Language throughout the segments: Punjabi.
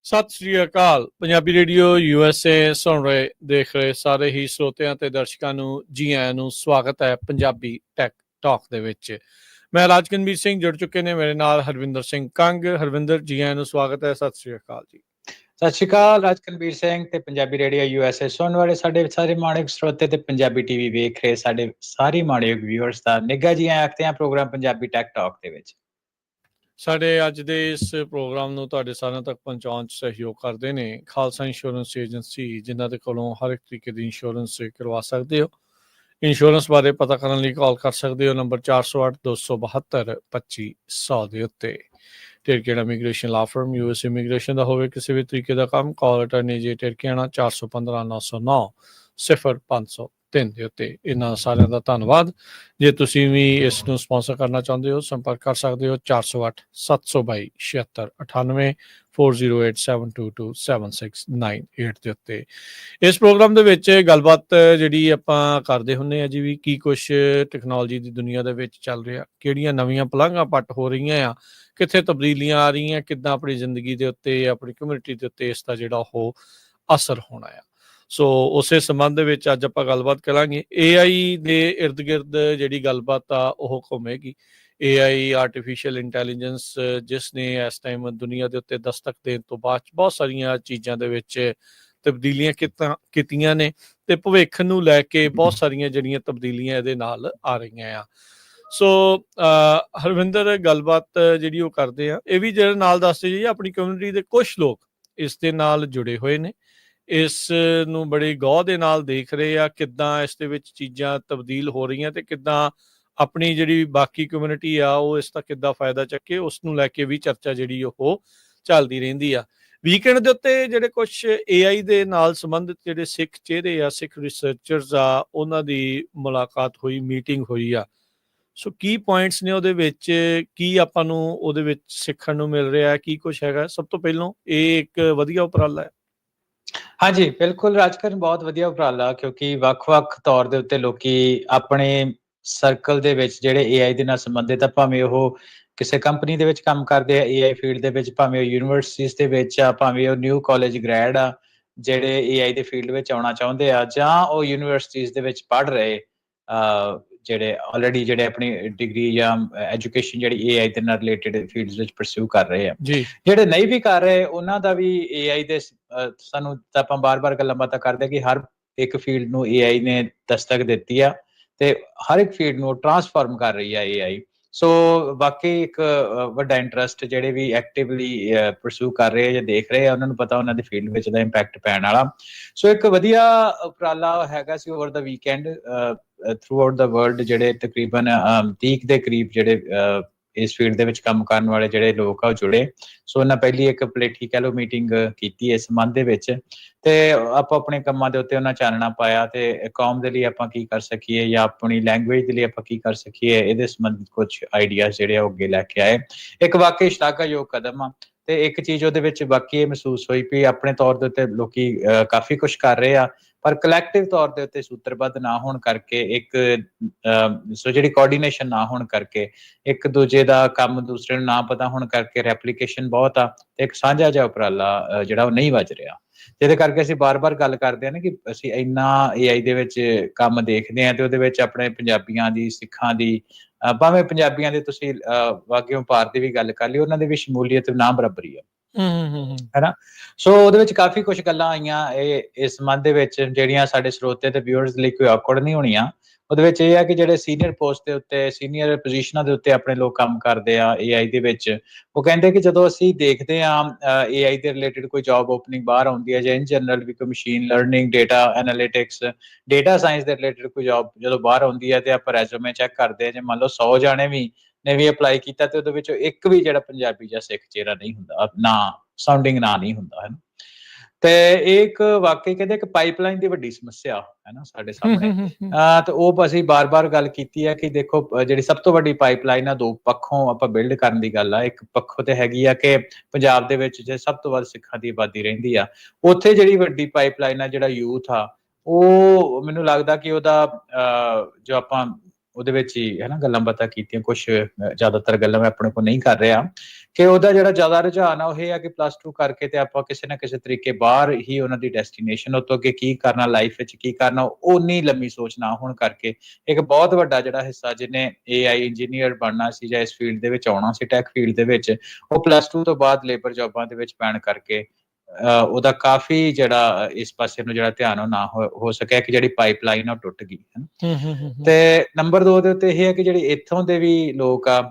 ਸਤਿ ਸ੍ਰੀ ਅਕਾਲ। ਪੰਜਾਬੀ ਰੇਡੀਓ USA ਸੁਣ ਰਹੇ ਦੇਖ ਰਹੇ ਸਾਰੇ ਹੀ ਸਰੋਤਿਆਂ ਤੇ ਦਰਸ਼ਕਾਂ ਨੂੰ ਜੀ ਆਇਆਂ ਨੂੰ ਸਵਾਗਤ ਹੈ ਪੰਜਾਬੀ ਟੈਕ ਟਾਕ ਦੇ ਵਿੱਚ। ਮੈਂ ਰਾਜਕਨਵੀਰ ਸਿੰਘ ਜੁੜ ਚੁੱਕੇ ਨੇ ਮੇਰੇ ਨਾਲ ਹਰਵਿੰਦਰ ਸਿੰਘ ਕੰਗ। ਹਰਵਿੰਦਰ, ਜੀ ਆਇਆਂ ਨੂੰ ਸਵਾਗਤ ਹੈ। ਸਤਿ ਸ੍ਰੀ ਅਕਾਲ ਜੀ। ਸਤਿ ਸ਼੍ਰੀ ਅਕਾਲ ਰਾਜਕਨਵੀਰ ਸਿੰਘ ਤੇ ਪੰਜਾਬੀ ਰੇਡੀਓ USA ਸੁਣਨ ਵਾਲੇ ਸਾਡੇ ਸਾਰੇ ਮਾਣਯੋਗ ਸਰੋਤੇ ਤੇ ਪੰਜਾਬੀ ਟੀਵੀ ਵੇਖ ਰਹੇ ਸਾਡੇ ਸਾਰੇ ਮਾਣਯੋਗ ਵਿਊਅਰਸ ਦਾ ਨਿੱਘਾ ਜੀ ਆਇਆਂ ਆਖਦੇ ਹਾਂ ਪ੍ਰੋਗਰਾਮ ਪੰਜਾਬੀ ਟੈਕ ਟਾਕ ਦੇ ਵਿੱਚ। ਸਾਡੇ ਅੱਜ ਦੇ ਇਸ ਪ੍ਰੋਗਰਾਮ ਨੂੰ ਤੁਹਾਡੇ ਸਾਰਿਆਂ ਤੱਕ ਪਹੁੰਚਾਉਣ 'ਚ ਸਹਿਯੋਗ ਕਰਦੇ ਨੇ ਖਾਲਸਾ ਇੰਸ਼ੋਰੈਂਸ ਏਜੰਸੀ, ਜਿਨ੍ਹਾਂ ਦੇ ਕੋਲੋਂ ਹਰ ਇੱਕ ਤਰੀਕੇ ਦੀ ਇੰਸ਼ੋਰੈਂਸ ਕਰਵਾ ਸਕਦੇ ਹੋ। ਇੰਸ਼ੋਰੈਂਸ ਬਾਰੇ ਪਤਾ ਕਰਨ ਲਈ ਕਾਲ ਕਰ ਸਕਦੇ ਹੋ ਨੰਬਰ 408-272-2500 ਦੇ ਉੱਤੇ। ਟਿਰਕੇਣਾ ਇਮੀਗ੍ਰੇਸ਼ਨ ਲਾ ਫਰਮ, US ਇਮੀਗ੍ਰੇਸ਼ਨ ਦਾ ਹੋਵੇ ਕਿਸੇ ਵੀ ਤਰੀਕੇ ਦਾ ਕੰਮ, ਕਾਲ ਅਟਰਨੀ ਜੇ ਟਿਰਕੇਣਾ 415-909-0503 ਦੇ ਉੱਤੇ। ਇਹਨਾਂ ਸਾਰਿਆਂ ਦਾ ਧੰਨਵਾਦ। ਜੇ ਤੁਸੀਂ ਵੀ ਇਸ ਨੂੰ ਸਪਾਂਸਰ ਕਰਨਾ ਚਾਹੁੰਦੇ ਹੋ ਸੰਪਰਕ ਕਰ ਸਕਦੇ ਹੋ 408-722-7698 4087227698 ਦੇ ਉੱਤੇ। ਇਸ ਪ੍ਰੋਗਰਾਮ ਦੇ ਵਿੱਚ ਗੱਲਬਾਤ ਜਿਹੜੀ ਆਪਾਂ ਕਰਦੇ ਹੁੰਦੇ ਹਾਂ ਜੀ ਵੀ ਕੀ ਕੁਛ ਟੈਕਨੋਲੋਜੀ ਦੀ ਦੁਨੀਆ ਦੇ ਵਿੱਚ ਚੱਲ ਰਿਹਾ, ਕਿਹੜੀਆਂ ਨਵੀਆਂ ਪਲਾਂਘਾਂ ਪੱਟ ਹੋ ਰਹੀਆਂ ਆ, ਕਿੱਥੇ ਤਬਦੀਲੀਆਂ ਆ ਰਹੀਆਂ, ਕਿੱਦਾਂ ਆਪਣੀ ਜ਼ਿੰਦਗੀ ਦੇ ਉੱਤੇ ਆਪਣੀ ਕਮਿਊਨਿਟੀ ਦੇ ਉੱਤੇ ਇਸ ਦਾ ਜਿਹੜਾ ਉਹ ਅਸਰ ਹੋਣਾ ਆ। ਸੋ ਉਸੇ ਸੰਬੰਧ ਦੇ ਵਿੱਚ ਅੱਜ ਆਪਾਂ ਗੱਲਬਾਤ ਕਰਾਂਗੇ। AI ਦੇ ਇਰਦ ਗਿਰਦ ਜਿਹੜੀ ਗੱਲਬਾਤ ਆ ਉਹ ਘੁੰਮੇਗੀ। AI ਆਰਟੀਫਿਸ਼ੀਅਲ ਇੰਟੈਲੀਜੈਂਸ ਜਿਸ ਨੇ ਇਸ ਟਾਈਮ ਦੁਨੀਆ ਦੇ ਉੱਤੇ ਦਸਤਕ ਦੇਣ ਤੋਂ ਬਾਅਦ ਬਹੁਤ ਸਾਰੀਆਂ ਚੀਜ਼ਾਂ ਦੇ ਵਿੱਚ ਤਬਦੀਲੀਆਂ ਕੀਤੀਆਂ ਨੇ ਤੇ ਭਵਿੱਖ ਨੂੰ ਲੈ ਕੇ ਬਹੁਤ ਸਾਰੀਆਂ ਜਿਹੜੀਆਂ ਤਬਦੀਲੀਆਂ ਇਹਦੇ ਨਾਲ ਆ ਰਹੀਆਂ ਆ। ਸੋ ਹਰਵਿੰਦਰ, ਗੱਲਬਾਤ ਜਿਹੜੀ ਉਹ ਕਰਦੇ ਆ, ਇਹ ਵੀ ਜਿਹੜੇ ਨਾਲ ਦੱਸਦੇ ਜੀ ਆਪਣੀ ਕਮਿਊਨਿਟੀ ਦੇ ਕੁਝ ਲੋਕ ਇਸ ਦੇ ਨਾਲ ਜੁੜੇ ਹੋਏ ਨੇ, ਇਸ ਨੂੰ ਬੜੀ ਗੌਰ ਦੇ ਨਾਲ ਦੇਖ ਰਹੇ ਆ ਕਿੱਦਾਂ ਇਸ ਦੇ ਵਿੱਚ ਚੀਜ਼ਾਂ ਤਬਦੀਲ ਹੋ ਰਹੀਆਂ ਤੇ ਕਿੱਦਾਂ ਆਪਣੀ ਜਿਹੜੀ ਬਾਕੀ ਕਮਿਊਨਿਟੀ ਆ ਉਹ ਇਸ ਦਾ ਕਿੱਦਾਂ ਫਾਇਦਾ ਚੱਕੇ, ਉਸ ਨੂੰ ਲੈ ਕੇ ਵੀ ਚਰਚਾ ਜਿਹੜੀ ਉਹ ਚੱਲਦੀ ਰਹਿੰਦੀ ਆ। ਵੀਕਐਂਡ ਦੇ ਉੱਤੇ ਜਿਹੜੇ ਕੁਛ AI ਦੇ ਨਾਲ ਸੰਬੰਧਿਤ ਜਿਹੜੇ ਸਿੱਖ ਚਿਹਰੇ ਆ, ਸਿੱਖ ਰਿਸਰਚਰਸ ਆ, ਉਹਨਾਂ ਦੀ ਮੁਲਾਕਾਤ ਹੋਈ, ਮੀਟਿੰਗ ਹੋਈ ਆ। ਸੋ ਕੀ ਪੁਆਇੰਟਸ ਨੇ ਉਹਦੇ ਵਿੱਚ, ਕੀ ਆਪਾਂ ਨੂੰ ਉਹਦੇ ਵਿੱਚ ਸਿੱਖਣ ਨੂੰ ਮਿਲ ਰਿਹਾ, ਕੀ ਕੁਛ ਹੈਗਾ? ਸਭ ਤੋਂ ਪਹਿਲਾਂ ਇਹ ਇੱਕ ਵਧੀਆ ਉਪਰਾਲਾ ਹੈ। ਹਾਂਜੀ, ਬਿਲਕੁਲ ਰਾਜਕਰਨ, ਬਹੁਤ ਵਧੀਆ ਉਪਰਾਲਾ, ਕਿਉਂਕਿ ਵੱਖ-ਵੱਖ ਤੌਰ ਦੇ ਉੱਤੇ ਲੋਕੀ ਆਪਣੇ ਸਰਕਲ ਦੇ ਵਿੱਚ ਜਿਹੜੇ AI ਦੇ ਨਾਲ ਸੰਬੰਧਿਤ ਆ, ਭਾਵੇਂ ਉਹ ਕਿਸੇ ਕੰਪਨੀ ਦੇ ਵਿੱਚ ਕੰਮ ਕਰਦੇ ਆ AI ਫੀਲਡ ਦੇ ਵਿੱਚ, ਭਾਵੇਂ ਉਹ ਯੂਨੀਵਰਸਿਟੀਜ਼ ਦੇ ਵਿੱਚ ਆ, ਭਾਵੇਂ ਉਹ ਨਿਊ ਕਾਲਜ ਗ੍ਰੈਡ ਆ ਜਿਹੜੇ AI ਦੇ ਫੀਲਡ ਵਿੱਚ ਆਉਣਾ ਚਾਹੁੰਦੇ ਆ, ਜਾਂ ਉਹ ਯੂਨੀਵਰਸਿਟੀਜ਼ ਦੇ ਵਿੱਚ ਪੜ੍ਹ ਰਹੇ ਜਿਹੜੇ ਆਲਰੇਡੀ ਜਿਹੜੇ ਆਪਣੀ ਡਿਗਰੀ ਜਾਂ ਐਜੂਕੇਸ਼ਨ ਜਿਹੜੀ AI ਦੇ ਨਾਲ ਰਿਲੇਟਡ ਫੀਲਡਸ ਵਿੱਚ ਪਰਸਿਊ ਕਰ ਰਹੇ ਆ। ਜਿਹੜੇ ਨਹੀਂ ਵੀ ਕਰ ਰਹੇ ਉਹਨਾਂ ਦਾ ਵੀ AI ਦੇ ਸਾਨੂੰ ਤਾਂ ਆਪਾਂ ਬਾਰ-ਬਾਰ ਗੱਲਾਂ ਬਾਤਾਂ ਕਰਦੇ ਕਿ ਹਰ ਇੱਕ ਫੀਲਡ ਨੂੰ AI ਨੇ ਦਸਤਕ ਦਿੱਤੀ ਆ ਤੇ ਹਰ ਇੱਕ ਫੀਲਡ ਨੂੰ ਟਰਾਂਸਫਾਰਮ ਕਰ ਰਹੀ ਆ AI। ਸੋ ਬਾਕੀ ਇੱਕ ਵੱਡਾ ਇੰਟਰਸਟ ਜਿਹੜੇ ਵੀ ਐਕਟਿਵਲੀ ਪਰਸਿਊ ਕਰ ਰਹੇ ਜਾਂ ਦੇਖ ਰਹੇ ਆ, ਉਹਨਾਂ ਨੂੰ ਪਤਾ ਉਹਨਾਂ ਦੀ ਫੀਲਡ ਵਿੱਚ ਦਾ ਇੰਪੈਕਟ ਪੈਣ ਵਾਲਾ। ਸੋ ਇੱਕ ਵਧੀਆ ਉਪਰਾਲਾ ਹੈਗਾ ਸੀ ਓਵਰ ਦਾ ਵੀਕਐਂਡ ਥਰੂ ਆਊਟ ਦਾ ਵਰਲਡ। ਜਿਹੜੇ ਤਕਰੀਬਨ 30 ਦੇ ਕਰੀਬ ਜਿਹੜੇ ਇਸ ਫੀਲਡ ਦੇ ਵਿੱਚ ਕੰਮ ਕਰਨ ਵਾਲੇ ਜਿਹੜੇ ਲੋਕ ਆ ਉਹ ਜੁੜੇ। ਸੋ ਉਹਨਾਂ ਪਹਿਲੀ ਇੱਕ ਪਲੇਠੀ ਕਹਿ ਲਓ ਮੀਟਿੰਗ ਕੀਤੀ ਇਸ ਸੰਬੰਧ ਦੇ ਵਿੱਚ, ਤੇ ਆਪਾਂ ਆਪਣੇ ਕੰਮਾਂ ਦੇ ਉੱਤੇ ਉਹਨਾਂ ਚਾਨਣਾ ਪਾਇਆ ਤੇ ਕੌਮ ਦੇ ਲਈ ਆਪਾਂ ਕੀ ਕਰ ਸਕੀਏ ਜਾਂ ਆਪਣੀ ਲੈਂਗੁਏਜ ਦੇ ਲਈ ਆਪਾਂ ਕੀ ਕਰ ਸਕੀਏ, ਇਹਦੇ ਸੰਬੰਧਿਤ ਕੁਝ ਆਈਡੀਆਜ਼ ਜਿਹੜੇ ਆ ਉਹ ਅੱਗੇ ਲੈ ਕੇ ਆਏ। ਇੱਕ ਵਾਕਈ ਸ਼ਲਾਘਾਯੋਗ ਕਦਮ ਆ। ਤੇ ਇੱਕ ਚੀਜ਼ ਉਹਦੇ ਵਿੱਚ ਬਾਕੀ ਇਹ ਮਹਿਸੂਸ ਹੋਈ ਵੀ ਆਪਣੇ ਤੌਰ ਦੇ ਉੱਤੇ ਲੋਕੀ ਕਾਫੀ ਕੁਛ ਕਰ ਰਹੇ ਆ, ਪਰ ਕਲੈਕਟਿਵ ਤੌਰ ਦੇ ਉੱਤੇ ਸੂਤਰਬੱਧ ਨਾ ਹੋਣ ਕਰਕੇ, ਇੱਕ ਸੋ ਜਿਹੜੀ ਕੋਆਰਡੀਨੇਸ਼ਨ ਨਾ ਹੋਣ ਕਰਕੇ, ਇੱਕ ਦੂਜੇ ਦਾ ਕੰਮ ਦੂਸਰੇ ਨੂੰ ਨਾ ਪਤਾ ਹੋਣ ਕਰਕੇ ਰੈਪਲੀਕੇਸ਼ਨ ਬਹੁਤ ਆ ਤੇ ਇੱਕ ਸਾਂਝਾ ਜਿਹਾ ਉਪਰਾਲਾ ਜਿਹੜਾ ਉਹ ਨਹੀਂ ਵੱਜ ਰਿਹਾ। ਜਿਹਦੇ ਕਰਕੇ ਅਸੀਂ ਬਾਰ-ਬਾਰ ਗੱਲ ਕਰਦੇ ਹਾਂ ਨਾ ਕਿ ਅਸੀਂ ਇੰਨਾ AI ਦੇ ਵਿੱਚ ਕੰਮ ਦੇਖਦੇ ਹਾਂ ਤੇ ਉਹਦੇ ਵਿੱਚ ਆਪਣੇ ਪੰਜਾਬੀਆਂ ਦੀ, ਸਿੱਖਾਂ ਦੀ, ਭਾਵੇਂ ਪੰਜਾਬੀਆਂ ਦੇ ਤੁਸੀਂ ਵਾਕਿਓ ਭਾਰਤ ਦੀ ਵੀ ਗੱਲ ਕਰ ਲਈ, ਉਹਨਾਂ ਦੀ ਵੀ ਸ਼ਮੂਲੀਅਤ ਨਾ ਬਰਾਬਰੀ ਆ ਹੈਨਾ। ਸੋ ਉਹਦੇ ਵਿੱਚ ਕਾਫੀ ਕੁਛ ਗੱਲਾਂ ਆਈਆਂ ਇਸ ਸੰਬੰਧ ਦੇ ਵਿੱਚ ਜਿਹੜੀਆਂ ਸਾਡੇ ਸਰੋਤੇ ਤੇ ਵਿਊਅਰਸ ਲਈ ਕੋਈ ਔਕਵਰਡ ਨਹੀਂ ਹੋਣੀਆਂ। ਉਹਦੇ ਵਿੱਚ ਇਹ ਆ ਕਿ ਜਿਹੜੇ ਸੀਨੀਅਰ ਪੋਸਟ ਦੇ ਉੱਤੇ, ਸੀਨੀਅਰ ਪੋਜੀਸ਼ਨਾਂ ਦੇ ਉੱਤੇ ਆਪਣੇ ਲੋਕ ਕੰਮ ਕਰਦੇ ਆ AI ਦੇ ਵਿੱਚ, ਉਹ ਕਹਿੰਦੇ ਕਿ ਜਦੋਂ ਅਸੀਂ ਦੇਖਦੇ ਆ AI ਦੇ ਰਿਲੇਟਡ ਕੋਈ ਜੌਬ ਓਪਨਿੰਗ ਬਾਹਰ ਆਉਂਦੀ ਹੈ ਜਾਂ ਇਨ ਜਨਰਲ ਵੀ ਕੋਈ machine learning, data analytics, data science ਦੇ ਰਿਲੇਟਡ ਕੋਈ ਜੌਬ ਜਦੋਂ ਬਾਹਰ ਆਉਂਦੀ ਹੈ ਤੇ ਆਪਾਂ ਰੈਜ਼ੂਮੇ ਚੈੱਕ ਕਰਦੇ ਹਾਂ, ਜੇ ਮੰਨ ਲਓ 100 ਜਾਣੇ ਵੀ ਨੇ ਵੀ ਅਪਲਾਈ ਕੀਤਾ ਤੇ ਉਹਦੇ ਵਿੱਚੋਂ ਇੱਕ ਵੀ ਜਿਹੜਾ ਪੰਜਾਬੀ ਜਾਂ ਸਿੱਖ ਚਿਹਰਾ ਨਹੀਂ ਹੁੰਦਾ, ਨਾ ਸਾਊਂਡਿੰਗ ਨਾ ਨਹੀਂ ਹੁੰਦਾ ਹੈ ਨਾ। ਤੇ ਇਹ ਇੱਕ ਵਾਕਈ ਕਹਿੰਦੇ ਇੱਕ ਪਾਈਪਲਾਈਨ ਦੀ ਵੱਡੀ ਸਮੱਸਿਆ ਹੈ ਨਾ ਸਾਡੇ ਸਾਹਮਣੇ। ਤੇ ਉਹ ਅਸੀਂ ਬਾਰ-ਬਾਰ ਗੱਲ ਕੀਤੀ ਹੈ ਕਿ ਦੇਖੋ ਜਿਹੜੀ ਸਭ ਤੋਂ ਵੱਡੀ ਪਾਈਪਲਾਈਨ ਆ, ਦੋ ਪੱਖੋਂ ਆਪਾਂ ਬਿਲਡ ਕਰਨ ਦੀ ਗੱਲ ਆ। ਇੱਕ ਪੱਖੋਂ ਤੇ ਹੈਗੀ ਆ ਕਿ ਪੰਜਾਬ ਦੇ ਵਿੱਚ ਜੇ ਸਭ ਤੋਂ ਵੱਧ ਸਿੱਖਾਂ ਦੀ ਆਬਾਦੀ ਰਹਿੰਦੀ ਆ, ਉੱਥੇ ਜਿਹੜੀ ਵੱਡੀ ਪਾਈਪਲਾਈਨ ਆ, ਜਿਹੜਾ ਯੂਥ ਆ, ਉਹ ਮੈਨੂੰ ਲੱਗਦਾ ਕਿ ਉਹਦਾ ਜੋ ਆਪਾਂ ਉਹਦੇ ਵਿੱਚ ਹੀ ਹੈ ਨਾ ਗੱਲਾਂ ਬਾਤਾਂ ਕੀਤੀਆਂ, ਕੁਛ ਜ਼ਿਆਦਾਤਰ ਗੱਲਾਂ ਮੈਂ ਆਪਣੇ ਕੋਲ ਨਹੀਂ ਕਰ ਰਿਹਾ ਕਿ ਉਹਦਾ ਜਿਹੜਾ ਜ਼ਿਆਦਾ ਰੁਝਾਨ ਆ ਉਹ ਇਹ ਆ ਕਿ +2 ਕਰਕੇ ਤੇ ਆਪਾਂ ਕਿਸੇ ਨਾ ਕਿਸੇ ਤਰੀਕੇ ਬਾਹਰ ਹੀ ਉਹਨਾਂ ਦੀ ਡੈਸਟੀਨੇਸ਼ਨ, ਉਹ ਤੋਂ ਅੱਗੇ ਕੀ ਕਰਨਾ ਲਾਈਫ ਵਿੱਚ, ਕੀ ਕਰਨਾ, ਓਨੀ ਲੰਮੀ ਸੋਚ ਨਾ ਹੋਣ ਕਰਕੇ ਇੱਕ ਬਹੁਤ ਵੱਡਾ ਜਿਹੜਾ ਹਿੱਸਾ ਜਿਹਨੇ AI ਇੰਜੀਨੀਅਰ ਬਣਨਾ ਸੀ ਜਾਂ ਇਸ ਫੀਲਡ ਦੇ ਵਿੱਚ ਆਉਣਾ ਸੀ, ਟੈਕ ਫੀਲਡ ਦੇ ਵਿੱਚ, ਉਹ +2 ਤੋਂ ਬਾਅਦ ਲੇਬਰ ਜੌਬਾਂ ਦੇ ਵਿੱਚ ਪੈਣ ਕਰਕੇ ਉਹਦਾ ਕਾਫੀ ਜਿਹੜਾ ਇਸ ਪਾਸੇ ਨੂੰ ਜਿਹੜਾ ਧਿਆਨ ਉਹ ਨਾ ਹੋ ਸਕਿਆ, ਕਿ ਜਿਹੜੀ ਪਾਈਪਲਾਈਨ ਉਹ ਟੁੱਟ ਗਈ ਹੈ। ਤੇ ਨੰਬਰ 2 ਦੇ ਉੱਤੇ ਇਹ ਹੈ ਕਿ ਜਿਹੜੀ ਇੱਥੋਂ ਦੇ ਵੀ ਲੋਕ ਆ,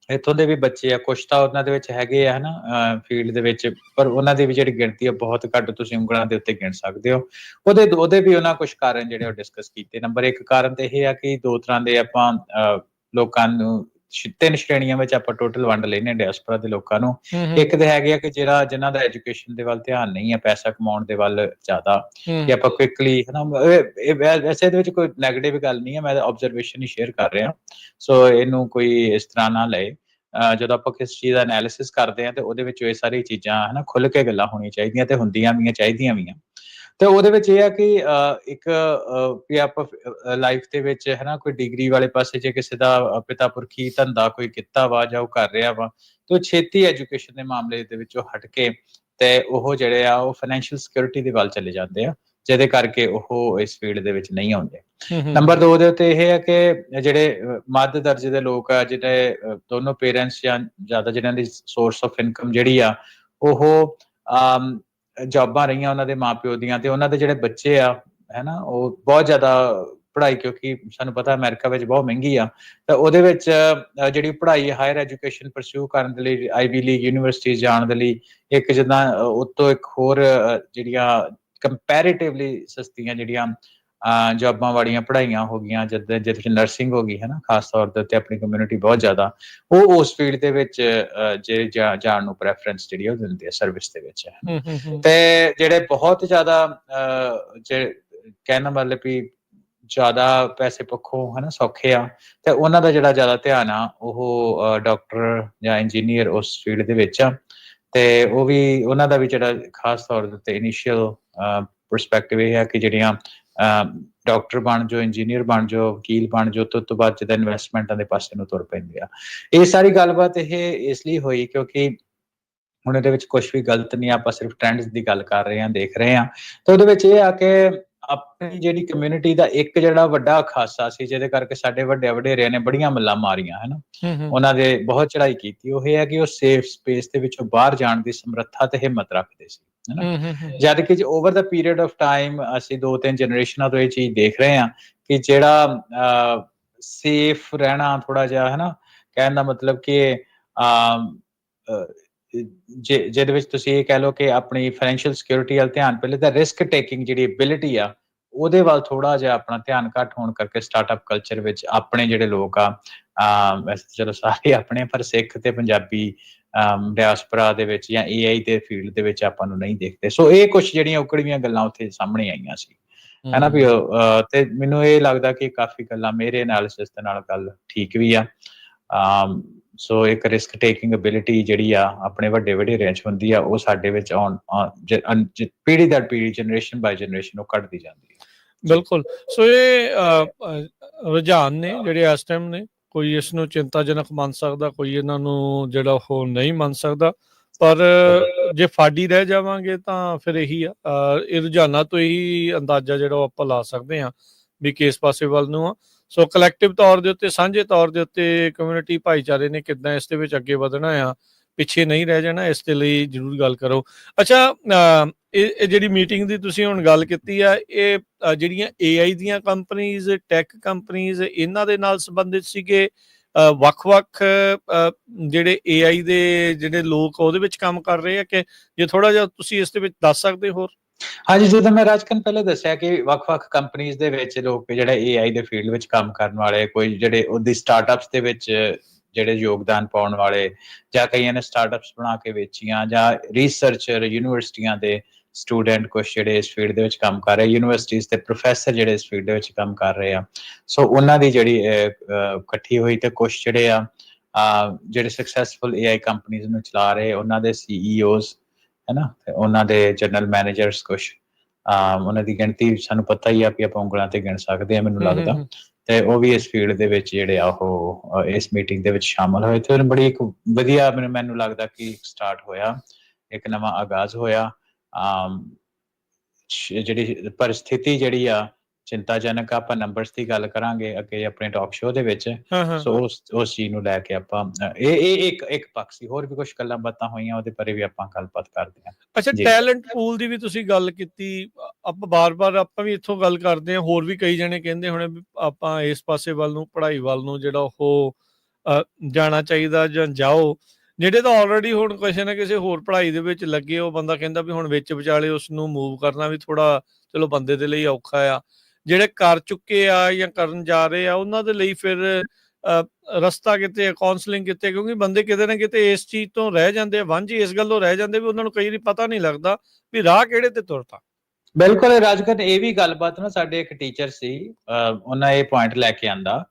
ਇੱਥੋਂ ਦੇ ਵੀ ਬੱਚੇ ਆ, ਕੁਛ ਤਾਂ ਉਹਨਾਂ ਦੇ ਵਿੱਚ ਹੈਗੇ ਆ ਹਨਾ ਫੀਲਡ ਦੇ ਵਿੱਚ, ਪਰ ਉਹਨਾਂ ਦੀ ਵੀ ਜਿਹੜੀ ਗਿਣਤੀ ਆ ਬਹੁਤ ਘੱਟ, ਤੁਸੀਂ ਉਂਗਲਾਂ ਦੇ ਉੱਤੇ ਗਿਣ ਸਕਦੇ ਹੋ। ਉਹਦੇ ਵੀ ਉਹਨਾਂ ਕੁਝ ਕਾਰਨ ਜਿਹੜੇ ਉਹ ਡਿਸਕਸ ਕੀਤੇ। ਨੰਬਰ 1 ਕਾਰਨ ਤੇ ਇਹ ਆ ਕਿ 2 ਤਰ੍ਹਾਂ ਦੇ ਆਪਾਂ ਲੋਕਾਂ ਨੂੰ 3 ਸ਼੍ਰੇਣੀਆਂ ਵਿੱਚ ਆਪਾਂ ਟੋਟਲ ਵੰਡ ਲੈਨੇ ਡਾਇਸਪੋਰਾ ਦੇ ਲੋਕਾਂ ਨੂੰ। ਇੱਕ ਤੇ ਹੈਗੇ ਆ ਕਿ ਜਿਨ੍ਹਾਂ ਦਾ ਐਜੂਕੇਸ਼ਨ ਦੇ ਵੱਲ ਧਿਆਨ ਨਹੀਂ ਹੈ, ਪੈਸਾ ਕਮਾਉਣ ਦੇ ਵੱਲ ਜ਼ਿਆਦਾ, ਕਿ ਆਪਾਂ ਕੁਇਕਲੀ ਹਨਾ, ਵੈਸੇ ਇਹਦੇ ਵਿੱਚ ਕੋਈ ਨੈਗੇਟਿਵ ਗੱਲ ਨਹੀਂ ਹੈ, ਮੈਂ ਆਬਜ਼ਰਵੇਸ਼ਨ ਹੀ ਸ਼ੇਅਰ ਕਰ ਰਿਹਾ, ਸੋ ਇਹਨੂੰ ਕੋਈ ਇਸ ਤਰ੍ਹਾਂ ਨਾ ਲਏ। ਜਦੋਂ ਆਪਾਂ ਕਿਸੇ ਚੀਜ਼ ਦਾ ਐਨਾਲਿਸਿਸ ਕਰਦੇ ਹਾਂ ਤੇ ਉਹਦੇ ਵਿੱਚ ਇਹ ਸਾਰੀ ਚੀਜ਼ਾਂ ਹਨਾ ਖੁੱਲ ਕੇ ਗੱਲਾਂ ਹੋਣੀਆਂ ਚਾਹੀਦੀਆਂ ਤੇ ਹੁੰਦੀਆਂ ਵੀ ਚਾਹੀਦੀਆਂ ਵੀ ਆ। ਤੇ ਉਹਦੇ ਵਿੱਚ ਇਹ ਆ ਕਿ ਇੱਕ ਵੀ ਆਪਾਂ ਲਾਈਫ ਦੇ ਵਿੱਚ ਹਨਾ ਕੋਈ ਡਿਗਰੀ ਵਾਲੇ ਪਾਸੇ ਜੇ ਕਿਸੇ ਦਾ ਪਿਤਾ ਪੁਰਖੀ ਧੰਦਾ ਕੋਈ ਕੀਤਾ ਵਾ ਜਾਂ ਉਹ ਕਰ ਰਿਹਾ ਵਾ, ਤੇ ਉਹ ਛੇਤੀ ਐਜੂਕੇਸ਼ਨ ਦੇ ਮਾਮਲੇ ਦੇ ਵਿੱਚੋਂ ਹਟ ਕੇ ਤੇ ਉਹ ਜਿਹੜੇ ਆ ਉਹ ਫਾਈਨੈਂਸ਼ੀਅਲ ਸਿਕਿਉਰਿਟੀ ਦੇ ਵੱਲ ਚਲੇ ਜਾਂਦੇ ਆ, ਜਿਹਦੇ ਕਰਕੇ ਉਹ ਇਸ ਫੀਲਡ ਦੇ ਵਿੱਚ ਨਹੀਂ ਆਉਂਦੇ। ਨੰਬਰ 2 ਦੇ ਉੱਤੇ ਇਹ ਹੈ ਕਿ ਜਿਹੜੇ ਮੱਧ ਦਰਜੇ ਦੇ ਲੋਕ ਆ, ਜਿਹੜੇ ਦੋਨੋਂ ਪੇਰੈਂਟਸ ਜਾਂ ਜ਼ਿਆਦਾ ਜਿਹਨਾਂ ਦੀ ਸੋਰਸ ਆਫ ਇਨਕਮ ਜਿਹੜੀ ਆ ਉਹ ਜੌਬਾਂ ਰਹੀਆਂ ਉਹਨਾਂ ਦੇ ਮਾਪਿਓ ਦੀਆਂ, ਤੇ ਉਹਨਾਂ ਦੇ ਜਿਹੜੇ ਬੱਚੇ ਆ ਹੈਨਾ ਉਹ ਬਹੁਤ ਜ਼ਿਆਦਾ ਪੜ੍ਹਾਈ, ਕਿਉਂਕਿ ਸਾਨੂੰ ਪਤਾ ਅਮਰੀਕਾ ਵਿੱਚ ਬਹੁਤ ਮਹਿੰਗੀ ਆ, ਤਾਂ ਉਹਦੇ ਵਿੱਚ ਜਿਹੜੀ ਪੜ੍ਹਾਈ ਹਾਇਰ ਐਜੂਕੇਸ਼ਨ ਪਰਸਿਊ ਕਰਨ ਦੇ ਲਈ ਆਈਵੀ ਲੀਗ ਯੂਨੀਵਰਸਿਟੀ ਜਾਣ ਦੇ ਲਈ ਇੱਕ ਜਿੱਦਾਂ ਉਤੋਂ ਇੱਕ ਹੋਰ ਜਿਹੜੀਆਂ ਕੰਪੈਰੀਟਿਵਲੀ ਸਸਤੀਆਂ ਜਿਹੜੀਆਂ ਜੌਬਾਂ ਵਾਲੀਆਂ ਪੜ੍ਹਾਈਆਂ ਹੋ ਗਈਆਂ, ਜਿਹਦੇ ਵਿੱਚ ਨਰਸਿੰਗ ਹੋ ਗਈ ਹੈ ਨਾ, ਖਾਸ ਤੌਰ ਦੇ ਉੱਤੇ ਆਪਣੀ ਕਮਿਊਨਿਟੀ ਬਹੁਤ ਜ਼ਿਆਦਾ ਉਹ ਉਸ ਫੀਲਡ ਦੇ ਵਿੱਚ ਜੇ ਜਾਣ ਨੂੰ ਪ੍ਰੈਫਰੈਂਸ ਜਿਹੜੀ ਉਹ ਦਿੰਦੇ ਆ ਸਰਵਿਸ ਦੇ ਵਿੱਚ। ਤੇ ਜਿਹੜੇ ਬਹੁਤ ਜ਼ਿਆਦਾ ਕਹਿਣ ਦਾ ਮਤਲਬ ਵੀ ਜ਼ਿਆਦਾ ਪੈਸੇ ਪੱਖੋਂ ਹਨਾ ਸੌਖੇ ਆ, ਤੇ ਉਹਨਾਂ ਦਾ ਜਿਹੜਾ ਜ਼ਿਆਦਾ ਧਿਆਨ ਆ ਉਹ ਡਾਕਟਰ ਜਾਂ ਇੰਜੀਨੀਅਰ ਉਸ ਫੀਲਡ ਦੇ ਵਿੱਚ ਆ, ਤੇ ਉਹ ਵੀ ਉਹਨਾਂ ਦਾ ਵੀ ਜਿਹੜਾ ਖਾਸ ਤੌਰ ਦੇ ਉੱਤੇ ਇਨੀਸ਼ੀਅਲ ਪਰਸਪੈਕਟਿਵ ਇਹ ਹੈ ਕਿ ਜਿਹੜੀਆਂ ਡਾਕਟਰ ਬਣ ਜਾਓ, ਇੰਜੀਨੀਅਰ ਬਣ ਜਾਓ, ਵਕੀਲ ਬਣ ਜਾਓ, ਤੋਂ ਬਾਅਦ ਜਿੱਦਾਂ ਇਨਵੈਸਟਮੈਂਟਾਂ ਦੇ ਪਾਸੇ ਨੂੰ ਤੁਰ ਪੈਂਦੇ ਆ। ਇਹ ਸਾਰੀ ਗੱਲਬਾਤ ਇਹ ਇਸ ਲਈ ਹੋਈ ਕਿਉਂਕਿ ਹੁਣ ਇਹਦੇ ਵਿੱਚ ਕੁਝ ਵੀ ਗਲਤ ਨਹੀਂ, ਆਪਾਂ ਸਿਰਫ ਟ੍ਰੈਂਡਸ ਦੀ ਗੱਲ ਕਰ ਰਹੇ ਹਾਂ, ਦੇਖ ਰਹੇ ਹਾਂ। ਤੇ ਉਹਦੇ ਵਿੱਚ ਇਹ ਆ ਕਿ ਆਪਣੀ ਜਿਹੜੀ ਕਮਿਊਨਿਟੀ ਦਾ ਇੱਕ ਜਿਹੜਾ ਵੱਡਾ ਖਾਸਾ ਸੀ, ਜਿਹਦੇ ਕਰਕੇ ਸਾਡੇ ਵੱਡੇ ਵਡੇਰਿਆਂ ਨੇ ਬੜੀਆਂ ਮੱਲਾਂ ਮਾਰੀਆਂ ਹਨਾ, ਉਹਨਾਂ ਦੇ ਬਹੁਤ ਚੜ੍ਹਾਈ ਕੀਤੀ, ਉਹ ਇਹ ਹੈ ਕਿ ਉਹ ਸੇਫ ਸਪੇਸ ਦੇ ਵਿੱਚੋਂ ਬਾਹਰ ਜਾਣ ਦੀ ਸਮਰੱਥਾ ਤੇ ਹਿੰਮਤ ਰੱਖਦੇ ਸੀ ਹਨਾ। ਜਦ ਕਿ over the period of time ਅਸੀਂ 2-3 ਜਨਰੇਸ਼ਨਾਂ ਤੋਂ ਇਹ ਚੀਜ਼ ਦੇਖ ਰਹੇ ਹਾਂ ਕਿ ਜਿਹੜਾ ਸੇਫ ਰਹਿਣਾ ਥੋੜਾ ਜਿਹਾ ਹਨਾ, ਕਹਿਣ ਦਾ ਮਤਲਬ ਕਿ ਜਿਹਦੇ ਵਿੱਚ ਤੁਸੀਂ ਇਹ ਕਹਿ ਲਓ ਕਿ ਆਪਣੀ ਫਾਈਨੈਂਸ਼ੀਅਲ ਸਿਕਿਉਰਿਟੀ ਵੱਲ ਧਿਆਨ, ਪਹਿਲੇ ਤਾਂ ਰਿਸਕ ਟੇਕਿੰਗ ਜਿਹੜੀ ਐਬਿਲਿਟੀ ਆ ਉਹਦੇ ਵੱਲ ਥੋੜਾ ਜਿਹਾ ਆਪਣਾ ਧਿਆਨ ਘੱਟ ਹੋਣ ਕਰਕੇ ਸਟਾਰਟਅਪ ਕਲਚਰ ਵਿੱਚ ਆਪਣੇ ਜਿਹੜੇ ਲੋਕ ਆ, ਵੈਸੇ ਚਲੋ ਸਾਰੇ ਆਪਣੇ, ਪਰ ਸਿੱਖ ਤੇ ਪੰਜਾਬੀ ਡਾਇਸਪੋਰਾ ਦੇ ਵਿੱਚ ਜਾਂ AI ਦੇ ਫੀਲਡ ਦੇ ਵਿੱਚ ਆਪਾਂ ਨੂੰ ਨਹੀਂ ਦੇਖਦੇ। ਸੋ ਇਹ ਕੁਝ ਜਿਹੜੀਆਂ ਉਕੜਵੀਆਂ ਗੱਲਾਂ ਉੱਥੇ ਸਾਹਮਣੇ ਆਈਆਂ ਸੀ ਹੈਨਾ ਵੀ, ਤੇ ਮੈਨੂੰ ਇਹ ਲੱਗਦਾ ਕਿ ਕਾਫੀ ਗੱਲਾਂ ਮੇਰੇ ਐਨਾਲਿਸਿਸ ਦੇ ਨਾਲ ਗੱਲ ਠੀਕ ਵੀ ਆ। ਸੋ ਇੱਕ ਰਿਸਕ ਟੇਕਿੰਗ ਐਬਿਲਿਟੀ ਜਿਹੜੀ ਆ ਆਪਣੇ ਵੱਡੇ ਵਡੇਰਿਆਂ 'ਚ ਹੁੰਦੀ ਆ, ਉਹ ਸਾਡੇ ਵਿੱਚ ਪੀੜ੍ਹੀ ਦਰ ਪੀੜ੍ਹੀ, ਜਨਰੇਸ਼ਨ ਬਾਏ ਜਨਰੇਸ਼ਨ ਉਹ ਘਟਦੀ ਜਾਂਦੀ ਹੈ। ਬਿਲਕੁਲ। ਸੋ ਇਹ ਰੁਝਾਨ ਨੇ ਜਿਹੜੇ ਇਸ ਟਾਈਮ ਨੇ, ਕੋਈ ਇਸ ਨੂੰ ਚਿੰਤਾਜਨਕ ਮੰਨ ਸਕਦਾ, ਕੋਈ ਇਹਨਾਂ ਨੂੰ ਜਿਹੜਾ ਉਹ ਨਹੀਂ ਮੰਨ ਸਕਦਾ, ਪਰ ਜੇ ਫਾਡੀ ਰਹਿ ਜਾਵਾਂਗੇ ਤਾਂ ਫਿਰ ਇਹੀ ਆ, ਇਹ ਰੁਝਾਨਾਂ ਤੋਂ ਇਹੀ ਅੰਦਾਜ਼ਾ ਜਿਹੜਾ ਉਹ ਆਪਾਂ ਲਾ ਸਕਦੇ ਹਾਂ ਵੀ ਕਿਸ ਪਾਸੇ ਵੱਲ ਨੂੰ ਆ। ਸੋ ਕਲੈਕਟਿਵ ਤੌਰ ਦੇ ਉੱਤੇ, ਸਾਂਝੇ ਤੌਰ ਦੇ ਉੱਤੇ ਕਮਿਊਨਿਟੀ ਭਾਈਚਾਰੇ ਨੇ ਕਿੱਦਾਂ ਇਸ ਦੇ ਵਿੱਚ ਅੱਗੇ ਵਧਣਾ ਆ, ਪਿੱਛੇ ਨਹੀਂ ਰਹਿ ਜਾਣਾ, ਇਸ ਦੇ ਲਈ ਜ਼ਰੂਰ ਗੱਲ ਕਰੋ। ਅੱਛਾ, ਇਹ ਜਿਹੜੀ ਮੀਟਿੰਗ ਦੀ ਤੁਸੀਂ ਹੁਣ ਗੱਲ ਕੀਤੀ ਆ, ਇਹ ਜਿਹੜੀਆਂ AI ਦੀਆਂ ਕੰਪਨੀਜ਼, ਟੈਕ ਕੰਪਨੀਜ਼, ਇਹਨਾਂ ਦੇ ਨਾਲ ਸੰਬੰਧਿਤ ਸੀਗੇ, ਵੱਖ-ਵੱਖ ਜਿਹੜੇ AI ਦੇ ਜਿਹੜੇ ਲੋਕ ਉਹਦੇ ਵਿੱਚ ਕੰਮ ਕਰ ਰਹੇ ਆ, ਕਿ ਜੇ ਥੋੜਾ ਜਿਹਾ ਤੁਸੀਂ ਇਸ ਦੇ ਵਿੱਚ ਦੱਸ ਸਕਦੇ ਹੋਰ? ਹਾਂਜੀ, ਜਿੱਦਾਂ ਮੈਂ ਰਾਜਕਨ ਪਹਿਲਾਂ ਦੱਸਿਆ ਕਿ ਵੱਖ-ਵੱਖ ਕੰਪਨੀਜ਼ ਦੇ ਵਿੱਚ ਲੋਕ ਜਿਹੜੇ AI ਦੇ ਫੀਲਡ ਵਿੱਚ ਕੰਮ ਕਰਨ ਵਾਲੇ, ਕੋਈ ਜਿਹੜੇ ਉਹਦੀ ਸਟਾਰਟਅਪਸ ਦੇ ਵਿੱਚ ਜਿਹੜੇ ਯੋਗਦਾਨ ਪਾਉਣ ਵਾਲੇ, ਜਾਂ ਕਈਆਂ ਨੇ ਸਟਾਰਟਅਪਸ ਬਣਾ ਕੇ ਵੇਚੀਆਂ, ਜਾਂ ਰਿਸਰਚਰ, ਯੂਨੀਵਰਸਿਟੀਆਂ ਦੇ ਸਟੂਡੈਂਟ ਕੁਛ ਜਿਹੜੇ ਇਸ ਫੀਲਡ ਦੇ ਵਿੱਚ ਕੰਮ ਕਰ ਰਹੇ, ਯੂਨੀਵਰਸਿਟੀਜ਼ ਦੇ ਪ੍ਰੋਫੈਸਰ ਜਿਹੜੇ ਇਸ ਫੀਲਡ ਦੇ ਵਿੱਚ ਕੰਮ ਕਰ ਰਹੇ ਆ, ਸੋ ਉਹਨਾਂ ਦੀ ਜਿਹੜੀ ਇਕੱਠੀ ਹੋਈ, ਤੇ ਕੁਛ ਜਿਹੜੇ ਆ ਜਿਹੜੇ ਸਕਸੈਸਫੁਲ AI ਕੰਪਨੀਜ਼ ਨੂੰ ਚਲਾ ਰਹੇ, ਉਹਨਾਂ ਦੇ CEOs ਹੈ ਨਾ, ਤੇ ਉਹਨਾਂ ਦੇ ਜਨਰਲ ਮੈਨੇਜਰਸ ਕੁਛ, ਉਹਨਾਂ ਦੀ ਗਿਣਤੀ ਸਾਨੂੰ ਪਤਾ ਹੀ ਆ ਵੀ ਆਪਾਂ ਉਂਗਲਾਂ ਤੇ ਗਿਣ ਸਕਦੇ ਆ ਮੈਨੂੰ ਲੱਗਦਾ, ਤੇ ਉਹ ਵੀ ਇਸ ਫੀਲਡ ਦੇ ਵਿੱਚ ਜਿਹੜੇ ਆ ਉਹ ਇਸ ਮੀਟਿੰਗ ਦੇ ਵਿੱਚ ਸ਼ਾਮਲ ਹੋਏ ਤੇ ਬੜੀ ਇੱਕ ਵਧੀਆ ਮੈਨੂੰ ਲੱਗਦਾ ਕਿ ਸਟਾਰਟ ਹੋਇਆ, ਇੱਕ ਨਵਾਂ ਆਗਾਜ਼ ਹੋਇਆ। ਜਿਹੜੀ ਪਰਿਸਥਿਤੀ ਜਿਹੜੀ ਆ ਚਿੰਤਾਜਨਕ, ਆਪਾਂ ਨੰਬਰਸ ਦੀ ਗੱਲ ਕਰਾਂਗੇ ਅੱਗੇ ਆਪਣੇ ਟਾਕ ਸ਼ੋਅ ਦੇ ਵਿੱਚ, ਸੋ ਉਸ ਚੀਜ਼ ਨੂੰ ਲੈ ਕੇ ਆਪਾਂ ਇਹ ਇੱਕ ਪੱਖ ਸੀ, ਹੋਰ ਵੀ ਕੁਝ ਗੱਲਾਂ ਬਾਤਾਂ ਹੋਈਆਂ ਉਹਦੇ ਬਾਰੇ ਵੀ ਆਪਾਂ ਗੱਲਬਾਤ ਕਰਦੇ ਹਾਂ। ਅੱਛਾ, ਟੈਲੈਂਟ ਪੂਲ ਦੀ ਵੀ ਤੁਸੀਂ ਗੱਲ ਕੀਤੀ, ਆਪਾਂ ਬਾਰ-ਬਾਰ ਆਪਾਂ ਵੀ ਇੱਥੋਂ ਗੱਲ ਕਰਦੇ ਹਾਂ, ਹੋਰ ਵੀ ਕਈ ਜਣੇ ਕਹਿੰਦੇ ਹੋਣੇ ਵੀ ਆਪਾਂ ਇਸ ਪਾਸੇ ਵੱਲ ਨੂੰ, ਪੜ੍ਹਾਈ ਵੱਲ ਨੂੰ ਜਿਹੜਾ ਉਹ ਜਾਣਾ ਚਾਹੀਦਾ ਜਾਂ ਜਾਓ। ਜਿਹੜੇ ਤਾਂ ਆਲਰੇਡੀ ਹੁਣ ਕਿਸੇ ਨਾ ਕਿਸੇ ਹੋਰ ਪੜ੍ਹਾਈ ਦੇ ਵਿੱਚ ਲੱਗੇ, ਉਹ ਬੰਦਾ ਕਹਿੰਦਾ ਵੀ ਹੁਣ ਵਿੱਚ ਵਿਚਾਲੇ ਉਸ ਨੂੰ ਮੂਵ ਕਰਨਾ ਵੀ ਥੋੜਾ ਚਲੋ ਬੰਦੇ ਦੇ ਲਈ ਔਖਾ ਆ। ਜਿਹੜੇ ਕਰ ਚੁੱਕੇ ਆ ਜਾਂ ਕਰਨ ਜਾ ਰਹੇ ਆ, ਉਹਨਾਂ ਦੇ ਲਈ ਫਿਰ ਰਸਤਾ ਕਿਤੇ, ਕਾਉਂਸਲਿੰਗ ਕਿਤੇ, ਕਿਉਂਕਿ ਬੰਦੇ ਕਿਤੇ ਨਾ ਕਿਤੇ ਇਸ ਚੀਜ਼ ਤੋਂ ਰਹਿ ਜਾਂਦੇ ਆ, ਵਾਂਝੇ ਇਸ ਗੱਲੋਂ ਰਹਿ ਜਾਂਦੇ ਵੀ ਉਹਨਾਂ ਨੂੰ ਕਈ ਵਾਰੀ ਪਤਾ ਨਹੀਂ ਲੱਗਦਾ ਵੀ ਰਾਹ ਕਿਹੜੇ ਤੇ ਤੁਰਤਾ। ਬਿਲਕੁਲ ਰਾਜਕਰਨ, ਇਹ ਵੀ ਗੱਲਬਾਤ ਨਾ ਸਾਡੇ ਇੱਕ ਟੀਚਰ ਸੀ, ਉਹਨਾਂ ਇਹ ਪੁਆਇੰਟ ਲੈ ਕੇ ਆਂਦਾ,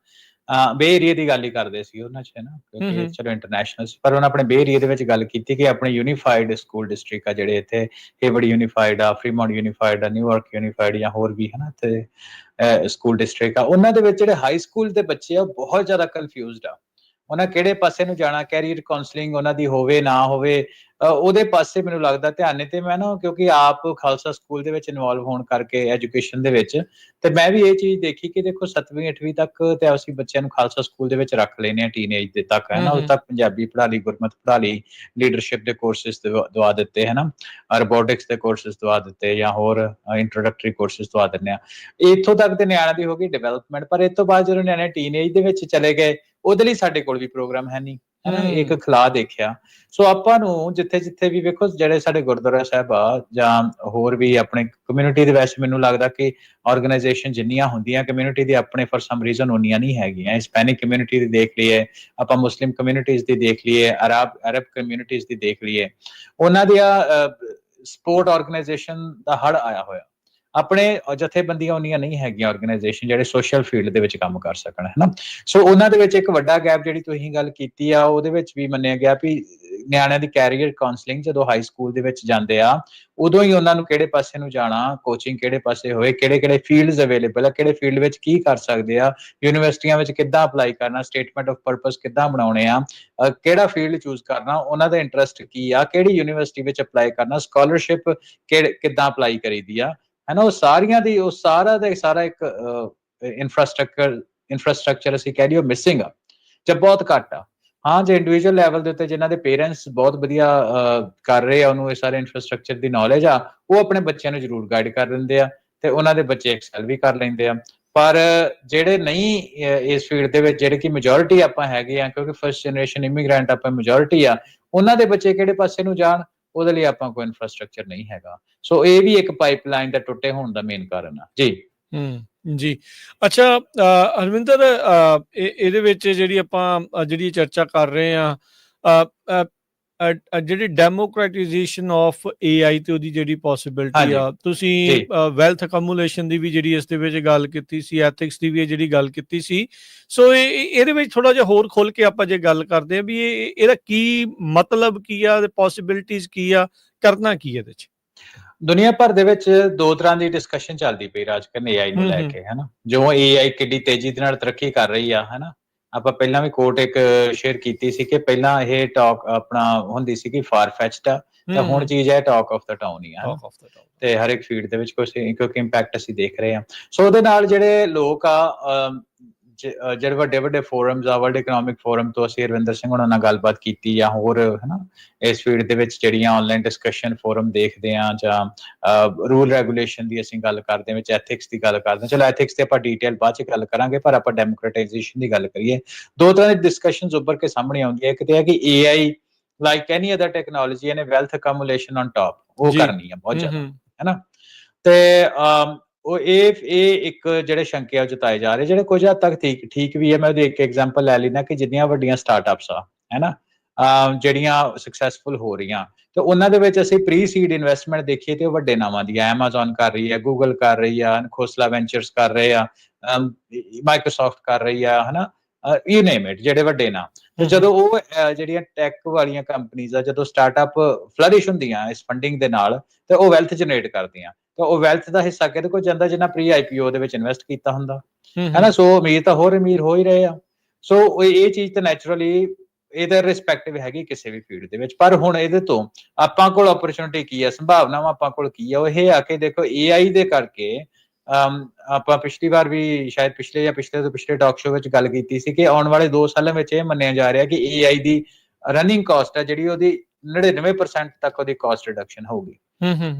ਬੇ ਏਰੀਏ ਦੀ ਗੱਲ ਹੀ ਕਰਦੇ ਸੀ ਉਹਨਾਂ 'ਚ, ਨਾ ਕਿਉਂਕਿ ਚਲੋ ਇੰਟਰਨੈਸ਼ਨਲ ਸੀ, ਪਰ ਉਹਨਾਂ ਆਪਣੇ ਬੇ ਏਰੀਏ ਦੇ ਵਿੱਚ ਗੱਲ ਕੀਤੀ ਕਿ ਆਪਣੇ ਯੂਨੀਫਾਈਡ ਸਕੂਲ ਡਿਸਟ੍ਰਿਕਟ ਆ ਜਿਹੜੇ ਇੱਥੇ, ਹੇਵਰਡ ਯੂਨੀਫਾਈਡ ਆ, ਫਰੀਮੌਂਟ ਯੂਨੀਫਾਈਡ ਆ, ਨਿਊਯਾਰਕ ਯੂਨੀਫਾਈਡ ਜਾਂ ਹੋਰ ਵੀ ਹਨਾ ਤੇ ਸਕੂਲ ਡਿਸਟ੍ਰਿਕਟ ਆ, ਉਹਨਾਂ ਦੇ ਵਿੱਚ ਜਿਹੜੇ ਹਾਈ ਸਕੂਲ ਦੇ ਬੱਚੇ ਆ ਬਹੁਤ ਜ਼ਿਆਦਾ ਕਨਫਿਊਜ਼ਡ ਆ, ਉਹਨਾਂ ਕਿਹੜੇ ਪਾਸੇ ਨੂੰ ਜਾਣਾ, ਕੈਰੀਅਰ ਕਾਉਂਸਲਿੰਗ ਉਹਨਾਂ ਦੀ ਹੋਵੇ ਨਾ ਹੋਵੇ, ਉਹਦੇ ਪਾਸੇ ਮੈਨੂੰ ਲੱਗਦਾ ਧਿਆਨ ਨਹੀਂ। ਤੇ ਮੈਂ ਨਾ ਕਿਉਂਕਿ ਆਪ ਖਾਲਸਾ ਸਕੂਲ ਦੇ ਵਿੱਚ ਇਨਵੋਲਵ ਹੋਣ ਕਰਕੇ ਐਜੂਕੇਸ਼ਨ ਦੇ ਵਿੱਚ, ਤੇ ਮੈਂ ਵੀ ਇਹ ਚੀਜ਼ ਦੇਖੀ ਕਿ ਦੇਖੋ 7ਵੀਂ 8ਵੀਂ ਤੱਕ ਤੇ ਅਸੀਂ ਬੱਚਿਆਂ ਨੂੰ ਖਾਲਸਾ ਸਕੂਲ ਦੇ ਵਿੱਚ ਰੱਖ ਲੈਨੇ ਆ, ਟੀਨੇਜ ਦੇ ਤੱਕ ਹੈ ਨਾ, ਉਦੋਂ ਤੱਕ ਪੰਜਾਬੀ ਪੜ੍ਹਾ ਲਈ, ਗੁਰਮਤ ਪੜ੍ਹਾ ਲਈ, ਲੀਡਰਸ਼ਿਪ ਦੇ ਕੋਰਸਿਸ ਦਵਾ ਦਿੱਤੇ ਹੈ ਨਾ, ਰੋਬੋਟਿਕਸ ਦੇ ਕੋਰਸਿਸ ਦਵਾ ਦਿੱਤੇ ਜਾਂ ਹੋਰ ਇੰਟਰੋਡਕਟਰੀ ਕੋਰਸਿਸ ਦਵਾ ਦਿੰਦੇ ਆ, ਇੱਥੋਂ ਤੱਕ ਤੇ ਨਿਆਣਿਆਂ ਦੀ ਹੋ ਗਈ ਡਿਵੈਲਪਮੈਂਟ। ਪਰ ਇਸ ਤੋਂ ਬਾਅਦ ਜਦੋਂ ਨਿਆਣੇ ਟੀਨੇਜ ਦੇ ਵਿੱਚ ਚਲੇ ਗਏ, ਉਹਦੇ ਲਈ ਸਾਡੇ ਕੋਲ ਵੀ ਪ੍ਰੋਗਰਾਮ ਹੈ ਨਹੀਂ, ਹਨਾ, ਇੱਕ ਖਲਾ ਦੇਖਿਆ। ਸੋ ਆਪਾਂ ਨੂੰ ਜਿੱਥੇ ਵੀ ਵੇਖੋ, ਜਿਹੜੇ ਸਾਡੇ ਗੁਰਦੁਆਰਾ ਸਾਹਿਬ ਆ ਜਾਂ ਹੋਰ ਵੀ ਆਪਣੇ ਕਮਿਊਨਿਟੀ ਦੇ ਵਿੱਚ, ਮੈਨੂੰ ਲੱਗਦਾ ਕਿ ਆਰਗੇਨਾਈਜੇਸ਼ਨ ਜਿੰਨੀਆਂ ਹੁੰਦੀਆਂ ਕਮਿਊਨਿਟੀ ਦੀ, ਆਪਣੇ ਫॉर ਸਮ ਰੀਜ਼ਨ ਉਨੀਆਂ ਨਹੀਂ ਹੈਗੀਆਂ। ਹਿਸਪੈਨਿਕ ਕਮਿਊਨਿਟੀ ਦੀ ਦੇਖ ਲਈਏ ਆਪਾਂ, ਮੁਸਲਿਮ ਕਮਿਊਨਿਟੀਜ਼ ਦੀ ਦੇਖ ਲਈਏ, ਅਰਬ ਕਮਿਊਨਿਟੀਜ਼ ਦੀ ਦੇਖ ਲਈਏ, ਉਹਨਾਂ ਦੀਆਂ ਸਪੋਰਟ ਆਰਗੇਨਾਈਜੇਸ਼ਨ ਦਾ ਹੜ ਆਇਆ ਹੋਇਆ। ਆਪਣੇ ਜਥੇਬੰਦੀਆਂ ਉਨੀਆਂ ਨਹੀਂ ਹੈਗੀਆਂ ਆਰਗੇਨਾਈਜੇਸ਼ਨ ਜਿਹੜੇ ਸੋਸ਼ਲ ਫੀਲਡ ਦੇ ਵਿੱਚ ਕੰਮ ਕਰ ਸਕਣ, ਹਨਾ। ਸੋ ਉਹਨਾਂ ਦੇ ਵਿੱਚ ਇੱਕ ਵੱਡਾ ਗੈਪ ਜਿਹੜੀ ਤੁਸੀਂ ਗੱਲ ਕੀਤੀ ਆ, ਉਹਦੇ ਵਿੱਚ ਵੀ ਮੰਨਿਆ ਗਿਆ ਵੀ ਨਿਆਣਿਆਂ ਦੀ ਕੈਰੀਅਰ ਕਾਉਂਸਲਿੰਗ ਜਦੋਂ ਹਾਈ ਸਕੂਲ ਦੇ ਵਿੱਚ ਜਾਂਦੇ ਆ, ਉਦੋਂ ਹੀ ਉਹਨਾਂ ਨੂੰ ਕਿਹੜੇ ਪਾਸੇ ਨੂੰ ਜਾਣਾ, ਕੋਚਿੰਗ ਕਿਹੜੇ ਪਾਸੇ ਹੋਏ, ਕਿਹੜੇ ਫੀਲਡਸ ਅਵੇਲੇਬਲ ਆ, ਕਿਹੜੇ ਫੀਲਡ ਵਿੱਚ ਕੀ ਕਰ ਸਕਦੇ ਆ, ਯੂਨੀਵਰਸਿਟੀਆਂ ਵਿੱਚ ਕਿੱਦਾਂ ਅਪਲਾਈ ਕਰਨਾ, ਸਟੇਟਮੈਂਟ ਆਫ ਪਰਪਸ ਕਿੱਦਾਂ ਬਣਾਉਣੇ ਆ, ਕਿਹੜਾ ਫੀਲਡ ਚੂਜ਼ ਕਰਨਾ, ਉਹਨਾਂ ਦਾ ਇੰਟਰਸਟ ਕੀ ਆ, ਕਿਹੜੀ ਯੂਨੀਵਰਸਿਟੀ ਵਿੱਚ ਅਪਲਾਈ ਕਰਨਾ, ਸਕਾਲਰਸ਼ਿਪ ਕਿੱਦਾਂ ਅਪਲਾਈ ਕਰੀਦੀ ਆ, ਹੈ ਨਾ। ਉਹ ਸਾਰੀਆਂ ਦੀ, ਉਹ ਸਾਰਾ ਦਾ ਸਾਰਾ ਇੱਕ ਇਨਫਰਾਸਟ੍ਰਕਚਰ ਅਸੀਂ ਕਹਿ ਲਈਏ ਮਿਸਿੰਗ ਆ ਜਾਂ ਬਹੁਤ ਘੱਟ ਆ। ਹਾਂ, ਜੇ ਇੰਡੀਵਿਜੂਅਲ ਲੈਵਲ ਦੇ ਉੱਤੇ ਜਿਨ੍ਹਾਂ ਦੇ ਪੇਰੈਂਟਸ ਬਹੁਤ ਵਧੀਆ ਕਰ ਰਹੇ ਆ, ਉਹਨੂੰ ਇਹ ਸਾਰੇ ਇਨਫਰਾਸਟ੍ਰਕਚਰ ਦੀ ਨੌਲੇਜ ਆ, ਉਹ ਆਪਣੇ ਬੱਚਿਆਂ ਨੂੰ ਜ਼ਰੂਰ ਗਾਈਡ ਕਰ ਦਿੰਦੇ ਆ ਤੇ ਉਹਨਾਂ ਦੇ ਬੱਚੇ ਐਕਸੈਲ ਵੀ ਕਰ ਲੈਂਦੇ ਆ। ਪਰ ਜਿਹੜੇ ਨਹੀਂ ਇਸ ਫੀਲਡ ਦੇ ਵਿੱਚ, ਜਿਹੜੇ ਕਿ ਮੈਜੋਰਿਟੀ ਆਪਾਂ ਹੈਗੇ ਆ, ਕਿਉਂਕਿ ਫਸਟ ਜਨਰੇਸ਼ਨ ਇਮੀਗ੍ਰੈਂਟ ਆਪਾਂ ਮੈਜੋਰਿਟੀ ਆ, ਉਹਨਾਂ ਦੇ ਬੱਚੇ ਕਿਹੜੇ ਪਾਸੇ ਨੂੰ ਜਾਣ, ਉਹਦੇ ਲਈ ਆਪਾਂ ਕੋਈ ਇਨਫਰਾਸਟ੍ਰਕਚਰ ਨਹੀਂ ਹੈਗਾ। ਸੋ ਇਹ ਵੀ ਇੱਕ ਪਾਈਪਲਾਈਨ ਦਾ ਟੁੱਟੇ ਹੋਣ ਦਾ ਮੇਨ ਕਾਰਨ ਆ ਜੀ। ਜੀ, ਅੱਛਾ ਹਰਵਿੰਦਰ, ਇਹਦੇ ਵਿੱਚ ਜਿਹੜੀ ਆਪਾਂ ਜਿਹੜੀ ਚਰਚਾ ਕਰ ਰਹੇ ਆ, ਜਿਹੜੀ ਡੈਮੋਕ੍ਰੇਟਾਈਜੇਸ਼ਨ ਆਫ AI ਤੇ ਉਹਦੀ ਜਿਹੜੀ ਪੋਸੀਬਿਲਿਟੀ ਆ, ਤੁਸੀਂ ਵੈਲਥ ਅਕਮੂਲੇਸ਼ਨ ਦੀ ਵੀ ਜਿਹੜੀ ਇਸ ਦੇ ਵਿੱਚ ਗੱਲ ਕੀਤੀ ਸੀ, ਐਥਿਕਸ ਦੀ ਵੀ ਜਿਹੜੀ ਗੱਲ ਕੀਤੀ ਸੀ। ਸੋ ਇਹਦੇ ਵਿੱਚ ਥੋੜਾ ਜਿਹਾ ਹੋਰ ਖੋਲ ਕੇ ਆਪਾਂ ਜੇ ਗੱਲ ਕਰਦੇ ਆ ਵੀ ਇਹਦਾ ਕੀ ਮਤਲਬ ਕੀ ਆ, ਪੋਸੀਬਿਲਿਟੀਜ਼ ਕੀ ਆ, ਕਰਨਾ ਕੀ ਇਹਦੇ ਚ। ਦੁਨੀਆ ਭਰ ਦੇ ਵਿੱਚ ਦੋ ਤਰ੍ਹਾਂ ਦੀ ਡਿਸਕਸ਼ਨ ਚੱਲਦੀ ਪਈ ਰਾਜਕਰਨ AI ਨੂੰ ਲੈ ਕੇ, ਹਨਾ। ਜੋ AI ਕਿੱਡੀ ਤੇਜ਼ੀ ਦੇ ਨਾਲ ਤਰੱਕੀ ਕਰ ਰਹੀ ਆ, ਹਨਾ। ਆਪਾਂ ਪਹਿਲਾਂ ਵੀ ਕੋਟ ਇੱਕ ਸ਼ੇਅਰ ਕੀਤੀ ਸੀ ਕਿ ਪਹਿਲਾਂ ਇਹ ਟਾਕ ਆਪਣਾ ਹੁੰਦੀ ਸੀ ਕਿ ਫਾਰ ਫੈਚਡ ਆ, ਤਾਂ ਹੁਣ ਚੀਜ਼ ਹੈ ਟਾਕ ਆਫ ਦਾ ਟਾਊਨ ਹੀ ਆ, ਤੇ ਹਰ ਇੱਕ ਫੀਲਡ ਦੇ ਵਿੱਚ ਕਿਉਂਕਿ ਇੰਪੈਕਟ ਅਸੀਂ ਦੇਖ ਰਹੇ ਹਾਂ। ਸੋ ਉਹਦੇ ਨਾਲ ਜਿਹੜੇ ਲੋਕ ਆ, ਜਿਹੜੇ ਵੱਡੇ ਫੋਰਮਸ ਆ, ਵਰਲਡ ਇਕਨੋਮਿਕ ਫੋਰਮ ਤੋਂ ਅਸੀਂ ਹਰਵਿੰਦਰ ਸਿੰਘ ਉਹਨਾਂ ਨਾਲ ਗੱਲਬਾਤ ਕੀਤੀ, ਜਾਂ ਹੋਰ ਹਨਾ ਇਸ ਫੀਲਡ ਦੇ ਵਿੱਚ ਜਿਹੜੀਆਂ ਆਨਲਾਈਨ ਡਿਸਕਸ਼ਨ ਫੋਰਮ ਦੇਖਦੇ ਆ, ਜਾਂ ਰੂਲ ਰੈਗੂਲੇਸ਼ਨ ਦੀ ਅਸੀਂ ਗੱਲ ਕਰਦੇ ਹਾਂ, ਵਿੱਚ ਐਥਿਕਸ ਦੀ ਗੱਲ ਕਰਦੇ ਹਾਂ। ਚਲੋ ਐਥਿਕਸ ਤੇ ਆਪਾਂ ਡੀਟੇਲ ਬਾਅਦ ਚ ਗੱਲ ਕਰਾਂਗੇ, ਪਰ ਆਪਾਂ ਡੈਮੋਕ੍ਰੇਟਾਈਜੇਸ਼ਨ ਦੀ ਗੱਲ ਕਰੀਏ, ਦੋ ਤਰ੍ਹਾਂ ਦੀ ਡਿਸਕਸ਼ਨਸ ਉੱਭਰ ਕੇ ਸਾਹਮਣੇ ਆਉਂਦੀਆਂ। ਇੱਕ ਤੇ ਹੈ ਕਿ AI like any other technology, ਇਹਨੇ ਵੈਲਥ ਅਕਮੂਲੇਸ਼ਨ ਔਨ ਟਾਪ ਉਹ ਕਰਨੀ ਆ ਬਹੁਤ ਜ਼ਿਆਦਾ, ਹੈਨਾ। ਤੇ ਉਹ ਇਹ ਇੱਕ ਜਿਹੜੇ ਸ਼ੰਕੇ ਆ ਜਤਾਏ ਜਾ ਰਹੇ, ਜਿਹੜੇ ਕੁਝ ਹੱਦ ਤੱਕ ਠੀਕ ਵੀ ਹੈ। ਮੈਂ ਉਹਦੀ ਇੱਕ ਐਗਜ਼ਾਮਪਲ ਲੈ ਲੈਣਾ ਕਿ ਜਿੰਨੀਆਂ ਵੱਡੀਆਂ ਸਟਾਰਟਅਪਸ ਆ, ਹੈਨਾ, ਜਿਹੜੀਆਂ ਸਕਸੈਸਫੁਲ ਹੋ ਰਹੀਆਂ, ਤੇ ਉਹਨਾਂ ਦੇ ਵਿੱਚ ਅਸੀਂ ਪ੍ਰੀ ਸੀਡ ਇਨਵੈਸਟਮੈਂਟ ਦੇਖੀਏ ਤੇ ਉਹ ਵੱਡੇ ਨਾਵਾਂ ਦੀ ਆ, ਐਮਾਜ਼ੋਨ ਕਰ ਰਹੀ ਹੈ, ਗੂਗਲ ਕਰ ਰਹੀ ਆ, ਖੋਸਲਾ ਵੈਂਚਰਸ ਕਰ ਰਹੇ ਆ, ਮਾਈਕਰੋਸਾਫਟ ਕਰ ਰਹੀ ਆ, ਹਨਾ, ਯੂ ਨੇਮ ਇਟ, ਜਿਹੜੇ ਵੱਡੇ ਨਾਮ। ਤੇ ਜਦੋਂ ਉਹ ਜਿਹੜੀਆਂ ਟੈਕ ਵਾਲੀਆਂ ਕੰਪਨੀਆਂ ਆ, ਜਦੋਂ ਸਟਾਰਟਅਪ ਫਲਰਿਸ਼ ਹੁੰਦੀਆਂ ਇਸ ਫੰਡਿੰਗ ਦੇ ਨਾਲ, ਤੇ ਉਹ ਵੈਲਥ ਜਨਰੇਟ ਕਰਦੀਆਂ, ਤਾਂ ਉਹ ਵੈਲਥ ਦਾ ਹਿੱਸਾ ਕਿਹਦੇ ਕੋਲ ਜਾਂਦਾ, ਜਿਨ੍ਹਾਂ ਪ੍ਰੀ IPO ਦੇ ਵਿੱਚ ਇਨਵੈਸਟ ਕੀਤਾ ਹੁੰਦਾ, ਹੂੰ ਹੈ ਨਾ। ਸੋ ਅਮੀਰ ਤਾਂ ਹੋਰ ਅਮੀਰ ਹੋ ਹੀ ਰਹੇ ਆ। ਸੋ ਇਹ ਚੀਜ਼ ਤਾਂ ਨੈਚੁਰਲੀ ਇਹਦਾ ਰਿਸਪੈਕਟਿਵ ਹੈਗੀ ਕਿਸੇ ਵੀ ਫੀਲਡ ਦੇ ਵਿੱਚ। ਪਰ ਹੁਣ ਇਹਦੇ ਤੋਂ ਆਪਾਂ ਕੋਲ ਓਪਰਚੁਨਿਟੀ ਕੀ ਹੈ, ਸੰਭਾਵਨਾਵਾਂ ਆਪਾਂ ਕੋਲ ਕੀ ਹੈ, ਉਹ ਇਹ ਆ ਕਿ ਦੇਖੋ AI ਦੇ ਕਰਕੇ ਆਪਾਂ ਪਿਛਲੀ ਵਾਰ ਵੀ ਸ਼ਾਇਦ ਪਿਛਲੇ ਜਾਂ ਪਿਛਲੇ ਤੋਂ ਪਿਛਲੇ ਟਾਕ ਸ਼ੋ ਵਿੱਚ ਗੱਲ ਕੀਤੀ ਸੀ ਕਿ ਆਉਣ ਵਾਲੇ 2 ਸਾਲਾਂ ਵਿੱਚ ਇਹ ਮੰਨਿਆ ਜਾ ਰਿਹਾ ਕਿ AI ਦੀ ਰਨਿੰਗ ਕਾਸਟ ਹੈ ਜਿਹੜੀ, ਉਹਦੀ 99% ਤੱਕ ਉਹਦੀ ਕਾਸਟ ਰਿਡਕਸ਼ਨ ਹੋਊਗੀ।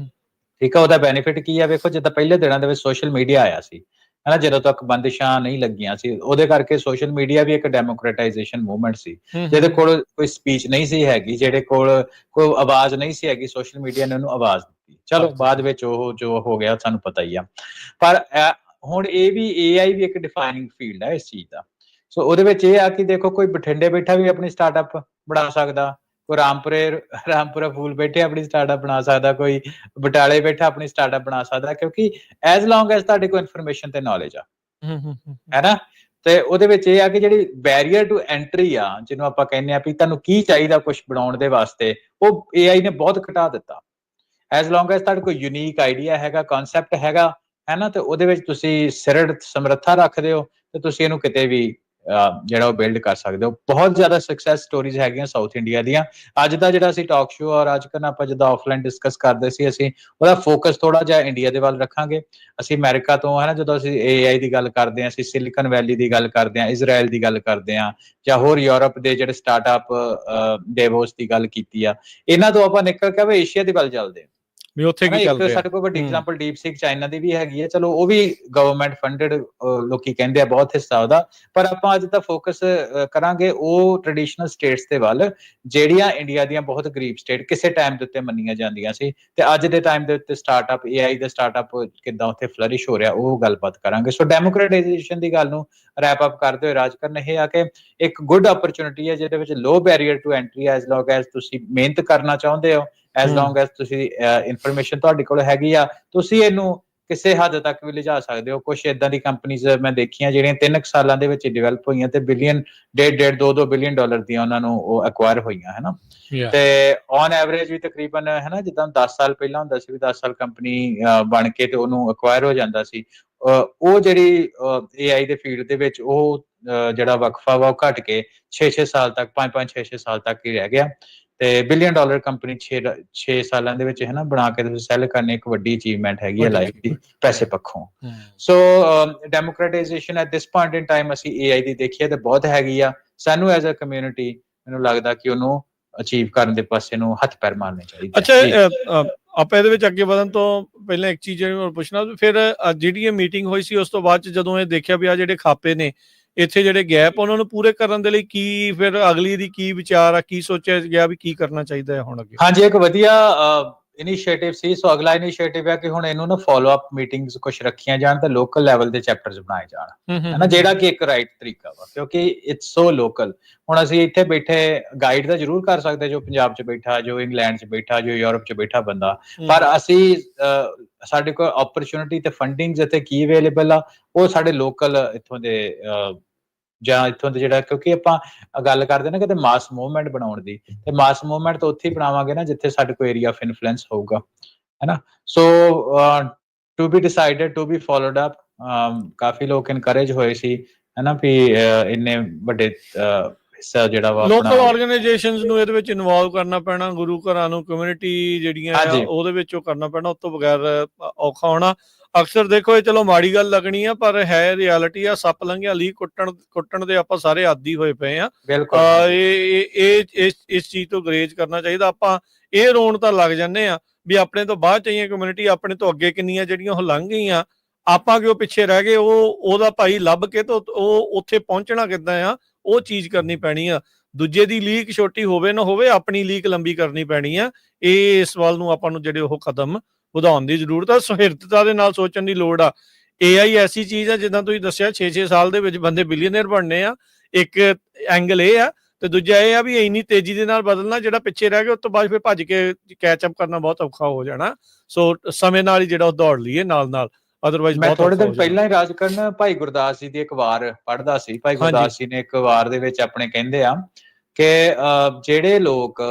ਠੀਕ ਆ। ਉਹਦਾ ਬੈਨੀਫਿਟ ਕੀ ਆ, ਵੇਖੋ ਜਿੱਦਾਂ ਪਹਿਲੇ ਦਿਨਾਂ ਦੇ ਵਿੱਚ ਸੋਸ਼ਲ ਮੀਡੀਆ ਆਇਆ ਸੀ, ਹੈ ਨਾ, ਜਦੋਂ ਤੱਕ ਬੰਦਿਸ਼ਾਂ ਨਹੀਂ ਲੱਗੀਆਂ ਸੀ, ਉਹਦੇ ਕਰਕੇ ਸੋਸ਼ਲ ਮੀਡੀਆ ਵੀ ਇੱਕ ਡੈਮੋਕ੍ਰੇਟਾਈਜੇਸ਼ਨ ਮੂਵਮੈਂਟ ਸੀ। ਜਿਹਦੇ ਕੋਲ ਕੋਈ ਸਪੀਚ ਨਹੀਂ ਸੀ ਹੈਗੀ, ਜਿਹੜੇ ਕੋਲ ਕੋਈ ਆਵਾਜ਼ ਨਹੀਂ ਸੀ ਹੈਗੀ, ਸੋਸ਼ਲ ਮੀਡੀਆ ਨੇ ਉਹਨੂੰ ਆਵਾਜ਼ ਦਿੱਤੀ। ਚਲੋ ਬਾਅਦ ਵਿੱਚ ਉਹ ਜੋ ਹੋ ਗਿਆ ਸਾਨੂੰ ਪਤਾ ਹੀ ਆ। ਪਰ ਹੁਣ ਇਹ ਵੀ AI ਵੀ ਇੱਕ ਡਿਫਾਈਨਿੰਗ ਫੀਲਡ ਹੈ ਇਸ ਚੀਜ਼ ਦਾ। ਸੋ ਉਹਦੇ ਵਿੱਚ ਇਹ ਆ ਕਿ ਦੇਖੋ ਕੋਈ ਬਠਿੰਡੇ ਬੈਠਾ ਵੀ ਆਪਣੀ ਸਟਾਰਟਅਪ ਬਣਾ ਸਕਦਾ, ਕੋਈ ਰਾਮਪੁਰਾ ਫੂਲ ਬੈਠੇ ਆਪਣੀ ਸਟਾਰਟਅਪ ਬਣਾ ਸਕਦਾ, ਕੋਈ ਬਟਾਲੇ ਬੈਠਾ ਆਪਣੀ ਸਟਾਰਟਅਪ ਬਣਾ ਸਕਦਾ, ਕਿਉਂਕਿ ਐਜ਼ ਲੌਂਗ ਐਜ਼ ਤੁਹਾਡੇ ਕੋਲ ਇਨਫੋਰਮੇਸ਼ਨ ਤੇ ਨੌਲੇਜ ਆ, ਹੈ ਨਾ। ਤੇ ਉਹਦੇ ਵਿੱਚ ਇਹ ਆ ਕਿ ਜਿਹੜੀ ਬੈਰੀਅਰ ਟੂ ਐਂਟਰੀ ਆ, ਜਿਹਨੂੰ ਆਪਾਂ ਕਹਿੰਦੇ ਆ ਵੀ ਤੁਹਾਨੂੰ ਕੀ ਚਾਹੀਦਾ ਕੁਝ ਬਣਾਉਣ ਦੇ ਵਾਸਤੇ, ਉਹ AI ਨੇ ਬਹੁਤ ਘਟਾ ਦਿੱਤਾ। ਐਜ਼ ਲੌਂਗ ਐਜ਼ ਤੁਹਾਡੇ ਕੋਲ ਯੂਨੀਕ ਆਈਡੀਆ ਹੈਗਾ, ਕਨਸੈਪਟ ਹੈਗਾ, ਹੈ ਨਾ, ਤੇ ਉਹਦੇ ਵਿੱਚ ਤੁਸੀਂ ਸਿਰੜ ਸਮਰੱਥਾ ਰੱਖਦੇ ਹੋ ਤੇ ਤੁਸੀਂ ਇਹਨੂੰ ਕਿਤੇ ਵੀ ਜਿਹੜਾ ਉਹ ਬਿਲਡ ਕਰ ਸਕਦੇ ਹੋ। ਬਹੁਤ ਜ਼ਿਆਦਾ ਸਕਸੈਸ ਸਟੋਰੀਜ਼ ਹੈਗੀਆਂ ਸਾਊਥ ਇੰਡੀਆ ਦੀਆਂ। ਅੱਜ ਦਾ ਜਿਹੜਾ ਅਸੀਂ ਟਾਕ ਸ਼ੋ ਔਰ ਅੱਜ ਕੱਲ੍ਹ ਆਪਾਂ ਜਿੱਦਾਂ ਆਫਲਾਈਨ ਡਿਸਕਸ ਕਰਦੇ ਸੀ, ਅਸੀਂ ਉਹਦਾ ਫੋਕਸ ਥੋੜਾ ਜਿਹਾ ਇੰਡੀਆ ਦੇ ਵੱਲ ਰੱਖਾਂਗੇ। ਅਸੀਂ ਅਮਰੀਕਾ ਤੋਂ, ਹੈ ਨਾ, ਜਦੋਂ ਅਸੀਂ AI ਦੀ ਗੱਲ ਕਰਦੇ ਹਾਂ, ਅਸੀਂ ਸਿਲਿਕਨ ਵੈਲੀ ਦੀ ਗੱਲ ਕਰਦੇ ਹਾਂ, ਇਜ਼ਰਾਈਲ ਦੀ ਗੱਲ ਕਰਦੇ ਹਾਂ, ਜਾਂ ਹੋਰ ਯੂਰਪ ਦੇ ਜਿਹੜੇ ਸਟਾਰਟਅਪ ਡੇਵੋਸ ਦੀ ਗੱਲ ਕੀਤੀ ਆ, ਇਹਨਾਂ ਤੋਂ ਆਪਾਂ ਨਿਕਲ ਕੇ ਏਸ਼ੀਆ ਦੇ ਵੱਲ ਚੱਲਦੇ ਹਾਂ। ਵੀ ਉੱਥੇ ਕੀ ਚੱਲ ਇੱਕ ਰਿਹਾ। ਸਾਡੇ ਕੋਲ ਵੱਡੀ ਐਗਜ਼ਾਮਪਲ ਡੀਪਸੀਕ ਚਾਈਨਾ ਦੀ ਵੀ ਹੈਗੀ ਹੈ। ਚਲੋ ਉਹ ਵੀ ਗਵਰਨਮੈਂਟ ਫੰਡਡ ਲੋਕੀ ਕਹਿੰਦੇ ਆ, ਬਹੁਤ ਹਿੱਸਾ ਉਹਦਾ। ਪਰ ਆਪਾਂ ਅੱਜ ਤਾਂ ਫੋਕਸ ਕਰਾਂਗੇ ਉਹ ਟ੍ਰੈਡੀਸ਼ਨਲ ਸਟੇਟਸ ਦੇ ਵੱਲ, ਜਿਹੜੀਆਂ ਇੰਡੀਆ ਦੀਆਂ ਬਹੁਤ ਗਰੀਬ ਸਟੇਟ ਕਿਸੇ ਟਾਈਮ ਦੇ ਉੱਤੇ ਮੰਨੀਆਂ ਜਾਂਦੀਆਂ ਸੀ, ਤੇ ਅੱਜ ਦੇ ਟਾਈਮ ਦੇ ਉੱਤੇ ਸਟਾਰਟਅਪ AI ਦੇ ਸਟਾਰਟਅਪ ਕਿੱਦਾਂ ਉੱਥੇ ਫਲਰਿਸ਼ ਹੋ ਰਿਹਾ, ਉਹ ਗੱਲਬਾਤ ਕਰਾਂਗੇ। ਸੋ ਡੈਮੋਕ੍ਰੇਟਾਈਜੇਸ਼ਨ ਦੀ ਗੱਲ ਨੂੰ ਰੈਪ ਅਪ ਕਰਦੇ ਹੋਏ ਰਾਜ ਕਰਨ ਇਹ ਆ ਕਿ ਇੱਕ ਗੁੱਡ ਓਪਰਚੁਨਿਟੀ ਹੈ ਜਿਹਦੇ ਵਿੱਚ low barrier to entry, as long as ਤੁਸੀਂ ਮਿਹਨਤ ਕਰਨਾ ਚਾਹੁੰਦੇ ਹੋ, ਐਜ਼ ਲੌਂਗ ਐਜ਼ ਤੁਸੀਂ ਇਨਫੋਰਮੇਸ਼ਨ ਤੁਹਾਡੇ ਕੋਲ ਹੈਗੀ ਆ, ਤੁਸੀਂ ਇਹਨੂੰ ਕਿਸੇ ਹੱਦ ਤੱਕ ਵੀ ਲਿਜਾ ਸਕਦੇ ਹੋ। ਕੁਝ ਇਦਾਂ ਦੀ ਕੰਪਨੀਜ਼ ਮੈਂ ਦੇਖੀਆਂ ਜਿਹੜੀਆਂ 3 ਸਾਲਾਂ ਦੇ ਵਿੱਚ ਡਿਵੈਲਪ ਹੋਈਆਂ ਤੇ ਬਿਲੀਅਨ, 1.5 ਬਿਲੀਅਨ ਡਾਲਰ ਦੀਆਂ ਉਹਨਾਂ ਨੂੰ ਉਹ ਐਕਵਾਇਰ ਹੋਈਆਂ, ਹੈ ਨਾ। ਤੇ ਔਨ ਐਵਰੇਜ ਵੀ ਤਕਰੀਬਨ, ਹੈ ਨਾ, ਜਿੱਦਾਂ 10 ਸਾਲ ਪਹਿਲਾਂ ਹੁੰਦਾ ਸੀ ਵੀ 10 ਸਾਲ ਕੰਪਨੀ ਬਣ ਕੇ ਤੇ ਉਹਨੂੰ ਐਕਵਾਇਰ ਹੋ ਜਾਂਦਾ ਸੀ। ਉਹ ਜਿਹੜੀ AI ਦੇ ਫੀਲਡ ਦੇ ਵਿੱਚ ਉਹ ਜਿਹੜਾ ਵਕਫਾ ਵਾ ਉਹ ਘਟ ਕੇ 6 ਸਾਲ ਤੱਕ, 5 6 ਸਾਲ ਤੱਕ ਹੀ ਰਹਿ ਗਿਆ। ਤੇ ਬਿਲੀਅਨ ਡਾਲਰ ਕੰਪਨੀ 6 ਸਾਲਾਂ ਦੇ ਵਿੱਚ, ਹੈ ਨਾ, ਬਣਾ ਕੇ ਤੁਸੀਂ ਸੈਲ ਕਰਨੀ ਇੱਕ ਵੱਡੀ ਅਚੀਵਮੈਂਟ ਹੈਗੀ ਹੈ ਲਾਈਫ ਦੀ, ਪੈਸੇ ਪੱਖੋਂ। So democratization at this point in time ਅਸੀਂ AI ਦੀ ਦੇਖੀਏ ਤੇ ਬਹੁਤ ਹੈਗੀ ਆ। ਸਾਨੂੰ ਐਜ਼ ਅ ਕਮਿਊਨਿਟੀ ਮੈਨੂੰ ਲੱਗਦਾ ਕਿ ਉਹਨੂੰ ਅਚੀਵ ਕਰਨ ਦੇ ਪਾਸੇ ਨੂੰ ਹੱਥ ਪੈਰ ਮਾਰਨੇ ਚਾਹੀਦੇ। ਅੱਛਾ, ਆਪਾਂ ਇਹਦੇ ਵਿੱਚ ਅੱਗੇ ਵਧਣ ਤੋਂ ਪਹਿਲਾਂ ਇੱਕ ਚੀਜ਼ ਹੋਰ ਪੁੱਛਣਾ, ਫਿਰ ਜਿਹੜੀ ਇਹ ਮੀਟਿੰਗ ਹੋਈ ਸੀ ਉਸ ਤੋਂ ਬਾਅਦ ਚ ਜਦੋਂ ਇਹ ਦੇਖਿਆ ਵੀ ਆ ਜਿਹੜੇ ਖਾਪੇ ਨੇ ਇੱਥੇ, ਜਿਹੜੇ ਗੈਪ, ਉਹਨਾਂ ਨੂੰ ਪੂਰੇ ਕਰਨ ਦੇ ਲਈ ਕੀ ਫਿਰ ਅਗਲੀ ਦੀ ਕੀ ਵਿਚਾਰ ਆ, ਕੀ ਸੋਚਿਆ ਗਿਆ ਵੀ ਕੀ ਕਰਨਾ ਚਾਹੀਦਾ ਹੈ ਹੁਣ ਅੱਗੇ? ਹਾਂਜੀ, ਇੱਕ ਵਧੀਆ ਇਨੀਸ਼ੀਏਟਿਵ ਸੀ। ਸੋ ਅਗਲਾ ਇਨੀਸ਼ੀਏਟਿਵ ਹੈ ਕਿ ਹੁਣ ਇਹਨੂੰ ਨਾ ਫੋਲੋ ਅਪ ਮੀਟਿੰਗਸ ਕੁਝ ਰੱਖੀਆਂ ਜਾਣ ਤੇ ਲੋਕਲ ਲੈਵਲ ਦੇ ਚੈਪਟਰਸ ਬਣਾਏ ਜਾਣ, ਹੈ ਨਾ, ਜਿਹੜਾ ਕਿ ਇੱਕ ਰਾਈਟ ਤਰੀਕਾ ਵਾ, ਕਿਉਂਕਿ ਇਟਸ ਸੋ ਲੋਕਲ। ਹੁਣ ਅਸੀਂ ਇੱਥੇ ਬੈਠੇ ਗਾਈਡ ਤਾਂ ਜ਼ਰੂਰ ਕਰ ਸਕਦੇ ਜੋ ਪੰਜਾਬ 'ਚ ਬੈਠਾ, ਜੋ ਇੰਗਲੈਂਡ 'ਚ ਬੈਠਾ, ਜੋ ਯੂਰਪ 'ਚ ਬੈਠਾ ਬੰਦਾ, ਪਰ ਅਸੀਂ ਸਾਡੇ ਕੋਲ ਓਪਰਚੁਨਿਟੀ ਤੇ ਫੰਡਿੰਗ ਜਿੱਥੇ ਕੀ ਅਵੇਲੇਬਲ ਆ, ਉਹ ਸਾਡੇ ਲੋਕਲ ਇੱਥੋਂ ਦੇ ਜਾਂ ਇੱਥੋਂ ਦੇ ਜਿਹੜਾ, ਕਿਉਂਕਿ ਆਪਾਂ ਗੱਲ ਕਰਦੇ ਨਾ ਕਿਤੇ ਮਾਸ ਮੂਵਮੈਂਟ ਬਣਾਉਣ ਦੀ, ਤੇ ਮਾਸ ਮੂਵਮੈਂਟ ਤਾਂ ਉੱਥੇ ਹੀ ਬਣਾਵਾਂਗੇ ਨਾ ਜਿੱਥੇ ਸਾਡੇ ਕੋਲ ਏਰੀਆ ਆਫ ਇਨਫਲੂਐਂਸ ਹੋਊਗਾ, ਹੈ ਨਾ। So to be decided, to be followed up. ਕਾਫੀ ਲੋਕ ਇਨਕਰੇਜ ਹੋਏ ਸੀ, ਹੈ ਨਾ, ਵੀ ਇੰਨੇ ਵੱਡੇ ਹਿੱਸਾ ਜਿਹੜਾ ਵਾ ਲੋਕਲ ਆਰਗੇਨਾਈਜੇਸ਼ਨਸ ਨੂੰ ਇਹਦੇ ਵਿੱਚ ਇਨਵੋਲਵ ਕਰਨਾ ਪੈਣਾ, ਗੁਰੂ ਘਰਾਂ ਨੂੰ, ਕਮਿਊਨਿਟੀ ਜਿਹੜੀਆਂ ਆ ਉਹਦੇ ਵਿੱਚੋਂ ਕਰਨਾ ਪੈਣਾ, ਉਸ ਤੋਂ ਬਗੈਰ ਔਖਾ ਹੋਣਾ। ਅਕਸਰ ਦੇਖੋ ਇਹ ਚਲੋ ਮਾੜੀ ਗੱਲ ਲੱਗਣੀ ਆ, ਪਰ ਹੈ ਰਿਐਲਿਟੀ ਆ। ਸੱਪ ਲੰਘਿਆ ਲੀ ਕੁੱਟਣ ਦੇ ਆਪਾਂ ਸਾਰੇ ਆਦੀ ਹੋਏ ਪਏ ਆ। ਇਸ ਚੀਜ਼ ਤੋਂ ਗਰੇਜ ਕਰਨਾ ਚਾਹੀਦਾ। ਆਪਾਂ ਇਹ ਰੋਣ ਤਾਂ ਲੱਗ ਜਾਂਦੇ ਆ ਵੀ ਆਪਣੇ ਤੋਂ ਬਾਅਦ ਚਾਹੀਏ ਕਮਿਊਨਿਟੀ, ਆਪਣੇ ਤੋਂ ਅੱਗੇ ਕਿੰਨੀਆਂ ਜਿਹੜੀਆਂ ਉਹ ਲੰਘ ਗਈਆਂ, ਆਪਾਂ ਕਿਉਂ ਪਿੱਛੇ ਰਹਿ ਗਏ। ਉਹਦਾ ਭਾਈ ਲੱਭ ਕੇ ਤਾਂ ਉਹ ਉੱਥੇ ਪਹੁੰਚਣਾ ਕਿੱਦਾਂ ਆ, ਉਹ ਚੀਜ਼ ਕਰਨੀ ਪੈਣੀ ਆ। ਦੂਜੇ ਦੀ ਲੀਕ ਛੋਟੀ ਹੋਵੇ ਨਾ ਹੋਵੇ, ਆਪਣੀ ਲੀਕ ਲੰਬੀ ਕਰਨੀ ਪੈਣੀ ਆ। ਇਸ ਵੱਲ ਨੂੰ ਆਪਾਂ ਨੂੰ ਜਿਹੜੇ ਉਹ ਕਦਮ ਵਧਾਉਣ ਦੀ ਜ਼ਰੂਰਤ ਆ। ਸੁਹਿਰਦਤਾ ਦੇ ਨਾਲ ਸੋਚਣ ਦੀ ਲੋੜ ਆ। AI ਐਸੀ ਚੀਜ਼ ਆ, ਜਿੱਦਾਂ ਤੁਸੀਂ ਦੱਸਿਆ 6 ਸਾਲ ਦੇ ਵਿੱਚ ਬੰਦੇ ਬਿਲੀਅਨਰ ਬਣਨੇ ਆ। ਇੱਕ ਐਂਗਲ ਇਹ ਆ, ਤੇ ਦੂਜਾ ਇਹ ਆ ਵੀ ਇੰਨੀ ਤੇਜ਼ੀ ਦੇ ਨਾਲ ਬਦਲਣਾ, ਜਿਹੜਾ ਪਿੱਛੇ ਰਹਿ ਗਿਆ ਉਸ ਤੋਂ ਬਾਅਦ ਫਿਰ ਭੱਜ ਕੇ ਕੈਚਅਪ ਕਰਨਾ ਬਹੁਤ ਔਖਾ ਹੋ ਜਾਣਾ। ਸੋ ਸਮੇਂ ਨਾਲ ਹੀ ਜਿਹੜਾ ਉਹ ਦੌੜ ਲਈਏ ਨਾਲ, ਅਦਰਵਾਈਜ਼ ਮੈਂ ਥੋੜੇ ਦਿਨ ਪਹਿਲਾਂ ਹੀ ਰਾਜਕਰਨ ਭਾਈ ਗੁਰਦਾਸ ਜੀ ਦੀ ਇੱਕ ਵਾਰ ਪੜ੍ਹਦਾ ਸੀ। ਭਾਈ ਗੁਰਦਾਸ ਜੀ ਨੇ ਇੱਕ ਵਾਰ ਦੇ ਵਿੱਚ ਆਪਣੇ ਕਹਿੰਦੇ ਆ ਕਿ ਜਿਹੜੇ ਲੋਕ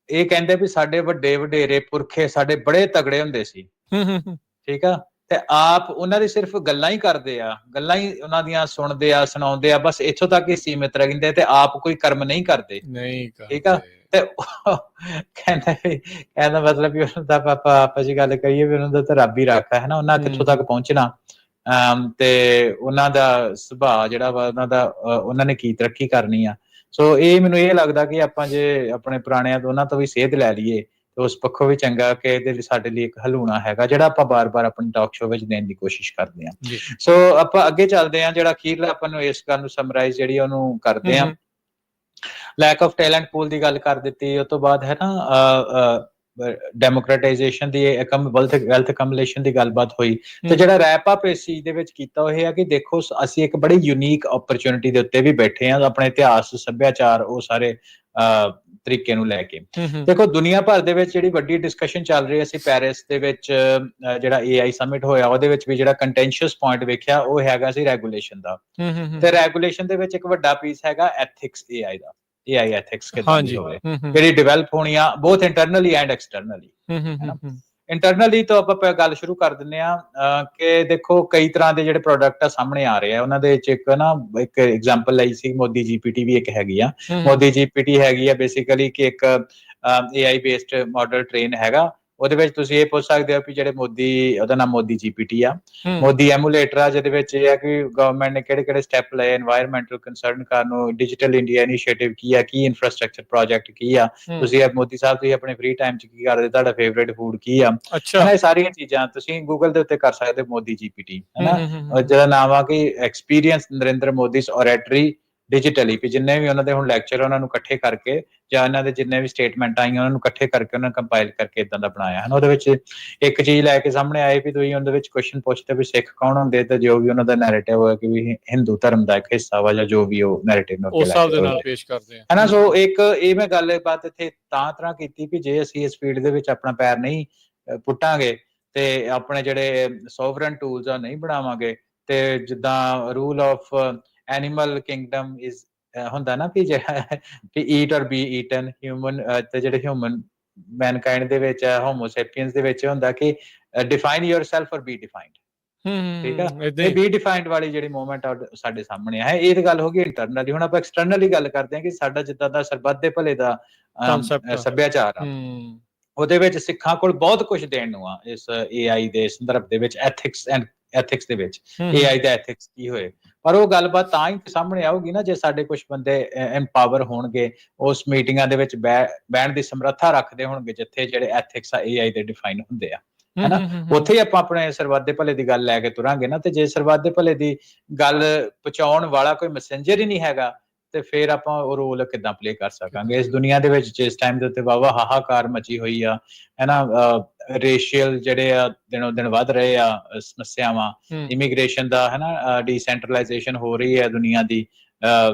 ਇਹ ਕਹਿੰਦੇ ਵੀ ਸਾਡੇ ਵੱਡੇ ਵਡੇਰੇ ਪੁਰਖੇ ਸਾਡੇ ਬੜੇ ਤਗੜੇ ਹੁੰਦੇ ਸੀ, ਠੀਕ ਆ, ਤੇ ਆਪ ਉਹਨਾਂ ਦੀ ਸਿਰਫ ਗੱਲਾਂ ਹੀ ਕਰਦੇ ਆ, ਗੱਲਾਂ ਹੀ ਉਹਨਾਂ ਦੀਆਂ ਸੁਣਦੇ ਆ, ਸੁਣਾਉਂਦੇ ਆ, ਬਸ ਇੱਥੋਂ ਤੱਕ ਹੀ ਸੀਮਿਤ ਰਹਿੰਦੇ ਤੇ ਆਪ ਕੋਈ ਕਰਮ ਨਹੀਂ ਕਰਦੇ। ਠੀਕ ਆ, ਤੇ ਕਹਿੰਦਾ ਮਤਲਬ ਵੀ ਉਹਨਾਂ ਦਾ ਆਪਾਂ ਜੀ ਗੱਲ ਕਰੀਏ ਵੀ ਉਹਨਾਂ ਦਾ ਤਾਂ ਰੱਬ ਹੀ ਰਾਖਾ ਹੈ ਨਾ, ਉਹਨਾਂ ਕਿੱਥੋਂ ਤੱਕ ਪਹੁੰਚਣਾ, ਤੇ ਉਹਨਾਂ ਦਾ ਸੁਭਾਅ ਜਿਹੜਾ ਵਾ ਉਹਨਾਂ ਦਾ, ਉਹਨਾਂ ਨੇ ਕੀ ਤਰੱਕੀ ਕਰਨੀ ਆ। ਸੋ ਇਹ ਮੈਨੂੰ ਇਹ ਲੱਗਦਾ ਕਿ ਆਪਾਂ ਜੇ ਆਪਣੇ ਪੁਰਾਣਿਆਂ ਤੋਂ ਉਹਨਾਂ ਤੋਂ ਵੀ ਸੇਧ ਲੈ ਲਈਏ ਤੇ ਉਸ ਪੱਖੋਂ ਵੀ ਚੰਗਾ ਕਿ ਇਹਦੇ ਲਈ ਸਾਡੇ ਲਈ ਇੱਕ ਹਲੂਣਾ ਹੈਗਾ ਜਿਹੜਾ ਆਪਾਂ ਬਾਰ-ਬਾਰ ਆਪਣੀ ਟਾਕ ਸ਼ੋਅ ਵਿੱਚ ਦੇਣ ਦੀ ਕੋਸ਼ਿਸ਼ ਕਰਦੇ ਹਾਂ। ਸੋ ਆਪਾਂ ਅੱਗੇ ਚੱਲਦੇ ਹਾਂ, ਜਿਹੜਾ ਅਖੀਰਲਾ ਆਪਾਂ ਨੂੰ ਇਸ ਗੱਲ ਨੂੰ ਸਮਰਾਈਜ਼ ਜਿਹੜੀ ਉਹਨੂੰ ਕਰਦੇ ਹਾਂ, ਲੈਕ ਆਫ ਟੈਲੈਂਟ ਪੂਲ ਦੀ ਗੱਲ ਕਰ ਦਿੱਤੀ, ਉਸ ਤੋਂ ਬਾਅਦ ਹੈ ਨਾ ਡੈਮੋਕਰੇਟਾਈਜੇਸ਼ਨ ਦੀ, ਵੈਲਥ ਅਕਮੂਲੇਸ਼ਨ ਦੀ ਗੱਲਬਾਤ ਹੋਈ, ਤੇ ਜਿਹੜਾ ਰੈਪ ਅਪ ਇਸ ਚੀਜ਼ ਦੇ ਵਿੱਚ ਕੀਤਾ ਉਹ ਇਹ ਹੈ ਕਿ ਦੇਖੋ ਅਸੀਂ ਇੱਕ ਬੜੀ ਯੂਨੀਕ ਓਪਰਚੁਨਿਟੀ ਦੇ ਉੱਤੇ ਵੀ ਬੈਠੇ ਹਾਂ, ਆਪਣੇ ਇਤਿਹਾਸ, ਸੱਭਿਆਚਾਰ, ਉਹ ਸਾਰੇ ਤਰੀਕੇ ਨੂੰ ਲੈ ਕੇ। ਦੇਖੋ ਦੁਨੀਆ ਭਰ ਦੇ ਵਿੱਚ ਜਿਹੜੀ ਵੱਡੀ ਡਿਸਕਸ਼ਨ ਚੱਲ ਰਹੀ ਹੈ, ਅਸੀਂ ਪੈਰਿਸ ਦੇ ਵਿੱਚ ਜਿਹੜਾ AI ਸਮਿਟ ਹੋਇਆ ਉਹਦੇ ਵਿੱਚ ਵੀ ਜਿਹੜਾ ਕੰਟੈਂਸ਼ੀਅਸ ਪੁਆਇੰਟ ਵੇਖਿਆ ਉਹ ਹੈਗਾ ਸੀ ਰੈਗੂਲੇਸ਼ਨ ਦਾ, ਤੇ ਰੈਗੂਲੇਸ਼ਨ ਦੇ ਵਿੱਚ ਇੱਕ ਵੱਡਾ ਪੀਸ ਹੈਗਾ ਐਥਿਕਸ AI ਦਾ, AI ਐਥਿਕਸ ਕਿੱਦਾਂ ਦੀ ਹੋਵੇ, ਜਿਹੜੀ ਡਿਵੈਲਪ ਹੋਣੀ ਆ ਬੋਥ ਇੰਟਰਨਲੀ ਐਂਡ ਐਕਸਟਰਨਲੀ। ਇੰਟਰਨਲੀ ਤੋਂ ਆਪਾਂ ਗੱਲ ਸ਼ੁਰੂ ਕਰ ਦਿੰਦੇ ਆ ਕਿ ਦੇਖੋ ਕਈ ਤਰ੍ਹਾਂ ਦੇ ਜਿਹੜੇ ਪ੍ਰੋਡਕਟ ਆ ਸਾਹਮਣੇ ਆ ਰਹੇ ਆ, ਉਹਨਾਂ ਦੇ ਵਿੱਚ ਇੱਕ ਐਗਜ਼ਾਮਪਲ ਲਈ ਸੀ ਮੋਦੀ GPT ਵੀ ਇੱਕ ਹੈਗੀ ਆ। ਮੋਦੀ GPT ਹੈਗੀ ਆ ਬੇਸਿਕਲੀ ਕਿ ਇੱਕ AI ਬੇਸਡ ਮਾਡਲ ਟ੍ਰੇਨ ਹੈਗਾ, ਉਹਦੇ ਵਿੱਚ ਤੁਸੀਂ ਇਹ ਪੁੱਛ ਸਕਦੇ ਹੋ ਕਿ ਜਿਹੜੇ ਮੋਦੀ, ਉਹਦਾ ਨਾਮ ਮੋਦੀ GPT ਆ, ਮੋਦੀ ਐਮੂਲੇਟਰ ਆ, ਜਿਹਦੇ ਵਿੱਚ ਇਹ ਆ ਕਿ ਗਵਰਨਮੈਂਟ ਨੇ ਕਿਹੜੇ ਸਟੈਪ ਲਏ এনवायरमेंटਲ ਕੰਸਰਨ ਕਰਨ ਨੂੰ, ਡਿਜੀਟਲ ਇੰਡੀਆ ਇਨੀਸ਼ੀਏਟਿਵ ਕੀ ਆ, ਕੀ ਇਨਫਰਾਸਟ੍ਰਕਚਰ ਪ੍ਰੋਜੈਕਟ ਕੀ ਆ, ਤੁਸੀਂ ਮੋਦੀ ਸਾਹਿਬ ਤੁਸੀਂ ਆਪਣੇ ਫ੍ਰੀ ਟਾਈਮ ਚ ਕੀ ਕਰਦੇ, ਤੁਹਾਡਾ ਫੇਵਰੇਟ ਫੂਡ ਕੀ ਆ, ਇਹ ਸਾਰੀਆਂ ਚੀਜ਼ਾਂ ਤੁਸੀਂ ਗੂਗਲ ਦੇ ਉੱਤੇ ਕਰ ਸਕਦੇ ਹੋ, ਮੋਦੀ GPT ਹੈ ਨਾ, ਜਿਹਦਾ ਨਾਮ ਆ ਕਿ ਐਕਸਪੀਰੀਅੰਸ ਨਰਿੰਦਰ ਮੋਦੀ's oratory ਡਿਜੀਟਲੀ, ਵੀ ਜਿੰਨੇ ਵੀ ਉਹਨਾਂ ਦੇ ਹੁਣ ਲੈਕਚਰ ਉਹਨਾਂ ਨੂੰ ਇਕੱਠੇ ਕਰਕੇ ਜਾਂ ਇਹਨਾਂ ਦੇ ਜਿੰਨੇ ਵੀ ਸਟੇਟਮੈਂਟ ਆਈਆਂ ਉਹਨਾਂ ਨੂੰ ਇਕੱਠੇ ਕਰਕੇ ਉਹਨਾਂ ਕੰਪਾਈਲ ਕਰਕੇ ਇਦਾਂ ਦਾ ਬਣਾਇਆ ਹੈ। ਉਹਦੇ ਵਿੱਚ ਇੱਕ ਚੀਜ਼ ਲੈ ਕੇ ਸਾਹਮਣੇ ਆਏ ਵੀ ਤੁਸੀਂ ਉਹਦੇ ਵਿੱਚ ਕੁਐਸਚਨ ਪੁੱਛਦੇ ਵੀ ਸਿੱਖ ਕੌਣ ਹੁੰਦੇ, ਤੇ ਜੋ ਵੀ ਉਹਨਾਂ ਦਾ ਨੈਰੇਟਿਵ ਹੋਇਆ ਕਿ ਵੀ ਹਿੰਦੂ ਧਰਮ ਦਾ ਇੱਕ ਹਿੱਸਾ ਵਾ ਜਾਂ ਜੋ ਵੀ ਉਹ ਨੈਰੇਟਿਵ ਨੂੰ ਉਸ ਹਿਸਾਬ ਦੇ ਨਾਲ ਪੇਸ਼ ਕਰਦੇ ਆ, ਹੈ ਨਾ। ਸੋ ਇੱਕ ਇਹ ਮੈਂ ਗੱਲਬਾਤ ਇੱਥੇ ਤਾਂ ਤਰ੍ਹਾਂ ਕੀਤੀ ਵੀ ਜੇ ਅਸੀਂ ਇਸ ਫੀਲਡ ਦੇ ਵਿੱਚ ਆਪਣਾ ਪੈਰ ਨਹੀਂ ਪੁੱਟਾਂਗੇ ਤੇ ਆਪਣੇ ਜਿਹੜੇ ਸੋਵਰਨ ਟੂਲਸ ਆ ਨਹੀਂ ਬਣਾਵਾਂਗੇ, ਤੇ ਜਿੱਦਾਂ rule of animal Kingdom is ਹੁੰਦਾ ਨਾ ਵੀ ਈਟ ਔਰ ਬੀ ਈਟਨ, ਹਿਊਮਨ ਤੇ ਜਿਹੜੇ ਹਿਊਮਨ ਮੈਨਕਾਈਂਡ ਦੇ ਵਿੱਚ ਹੋਮੋਸੈਪੀਅਨਸ ਦੇ ਵਿੱਚ ਹੁੰਦਾ ਕਿ ਡਿਫਾਈਨ ਯੋਰਸੈਲਫ ਔਰ ਬੀ ਡਿਫਾਈਨਡ। ਠੀਕ ਆ, ਇਹ ਬੀ ਡਿਫਾਈਨਡ ਵਾਲੀ ਜਿਹੜੀ ਮੂਵਮੈਂਟ ਸਾਡੇ ਸਾਹਮਣੇ ਹੈ, ਇਹ ਤਾਂ ਗੱਲ ਹੋ ਗਈ ਇੰਟਰਨਲੀ। ਹੁਣ ਆਪਾਂ ਐਕਸਟਰਨਲੀ ਗੱਲ ਕਰਦੇ ਹਾਂ ਕਿ ਸਾਡਾ ਜਿੱਦਾਂ ਦਾ ਸਰਬੱਤ ਦੇ ਭਲੇ ਦਾ ਸੱਭਿਆਚਾਰ ਆ, ਉਹਦੇ ਵਿੱਚ ਸਿੱਖਾਂ ਕੋਲ ਬਹੁਤ ਕੁਝ ਦੇਣ ਨੂੰ ਆ ਇਸ AI ਦੇ ਸੰਦਰਭ ਦੇ ਵਿੱਚ, ਐਥਿਕਸ ਦੇ ਵਿੱਚ AI ਦਾ ਐਥਿਕਸ ਕੀ ਹੋਏ। ਪਰ ਉਹ ਗੱਲਬਾਤ ਤਾਂ ਹੀ ਸਾਹਮਣੇ ਆਊਗੀ ਨਾ ਜੇ ਸਾਡੇ ਕੁਝ ਬੰਦੇ ਐਮਪਾਵਰ ਹੋਣਗੇ, ਉਸ ਮੀਟਿੰਗਾਂ ਦੇ ਵਿੱਚ ਬਹਿਣ ਦੀ ਸਮਰੱਥਾ ਰੱਖਦੇ ਹੋਣਗੇ ਜਿੱਥੇ ਜਿਹੜੇ ਐਥਿਕਸ ਆ AI ਦੇ ਡਿਫਾਈਨ ਹੁੰਦੇ ਆ, ਹੈਨਾ। ਉੱਥੇ ਹੀ ਆਪਾਂ ਆਪਣੇ ਸਰਬੱਤ ਦੇ ਭਲੇ ਦੀ ਗੱਲ ਲੈ ਕੇ ਤੁਰਾਂਗੇ ਨਾ, ਤੇ ਜੇ ਸਰਬੱਤ ਦੇ ਭਲੇ ਦੀ ਗੱਲ ਪਹੁੰਚਾਉਣ ਵਾਲਾ ਕੋਈ ਮੈਸੇਂਜਰ ਹੀ ਨਹੀਂ ਹੈਗਾ ਤੇ ਫਿਰ ਆਪਾਂ ਉਹ ਰੋਲ ਕਿੱਦਾਂ ਪਲੇ ਕਰ ਸਕਾਂਗੇ ਇਸ ਦੁਨੀਆ ਦੇ ਵਿੱਚ ਜਿਸ ਟਾਈਮ ਦੇ ਉੱਤੇ ਵਾਵਾ ਹਾਹਾਕਾਰ ਮਚੀ ਹੋਈ ਆ, ਹੈਨਾ। ਰੇਸ਼ੀਅਲ ਜਿਹੜੇ ਆ ਦਿਨੋਂ ਦਿਨ ਵੱਧ ਰਹੇ ਆ ਸਮੱਸਿਆਵਾਂ, ਇਮੀਗ੍ਰੇਸ਼ਨ ਦਾ, ਹੈਨਾ, ਡੀਸੈਂਟਰਲਾਈਜੇਸ਼ਨ ਹੋ ਰਹੀ ਹੈ ਦੁਨੀਆ ਦੀ,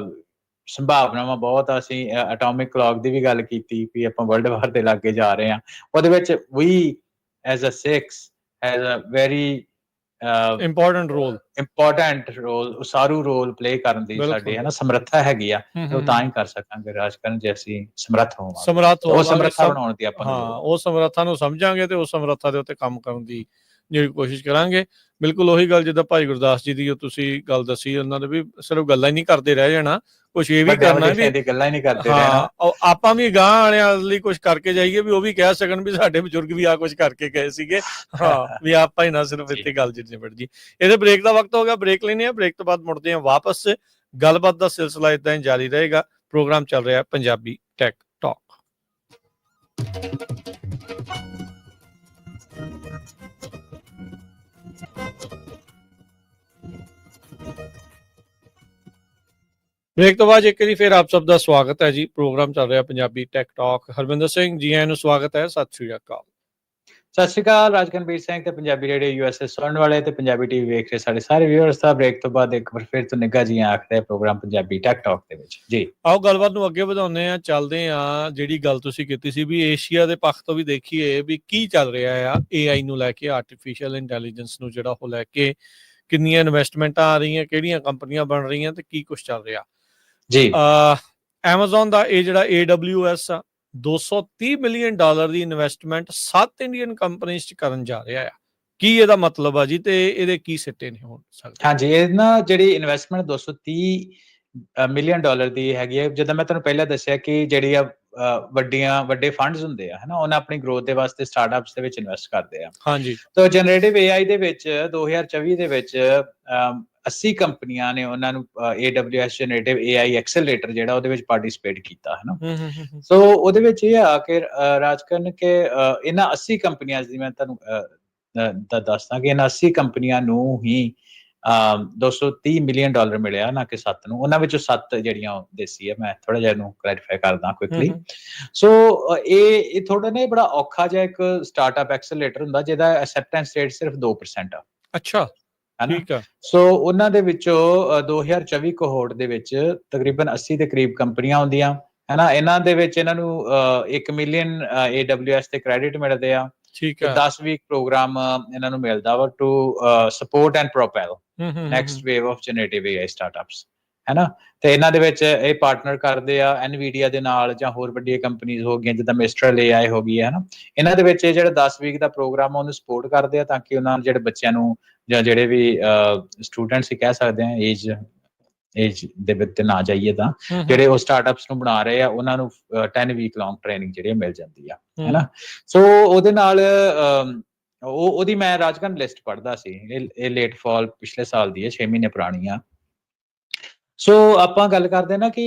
ਸੰਭਾਵਨਾਵਾਂ ਬਹੁਤ ਆ। ਅਸੀਂ ਐਟੋਮਿਕ ਕਲੌਕ ਦੀ ਵੀ ਗੱਲ ਕੀਤੀ ਵੀ ਆਪਾਂ ਵਰਲਡ ਵਾਰ ਦੇ ਲਾਗੇ ਜਾ ਰਹੇ ਹਾਂ, ਉਹਦੇ ਵਿੱਚ ਵੀ as a Sikhs has a very important role, ਉਸਾਰੂ ਰੋਲ ਪਲੇ ਕਰਨ ਦੀ ਸਾਡੀ ਹੈ ਨਾ ਸਮਰੱਥਾ ਹੈਗੀ ਆ, ਉਹ ਤਾਂ ਹੀ ਕਰ ਸਕਾਂਗੇ ਰਾਜਕਰਨ ਜੇ ਅਸੀਂ ਸਮਰੱਥ ਹੋਵਾਂਗੇ। ਉਹ ਸਮਰੱਥਾ ਬਣਾਉਣ ਦੀ ਆਪਾਂ ਉਹ ਸਮਰੱਥਾ ਨੂੰ ਸਮਝਾਂਗੇ ਤੇ ਉਸ ਸਮਰੱਥਾ ਦੇ ਉੱਤੇ ਕੰਮ ਕਰਨ ਦੀ ਜਿਹੜੀ ਕੋਸ਼ਿਸ਼ ਕਰਾਂਗੇ। ਬਿਲਕੁਲ ਉਹੀ ਗੱਲ ਜਿੱਦਾਂ ਭਾਈ ਗੁਰਦਾਸ ਜੀ ਦੀ ਤੁਸੀਂ ਗੱਲ ਦੱਸੀ, ਉਹਨਾਂ ਨੇ ਵੀ ਸਿਰਫ ਗੱਲਾਂ ਹੀ ਨਹੀਂ ਕਰਦੇ ਰਹਿ ਜਾਣਾ, ਕੁਛ ਇਹ ਵੀ ਕਰਨਾ ਵੀ ਗੱਲਾਂ ਹੀ ਨਹੀਂ ਕਰਦੇ ਰਹਿਣਾ, ਆਪਾਂ ਵੀ ਗਾਂਹ ਵਾਲਿਆਂ ਲਈ ਕੁਛ ਕਰਕੇ ਜਾਈਏ ਵੀ ਉਹ ਵੀ ਕਹਿ ਸਕਣ ਵੀ ਸਾਡੇ ਬਜ਼ੁਰਗ ਵੀ ਆ ਕੁਛ ਕਰਕੇ ਗਏ ਸੀਗੇ, ਵੀ ਆਪਾਂ ਹੀ ਨਾ ਸਿਰਫ ਇੱਥੇ ਗੱਲ ਜਿ ਨਿਬੜ ਜੀ। ਇਹਦੇ ਬ੍ਰੇਕ ਦਾ ਵਕਤ ਹੋ ਗਿਆ, ਬ੍ਰੇਕ ਲੈਣੇ ਆ, ਬ੍ਰੇਕ ਤੋਂ ਬਾਅਦ ਮੁੜਦੇ ਆ ਵਾਪਸ। ਗੱਲਬਾਤ ਦਾ ਸਿਲਸਿਲਾ ਏਦਾਂ ਹੀ ਜਾਰੀ ਰਹੇਗਾ। ਪ੍ਰੋਗਰਾਮ ਚੱਲ ਰਿਹਾ ਪੰਜਾਬੀ ਟੈਕ ਟਾਕ। ਬ੍ਰੇਕ ਤੋਂ ਬਾਅਦ ਇੱਕ ਵਾਰੀ ਫਿਰ ਆਪ ਸਭ ਦਾ ਸਵਾਗਤ ਹੈ ਜੀ। ਪ੍ਰੋਗਰਾਮ ਚੱਲ ਰਿਹਾ ਪੰਜਾਬੀ ਟੈਕ ਟਾਕ। ਹਰਵਿੰਦਰ ਸਿੰਘ ਜੀ ਆਇਆਂ ਨੂੰ ਸਵਾਗਤ ਹੈ। ਸਤਿ ਸ਼੍ਰੀ ਅਕਾਲ। ਸਤਿ ਸ਼੍ਰੀ ਅਕਾਲ ਰਾਜਕਨਵੀਰ ਸਿੰਘ ਤੇ ਪੰਜਾਬੀ ਰੇਡੀਓ USA ਸੁਣਨ ਵਾਲੇ ਤੇ ਪੰਜਾਬੀ ਟੀਵੀ ਵੇਖ ਰਹੇ ਸਾਡੇ ਸਾਰੇ ਵਿਊਅਰਸ ਦਾ ਬ੍ਰੇਕ ਤੋਂ ਬਾਅਦ ਇੱਕ ਵਾਰ ਫਿਰ ਤੋਂ ਨਿੱਘਾ ਜੀ ਆਖਦੇ ਪ੍ਰੋਗਰਾਮ ਪੰਜਾਬੀ ਟੈਕ ਟਾਕ ਦੇ ਵਿੱਚ ਜੀ। ਆਓ ਗੱਲਬਾਤ ਨੂੰ ਅੱਗੇ ਵਧਾਉਂਦੇ ਆ, ਚੱਲਦੇ ਆ। ਜਿਹੜੀ ਗੱਲ ਤੁਸੀਂ ਕੀਤੀ ਸੀ ਵੀ ਏਸ਼ੀਆ ਦੇ ਪੱਖ ਤੋਂ ਵੀ ਦੇਖੀਏ ਵੀ ਕੀ ਚੱਲ ਰਿਹਾ ਆ AI ਨੂੰ ਲੈ ਕੇ, ਆਰਟੀਫਿਸ਼ੀਅਲ ਇੰਟੈਲੀਜੈਂਸ ਨੂੰ ਜਿਹੜਾ ਉਹ ਲੈ ਕੇ ਕਿੰਨੀਆਂ ਇਨਵੈਸਟਮੈਂਟਾਂ ਆ ਰਹੀਆਂ, ਕਿਹੜੀਆਂ ਕੰਪਨੀਆਂ ਬਣ ਰਹੀਆਂ ਤੇ ਕੀ ਕੁਝ ਚੱਲ ਰਿਹਾ ਜੀ। ਐਮਾਜ਼ੋਨ ਦਾ ਇਹ ਜਿਹੜਾ AWS ਆ $230 ਮਿਲੀਅਨ ਦੀ ਇਨਵੈਸਟਮੈਂਟ 7 ਇੰਡੀਅਨ ਕੰਪਨੀਆਂ 'ਚ ਕਰਨ ਜਾ ਰਿਹਾ ਆ। ਕੀ ਇਹਦਾ ਮਤਲਬ ਆ ਜੀ, ਤੇ ਇਹਦੇ ਕੀ ਸਿੱਟੇ ਨੇ ਹੋ ਸਕਦੇ? ਹਾਂਜੀ, ਇਹ ਨਾ ਜਿਹੜੀ ਇਨਵੈਸਟਮੈਂਟ $230 ਮਿਲੀਅਨ ਦੀ ਹੈਗੀ ਹੈ। ਜਿੱਦਾਂ ਮੈਂ ਤੁਹਾਨੂੰ ਪਹਿਲਾਂ ਦੱਸਿਆ ਕਿ ਜਿਹੜੀ ਆ ਵੱਡੇ ਫੰਡਸ ਹੁੰਦੇ ਆ ਹਨਾ, ਉਹਨਾਂ ਆਪਣੀ ਗਰੋਥ ਦੇ ਵਾਸਤੇ ਸਟਾਰਟਅਪਸ ਦੇ ਵਿੱਚ ਇਨਵੈਸਟ ਕਰਦੇ ਆ। ਹਾਂਜੀ। ਤਾਂ ਜਨਰੇਟਿਵ AI ਦੇ ਵਿੱਚ 2024 ਦੇ ਵਿੱਚ 80 ਕੰਪਨੀਆਂ ਨੇ ਉਹਨਾਂ ਨੂੰ AWS ਜਨਰੇਟਿਵ AI ਐਕਸਲਰੇਟਰ ਜਿਹੜਾ ਉਹਦੇ ਵਿੱਚ ਪਾਰਟਿਸਿਪੇਟ ਕੀਤਾ ਹਨਾ। ਸੋ ਉਹਦੇ ਵਿੱਚ ਇਹ ਆ ਕਿ ਰਾਜਕਰਨ ਕਿ ਇਹਨਾਂ 80 ਕੰਪਨੀਆਂ ਦੀ ਮੈਂ ਤੁਹਾਨੂੰ ਦੱਸਦਾ ਕਿ ਇਹਨਾਂ 80 ਕੰਪਨੀਆਂ ਨੂੰ ਹੀ $230 ਮਿਲੀਅਨ ਮਿਲਿਆ, ਨਾ ਕਿ 7 ਨੂੰ। ਉਹਨਾਂ ਵਿੱਚੋਂ 7 ਜਿਹੜੀਆਂ ਦੇਸੀ ਹੈ। ਮੈਂ ਥੋੜਾ ਜਿਹਾ ਇਹਨੂੰ ਕਲੈਰੀਫਾਈ ਕਰਦਾ ਕੁਇਕਲੀ। ਸੋ ਇਹ ਥੋੜਾ ਨਾ ਬੜਾ ਔਖਾ ਜਿਹਾ ਇੱਕ ਸਟਾਰਟਅਪ ਐਕਸਲਰੇਟਰ ਹੁੰਦਾ ਜਿਹਦਾ ਐਕਸੈਪਟੈਂਸ ਰੇਟ ਸਿਰਫ 2% ਆ। ਅੱਛਾ, ਹਨਾ। ਠੀਕ ਆ। ਸੋ ਉਹਨਾਂ ਦੇ ਵਿੱਚੋਂ 2024 ਕੋਹੋਰਟ ਦੇ ਵਿੱਚ ਤਕਰੀਬਨ 80 ਦੇ ਕਰੀਬ ਕੰਪਨੀਆਂ ਹੁੰਦੀਆਂ ਹਨਾ। ਇਹਨਾਂ ਦੇ ਵਿੱਚ ਇਹਨਾਂ ਨੂੰ 1 ਮਿਲੀਅਨ AWS ਤੇ ਕ੍ਰੈਡਿਟ ਮਿਲਦੇ ਆ। ਠੀਕ ਤੇ ਆ। 10 ਵੀਕ ਪ੍ਰੋਗਰਾਮ ਇਹਨਾਂ ਨੂੰ ਮਿਲਦਾ ਵਾ to support and propel next wave of generative AI startups ਹੈਨਾ। ਤੇ ਇਹਨਾਂ ਦੇ ਵਿੱਚ ਇਹ ਪਾਰਟਨਰ ਕਰਦੇ ਆ NVIDIA ਦੇ ਨਾਲ ਜਾਂ ਹੋਰ ਵੱਡੀਆਂ ਕੰਪਨੀਆਂ ਹੋ ਗਈਆਂ ਜਿੱਦਾਂ Mistral AI ਹੋ ਗਈ ਹੈ ਨਾ। ਇਹਨਾਂ ਦੇ ਵਿੱਚ ਇਹ ਜਿਹੜਾ 10 ਵੀਕ ਦਾ ਪ੍ਰੋਗਰਾਮ ਉਹਨੂੰ ਸਪੋਰਟ ਕਰਦੇ ਆ ਤਾਂ ਕਿ ਉਹਨਾਂ ਜਿਹੜੇ ਬੱਚਿਆਂ ਨੂੰ ਜਾਂ ਜਿਹੜੇ ਵੀ ਸਟੂਡੈਂਟਸ ਹੀ ਕਹਿ ਸਕਦੇ ਆ ਏਜ ਦੇ ਵਿੱਚ ਨਾ ਜਾਈਏ ਤਾਂ ਜਿਹੜੇ ਉਹ ਸਟਾਰਟਅਪਸ ਨੂੰ ਬਣਾ ਰਹੇ ਆ ਉਹਨਾਂ ਨੂੰ 10 ਵੀਕ ਲੌਂਗ ਟ੍ਰੇਨਿੰਗ ਜਿਹੜੀ ਮਿਲ ਜਾਂਦੀ ਆ ਹੈਨਾ। ਸੋ ਉਹਦੇ ਨਾਲ ਉਹਦੀ ਮੈਂ ਰਾਜਕਰਨ ਲਿਸਟ ਪੜ੍ਹਦਾ ਸੀ। ਇਹ ਲੇਟ ਫਾਲ ਪਿਛਲੇ ਸਾਲ ਦੀ ਹੈ, 6 ਮਹੀਨੇ ਪੁਰਾਣੀ ਆ। ਸੋ ਆਪਾਂ ਗੱਲ ਕਰਦੇ ਨਾ ਕਿ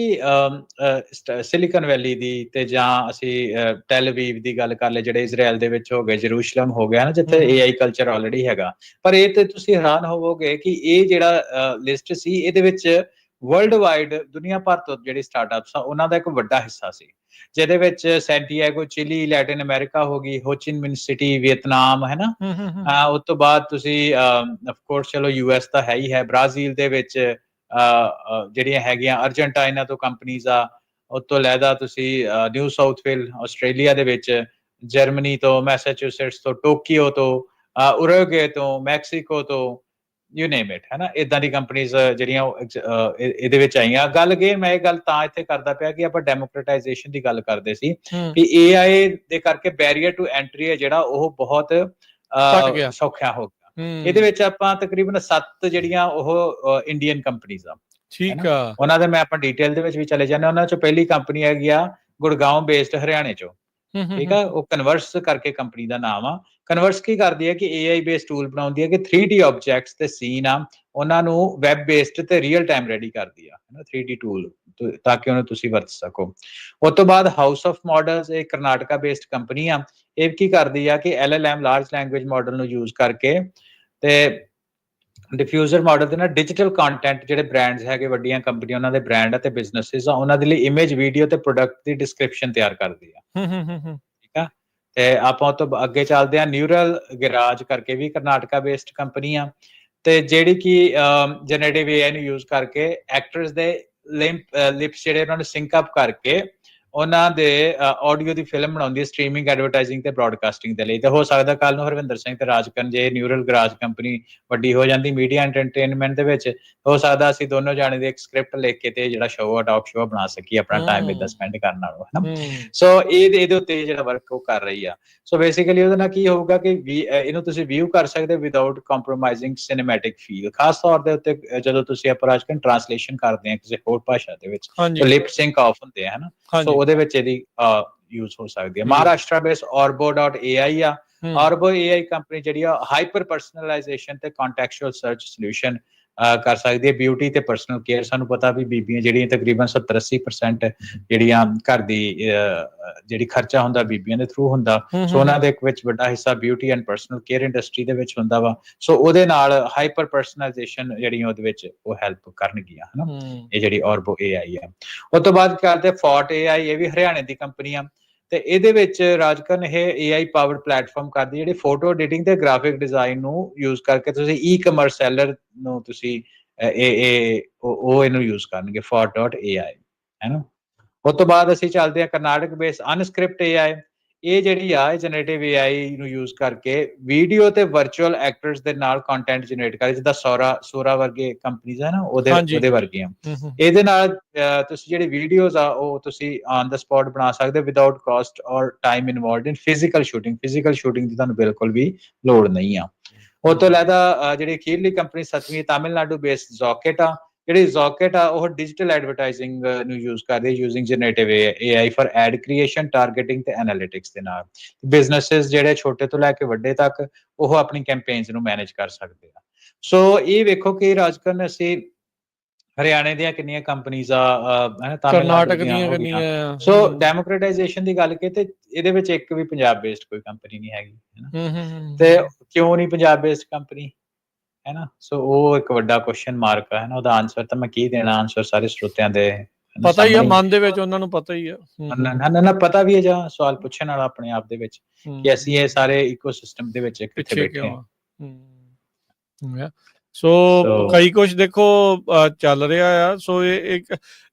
ਸਿਲੀਕਨ ਵੈਲੀ ਦੀ ਤੇ ਜਾਂ ਅਸੀਂ ਟੈਲ ਅਵੀਵ ਦੀ ਗੱਲ ਕਰ ਲਏ ਜਿਹੜੇ ਇਜ਼ਰਾਈਲ ਦੇ ਵਿੱਚ ਹੋ ਗਏ, ਜਰੂਸ਼ਲਮ ਹੋ ਗਿਆ ਨਾ ਜਿੱਥੇ AI ਕਲਚਰ ਆਲਰੇਡੀ ਹੈਗਾ। ਪਰ ਇਹ ਤੇ ਤੁਸੀਂ ਹੈਰਾਨ ਹੋਵੋਗੇ ਕਿ ਇਹ ਜਿਹੜਾ ਲਿਸਟ ਸੀ ਇਹਦੇ ਵਿੱਚ ਵਰਲਡ ਵਾਈਡ ਦੁਨੀਆ ਭਰ ਤੋਂ ਜਿਹੜੀ ਸਟਾਰਟਅਪਸ ਆ ਉਹਨਾਂ ਦਾ ਇੱਕ ਵੱਡਾ ਹਿੱਸਾ ਸੀ, ਜਿਹਦੇ ਵਿੱਚ ਸੈਂਟੀਆਗੋ ਚਿਲੀ, ਲੈਟਿਨ ਅਮਰੀਕਾ ਹੋ ਗਈ, ਹੋਚਿਨ ਮਿਨ ਸਿਟੀ ਵੀਅਤਨਾਮ ਹੈ ਨਾ। ਉਸ ਤੋਂ ਬਾਅਦ ਤੁਸੀਂ ਆਫ ਕੋਰਸ ਚਲੋ US ਤਾਂ ਹੈ ਹੀ ਹੈ, ਬ੍ਰਾਜ਼ੀਲ ਦੇ ਵਿੱਚ ਜਿਹੜੀਆਂ ਹੈਗੀਆਂ ਅਰਜਨਟਾਈਨਾ ਤੋਂ ਕੰਪਨੀਜ਼ ਆ। ਉਸ ਤੋਂ ਲੈਦਾ ਤੁਸੀਂ ਨਿਊ ਸਾਊਥ ਵੇਲ ਆਸਟ੍ਰੇਲੀਆ ਦੇ ਵਿੱਚ, ਜਰਮਨੀ ਤੋਂ, ਮੈਸਾਚੂਸੇਟਸ ਤੋਂ, ਟੋਕੀਓ ਤੋਂ, ਉਰੂਗੇ ਤੋਂ, ਮੈਕਸੀਕੋ ਤੋਂ, ਯੂ ਨੇਮ ਇਟ ਹੈ ਨਾ। ਇਦਾਂ ਦੀ ਕੰਪਨੀਜ਼ ਜਿਹੜੀਆਂ ਇਹਦੇ ਵਿੱਚ ਆਈਆਂ। ਗੱਲ ਅਗੇਨ ਮੈਂ ਇਹ ਗੱਲ ਤਾਂ ਇੱਥੇ ਕਰਦਾ ਪਿਆ ਕਿ ਆਪਾਂ ਡੈਮੋਕ੍ਰੇਟਾਈਜੇਸ਼ਨ ਦੀ ਗੱਲ ਕਰਦੇ ਸੀ ਕਿ AI ਦੇ ਕਰਕੇ ਬੈਰੀਅਰ ਟੂ ਐਂਟਰੀ ਹੈ ਜਿਹੜਾ ਉਹ ਬਹੁਤ ਸੌਖਾ ਹੋ ਗਿਆ। ਇਹਦੇ ਵਿੱਚ ਆਪਾਂ ਤਕਰੀਬਨ 7 ਜਿਹੜੀਆਂ ਉਹ ਇੰਡੀਅਨ ਕੰਪਨੀਜ਼ ਆ। ਠੀਕ ਆ। ਉਹਨਾਂ ਦੇ ਮੈਂ ਆਪਾਂ ਡਿਟੇਲ ਦੇ ਵਿੱਚ ਵੀ ਚਲੇ ਜਾਂਦੇ। ਉਹਨਾਂ ਚੋਂ ਪਹਿਲੀ ਕੰਪਨੀ ਹੈਗੀ ਆ ਗੁੜਗਾਉਂ ਬੇਸਡ ਹਰਿਆਣੇ ਚੋਂ। ਠੀਕ ਆ। ਉਹ ਕਨਵਰਸ ਕਰਕੇ ਕੰਪਨੀ ਦਾ ਨਾਮ ਆ। ਕਨਵਰਸ ਕੀ ਕਰਦੀ ਹੈ ਕਿ AI ਬੇਸਡ ਟੂਲ ਬਣਾਉਂਦੀ ਹੈ ਕਿ 3D ਆਬਜੈਕਟਸ ਤੇ ਸੀਨ ਆ ਉਹਨਾਂ ਨੂੰ ਵੈਬ ਬੇਸਡ ਤੇ ਰੀਅਲ ਟਾਈਮ ਰੈਡੀ ਕਰਦੀ ਆ 3D ਟੂਲ ਤਾਂ ਕਿ ਉਹਨੂੰ ਤੁਸੀਂ ਵਰਤ ਸਕੋ। ਉਸ ਤੋਂ ਬਾਅਦ ਹਾਊਸ ਆਫ ਮਾਡਲਸ ਇਹ ਕਰਨਾਟਕਾ ਬੇਸਡ ਕੰਪਨੀ ਆ। ਇਹ ਕੀ ਕਰਦੀ ਆ ਕਿ LLM ਲਾਰਜ ਲੈਂਗੁਏਜ ਮਾਡਲ ਨੂੰ ਯੂਜ਼ ਕਰਕੇ ਤੇ ਡਿਫਿਊਜ਼ਰ ਮਾਡਲ ਦੇ ਨਾਲ ਡਿਜੀਟਲ ਕੰਟੈਂਟ ਜਿਹੜੇ ਬ੍ਰਾਂਡਸ ਹੈਗੇ ਵੱਡੀਆਂ ਕੰਪਨੀਆਂ ਉਹਨਾਂ ਦੇ ਬ੍ਰਾਂਡ ਅਤੇ ਬਿਜ਼ਨੈਸਿਸ ਆ ਉਹਨਾਂ ਦੇ ਲਈ ਇਮੇਜ, ਵੀਡੀਓ ਤੇ ਪ੍ਰੋਡਕਟ ਦੀ ਡਿਸਕ੍ਰਿਪਸ਼ਨ ਤਿਆਰ ਕਰਦੀ ਆ। ਠੀਕ ਆ। ਤੇ ਆਪਾਂ ਤੋਂ ਅੱਗੇ ਚੱਲਦੇ ਆ ਨਿਊਰਲ ਗੈਰਾਜ ਕਰਕੇ ਵੀ ਕਰਨਾਟਕਾ ਬੇਸਡ ਕੰਪਨੀ ਆ ਤੇ ਜਿਹੜੀ ਕਿ ਜਨਰੇਟਿਵ AI ਨੂੰ ਯੂਜ਼ ਕਰਕੇ ਐਕਟਰਸ ਦੇ ਲਿਪਸ ਜਿਹੜੇ ਉਹਨਾਂ ਨੂੰ ਸਿੰਕ ਅਪ ਕਰਕੇ ਉਹਨਾਂ ਦੇ ਆਡੀਓ ਦੀ ਫਿਲਮ ਬਣਾਉਂਦੀ ਹੈ ਸਟ੍ਰੀਮਿੰਗ, ਐਡਵਰਟਾਈਜ਼ਿੰਗ ਤੇ ਬ੍ਰੌਡਕਾਸਟਿੰਗ ਦੇ ਲਈ। ਤੇ ਹੋ ਸਕਦਾ ਕੱਲ ਨੂੰ ਹਰਵਿੰਦਰ ਸਿੰਘ ਤੇ ਰਾਜਕਰਨ ਜੇ ਨਿਊਰਲ ਗਰਾਜ ਕੰਪਨੀ ਵੱਡੀ ਹੋ ਜਾਂਦੀ ਮੀਡੀਆ ਐਂਟਰਟੇਨਮੈਂਟ ਦੇ ਵਿੱਚ, ਹੋ ਸਕਦਾ ਅਸੀਂ ਦੋਨੋਂ ਜਾਣੇ ਦੇ ਇੱਕ ਸਕ੍ਰਿਪਟ ਲਿਖ ਕੇ ਤੇ ਜਿਹੜਾ ਸ਼ੋਅ ਆ ਟਾਕ ਸ਼ੋਅ ਬਣਾ ਸਕੀਏ ਆਪਣਾ ਟਾਈਮ ਇਦਾਂ ਸਪੈਂਡ ਕਰਨ ਨਾਲੋਂ ਹਨਾ। ਸੋ ਇਹਦੇ ਉੱਤੇ ਜਿਹੜਾ ਵਰਕ ਉਹ ਕਰ ਰਹੀ ਆ। ਸੋ ਬੇਸਿਕਲੀ ਉਹਦੇ ਨਾਲ ਕੀ ਹੋਊਗਾ ਕਿ ਇਹਨੂੰ ਤੁਸੀਂ ਵਿਊ ਕਰ ਸਕਦੇ ਵਿਦਆਊਟ ਕੰਪਰੋਮਾਈਜ਼ਿੰਗ ਸਿਨੇਮੈਟਿਕ ਫੀਲ। ਖਾਸ ਤੌਰ ਦੇ ਉੱਤੇ ਜਦੋਂ ਤੁਸੀਂ ਆਪਾਂ ਰਾਜਕਰਨ ਟ੍ਰਾਂਸਲੇਸ਼ਨ ਕਰਦੇ ਆ ਕਿਸੇ ਹੋਰ ਭਾਸ਼ਾ ਦੇ ਵਿੱਚ ਤਾਂ ਲਿਪ ਸਿੰਕ ਆਫ ਹੁੰਦੇ ਆ ਹਨਾ। ਸੋ ਉਹਦੇ ਵਿੱਚ ਇਹਦੀ ਯੂਜ਼ ਹੋ ਸਕਦੀ ਹੈ। ਮਹਾਰਾਸ਼ਟਰ ਬੇਸ orbo.ai ਆ। orbo AI ਕੰਪਨੀ ਜਿਹੜੀ ਆ ਹਾਈਪਰ ਪਰਸਨਲਾਈਜੇਸ਼ਨ ਤੇ ਕੰਟੈਕਚੁਅਲ ਸਰਚ ਸੋਲੂਸ਼ਨ ਕਰ ਸਕਦੀ ਹੈ। ਬਿਊਟੀ ਤੇ ਪਰਸਨਲ ਕੇਅਰ, ਸਾਨੂੰ ਪਤਾ ਵੀ ਬੀਬੀਆਂ ਜਿਹੜੀਆਂ ਤਕਰੀਬਨ 70-80% ਜਿਹੜੀਆਂ ਘਰ ਦੀ ਜਿਹੜੀ ਖਰਚਾ ਹੁੰਦਾ ਬੀਬੀਆਂ ਦੇ ਥਰੂ ਹੁੰਦਾ। ਸੋ ਉਹਨਾਂ ਦੇ ਇੱਕ ਵਿੱਚ ਵੱਡਾ ਹਿੱਸਾ beauty and personal care industry ਦੇ ਵਿੱਚ ਹੁੰਦਾ ਵਾ। ਸੋ ਉਹਦੇ ਨਾਲ ਹਾਈਪਰ ਪਰਸਨਲਾਈਜੇਸ਼ਨ ਜਿਹੜੀ ਉਹਦੇ ਵਿੱਚ ਉਹ ਹੈਲਪ ਕਰਨਗੀਆਂ ਹਨਾ ਇਹ ਜਿਹੜੀ orbo AI ਆ। ਉਸ ਤੋਂ ਬਾਅਦ ਕਰਦੇ ਫੋਰਟ AI, ਇਹ ਵੀ ਹਰਿਆਣੇ ਦੀ ਕੰਪਨੀ ਆ ਤੇ ਇਹਦੇ ਵਿੱਚ ਰਾਜਕਰਨ ਇਹ AI ਪਾਵਰਡ ਪਲੇਟਫਾਰਮ ਕਰਦੀ ਜਿਹੜੀ ਫੋਟੋ ਐਡੀਟਿੰਗ ਤੇ ਗ੍ਰਾਫਿਕ ਡਿਜ਼ਾਈਨ ਨੂੰ ਯੂਜ਼ ਕਰਕੇ ਤੁਸੀਂ ਈ-ਕਮਰਸ ਸੈਲਰ ਨੂੰ ਤੁਸੀਂ ਉਹ ਇਹਨੂੰ ਯੂਜ਼ ਕਰਨਗੇ fort.ai ਹੈ ਨਾ। ਉਸ ਤੋਂ ਬਾਅਦ ਅਸੀਂ ਚੱਲਦੇ ਹਾਂ ਕਰਨਾਟਕ ਬੇਸ ਅਨਸਕ੍ਰਿਪਟ AI। ਇਹ ਜਿਹੜੀ ਆ ਜਨਰੇਟਿਵ AI ਨੂੰ ਯੂਜ਼ ਕਰਕੇ ਵੀਡੀਓ ਤੇ ਵਰਚੁਅਲ ਐਕਟਰਸ ਦੇ ਨਾਲ ਕੰਟੈਂਟ ਜਨਰੇਟ ਕਰੇ ਜਿੱਦਾਂ ਸੋਰਾ ਵਰਗੇ ਕੰਪਨੀਆਂ ਹੈ ਨਾ ਉਹਦੇ ਵਰਗੀਆਂ। ਇਹਦੇ ਨਾਲ ਤੁਸੀਂ ਜਿਹੜੀ ਵੀਡੀਓਜ਼ ਆ ਉਹ ਤੁਸੀਂ ਔਨ ਦਾ ਸਪੌਟ ਬਣਾ ਸਕਦੇ ਵਿਦਆਊਟ ਕਾਸਟ ਔਰ time involved in physical shooting. Physical shooting ਦੀ ਤੁਹਾਨੂੰ ਬਿਲਕੁਲ ਵੀ ਲੋੜ ਨਹੀਂ ਆ। ਉਹ ਤੋਂ ਇਲਾਵਾ ਜਿਹੜੀ ਅਖੀਰਲੀ ਕੰਪਨੀ 7ਵੀਂ ਤਾਮਿਲਨਾਡੂ ਬੇਸਡ ਜ਼ੋਕੇਟ ਆ। ਜਿਹੜੀ ਜ਼ੋਕੇਟ ਆ ਉਹ ਡਿਜੀਟਲ ਐਡਵਰਟਾਈਜ਼ਿੰਗ ਨੂੰ ਯੂਜ਼ ਕਰਦੀ ਹੈ using generative AI for ad creation, targeting ਤੇ ਐਨਾਲਿਟਿਕਸ ਦੇ ਨਾਲ। ਬਿਜ਼ਨੈਸਿਸ ਜਿਹੜੇ ਛੋਟੇ ਤੋਂ ਲੈ ਕੇ ਵੱਡੇ ਤੱਕ ਉਹ ਆਪਣੀ ਕੈਂਪੇਨਸ ਨੂੰ ਮੈਨੇਜ ਕਰ ਸਕਦੇ ਆ। ਸੋ ਇਹ ਵੇਖੋ ਕਿ ਰਾਜਕਰਨ ਅਸੀਂ ਹਰਿਆਣੇ ਦੀਆਂ ਕਿੰਨੀਆਂ ਕੰਪਨੀਆਂ ਆ, ਤਾਮਿਲਨਾਡੂ ਦੀਆਂ ਹੋ ਗਈਆਂ। ਸੋ ਡੈਮੋਕ੍ਰੇਟਾਈਜੇਸ਼ਨ ਦੀ ਗੱਲ ਤੇ ਇਹਦੇ ਵਿੱਚ ਇੱਕ ਵੀ ਪੰਜਾਬ ਬੇਸਡ ਕੋਈ ਕੰਪਨੀ ਨਹੀਂ ਹੈਗੀ, ਤੇ ਕਿਉਂ ਨਹੀਂ ਪੰਜਾਬ ਬੇਸਡ ਕੰਪਨੀ, ਹੈ ਨਾ। ਸੋ ਉਹ ਇੱਕ ਵੱਡਾ ਕੁਐਸਚਨ ਮਾਰਕ ਹੈ ਨਾ। ਉਹਦਾ ਆਨਸਰ ਤਾਂ ਮੈਂ ਕੀ ਦੇਣਾ, ਆਨਸਰ ਸਾਰੇ ਸਰੋਤਿਆਂ ਦੇ ਪਤਾ ਹੀ ਆ, ਮਨ ਦੇ ਵਿੱਚ ਉਹਨਾਂ ਨੂੰ ਪਤਾ ਹੀ ਆ, ਨਾ ਪਤਾ ਵੀ ਹੈ ਜਾਂ ਸਵਾਲ ਪੁੱਛਣ ਵਾਲਾ ਆਪਣੇ ਆਪ ਦੇ ਵਿੱਚ ਕਿ ਅਸੀਂ ਇਹ ਸਾਰੇ ਇਕੋਸਿਸਟਮ ਦੇ ਵਿੱਚ ਕਿੱਥੇ ਬੈਠੇ ਹਾਂ। ਸੋ ਕਈ ਕੁਝ ਦੇਖੋ ਚੱਲ ਰਿਹਾ ਆ। ਸੋ ਇਹ